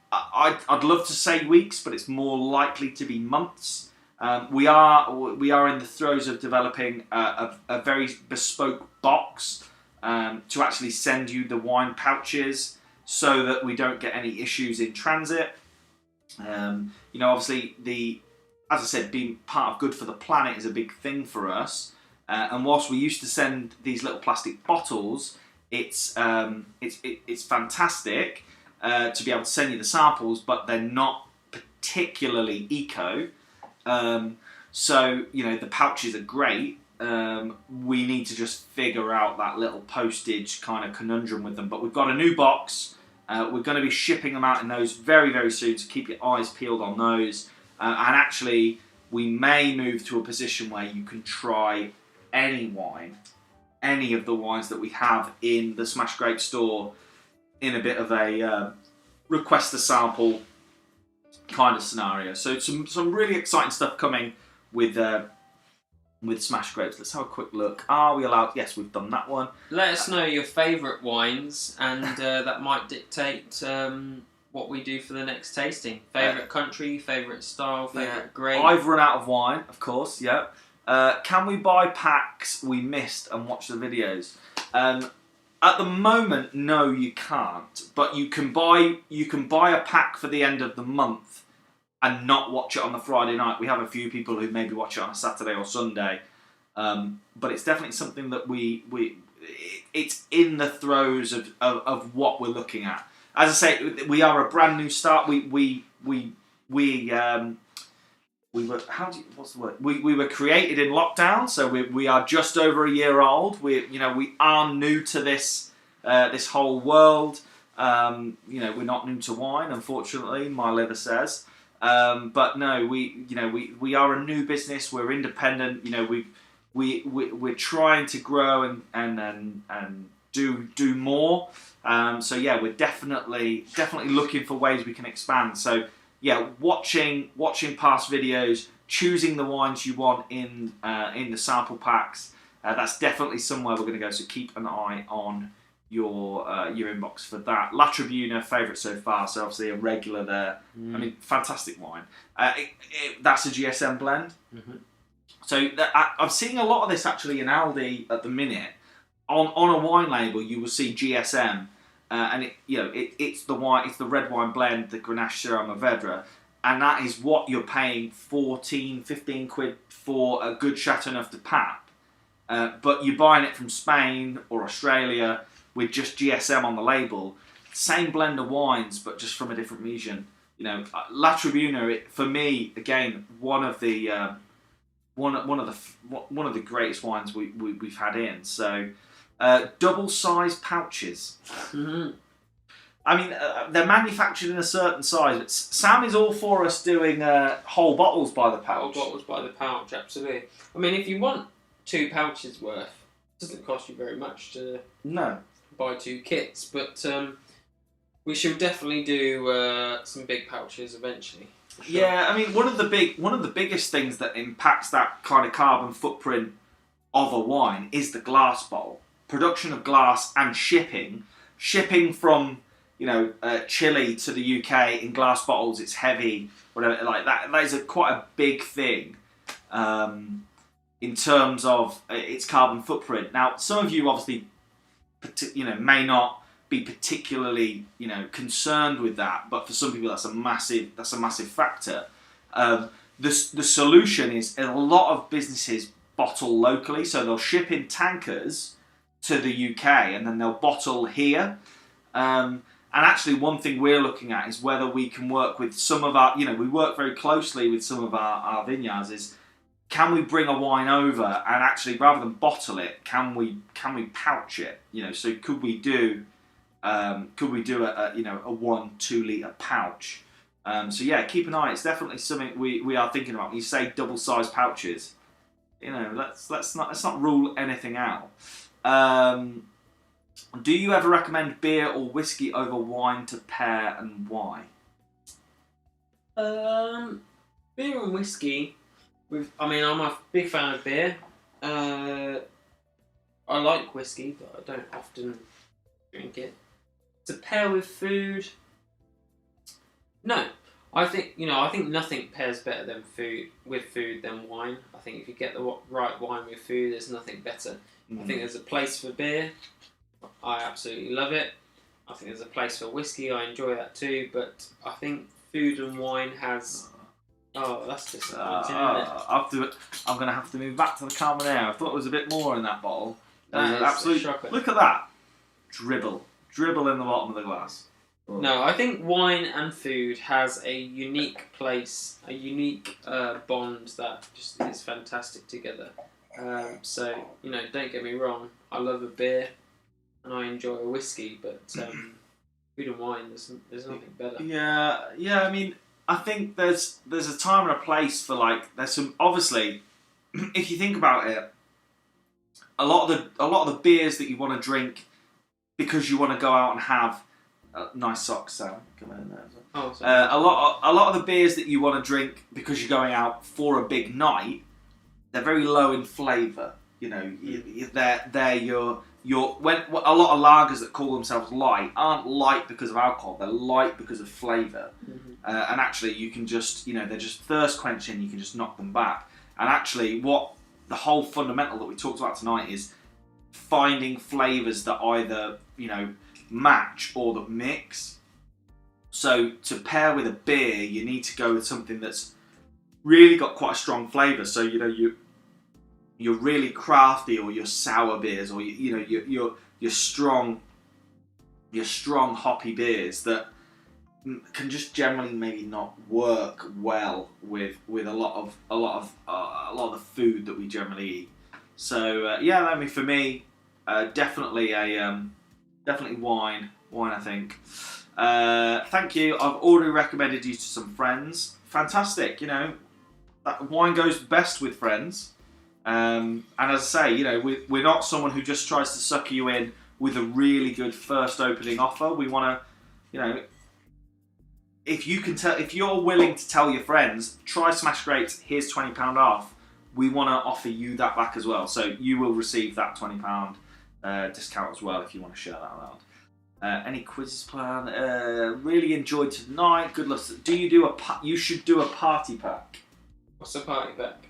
I'd love to say weeks, but it's more likely to be months. We are in the throes of developing a very bespoke box to actually send you the wine pouches so that we don't get any issues in transit. Obviously, as I said, being part of Good for the Planet is a big thing for us. And whilst we used to send these little plastic bottles, it's fantastic to be able to send you the samples, but they're not particularly eco. So, you know, the pouches are great. We need to just figure out that little postage kind of conundrum with them. But we've got a new box. We're going to be shipping them out in those very, very soon, so keep your eyes peeled on those. And actually, we may move to a position where you can try any wine, any of the wines that we have in the Smash Grape store, in a bit of a request a sample kind of scenario. So some really exciting stuff coming with Smash Grapes. Let's have a quick look. Are we allowed? Yes, we've done that one. Let us know your favourite wines, and that might dictate what we do for the next tasting. Favourite country, favourite style, favourite grape. I've run out of wine, of course. Yeah. Can we buy packs we missed and watch the videos? At the moment, no, you can't. But you can buy a pack for the end of the month and not watch it on the Friday night. We have a few people who maybe watch it on a Saturday or Sunday, but it's definitely something that it's in the throes of what we're looking at. As I say, we are a brand new start. We were what's the word? We were created in lockdown, so we are just over a year old. We are new to this whole world. We're not new to wine, unfortunately. My liver says. But no, we are a new business. We're independent. We're trying to grow and do more. So yeah, we're definitely looking for ways we can expand. So yeah, watching past videos, choosing the wines you want in the sample packs. That's definitely somewhere we're going to go. So keep an eye on your inbox for that. La Tribuna, favourite so far, so obviously a regular there. I mean, fantastic wine. That's a GSM blend. Mm-hmm. So I'm seeing a lot of this actually in Aldi at the minute. On a wine label, you will see GSM, and it's the wine, it's the red wine blend, the Grenache Syrah Mourvedre, and that is what you're paying 14, 15 quid for a good Chateauneuf de Pape. But you're buying it from Spain or Australia with just GSM on the label, same blend of wines, but just from a different region. La Tribuna, for me, again, one of the greatest wines we've had in. So, double-sized pouches. Mm-hmm. I mean, they're manufactured in a certain size. But Sam is all for us doing whole bottles by the pouch. Whole bottles by the pouch, absolutely. I mean, if you want 2 pouches worth, it doesn't cost you very much to buy 2 kits, but we should definitely do some big pouches eventually. Sure. Yeah, I mean, one of the biggest things that impacts that kind of carbon footprint of a wine is the glass bottle. Production of glass and shipping from Chile to the UK in glass bottles. It's heavy, whatever like that. That is quite a big thing in terms of its carbon footprint. Now, some of you obviously, may not be particularly concerned with that, but for some people that's a massive factor. The solution is a lot of businesses bottle locally, so they'll ship in tankers to the UK and then they'll bottle here. And actually, one thing we're looking at is whether we can work with some of our, we work very closely with some of our vineyards. Is can we bring a wine over and actually, rather than bottle it, can we pouch it? So could we do a 1-2 litre pouch? So yeah, keep an eye. It's definitely something we are thinking about. When you say double-sized pouches, let's not rule anything out. Do you ever recommend beer or whiskey over wine to pair, and why? Beer and whiskey. I'm a big fan of beer. I like whiskey, but I don't often drink it. To pair with food, no. I think nothing pairs better than food than wine. I think if you get the right wine with food, there's nothing better. I think there's a place for beer. I absolutely love it. I think there's a place for whiskey. I enjoy that too. But I think food and wine has. Oh, that's disappointing, isn't it? I'm going to have to move back to the Carmenere. I thought there was a bit more in that bottle. That is absolute a shocker. Look at that. Dribble in the bottom of the glass. No, I think wine and food has a unique place, a unique bond that just is fantastic together. So, don't get me wrong, I love a beer and I enjoy a whiskey, but food and wine, there's nothing better. Yeah. I mean, I think there's a time and a place for there's some obviously, if you think about it, a lot of the beers that you want to drink because you want to go out and have nice socks, Sam. Come in there. Oh, sorry. A lot of the beers that you want to drink because you're going out for a big night, they're very low in flavour. They're your when a lot of lagers that call themselves light aren't light because of alcohol. They're light because of flavour. Mm-hmm. And actually, you can just they're just thirst quenching. You can just knock them back. And actually, what the whole fundamental that we talked about tonight is finding flavours that either match or that mix. So to pair with a beer, you need to go with something that's really got quite a strong flavour. So you're really crafty, or your sour beers, or your strong hoppy beers that can just generally maybe not work well with a lot of the food that we generally eat. So I mean, for me, definitely wine. I think. Thank you. I've already recommended you to some friends. Fantastic. That wine goes best with friends. And as I say, we're not someone who just tries to sucker you in with a really good first opening offer. We want to, if you're willing to tell your friends, try Smash Grapes, here's £20 off. We want to offer you that back as well. So you will receive that £20 discount as well if you want to share that around. Any quizzes planned? Really enjoyed tonight. Good luck. You should do a party pack. What's a party pack?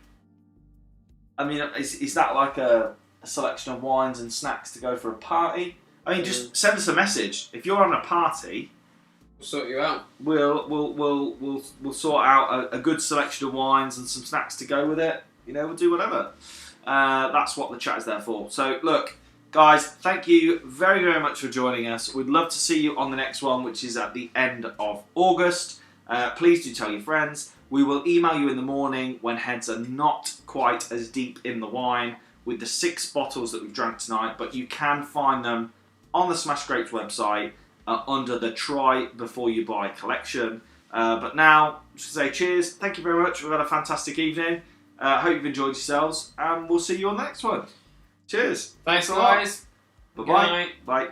I mean, is that like a selection of wines and snacks to go for a party? I mean, just send us a message. If you're having a party, we'll sort you out. We'll sort out a good selection of wines and some snacks to go with it. We'll do whatever. That's what the chat is there for. So look, guys, thank you very, very much for joining us. We'd love to see you on the next one, which is at the end of August. Please do tell your friends. We will email you in the morning when heads are not quite as deep in the wine with the 6 bottles that we've drank tonight, but you can find them on the Smash Grapes website under the Try Before You Buy collection. But now, just to say cheers, thank you very much. We've had a fantastic evening. Hope you've enjoyed yourselves, and we'll see you on the next one. Cheers. Thanks, guys. Bye-bye. Bye.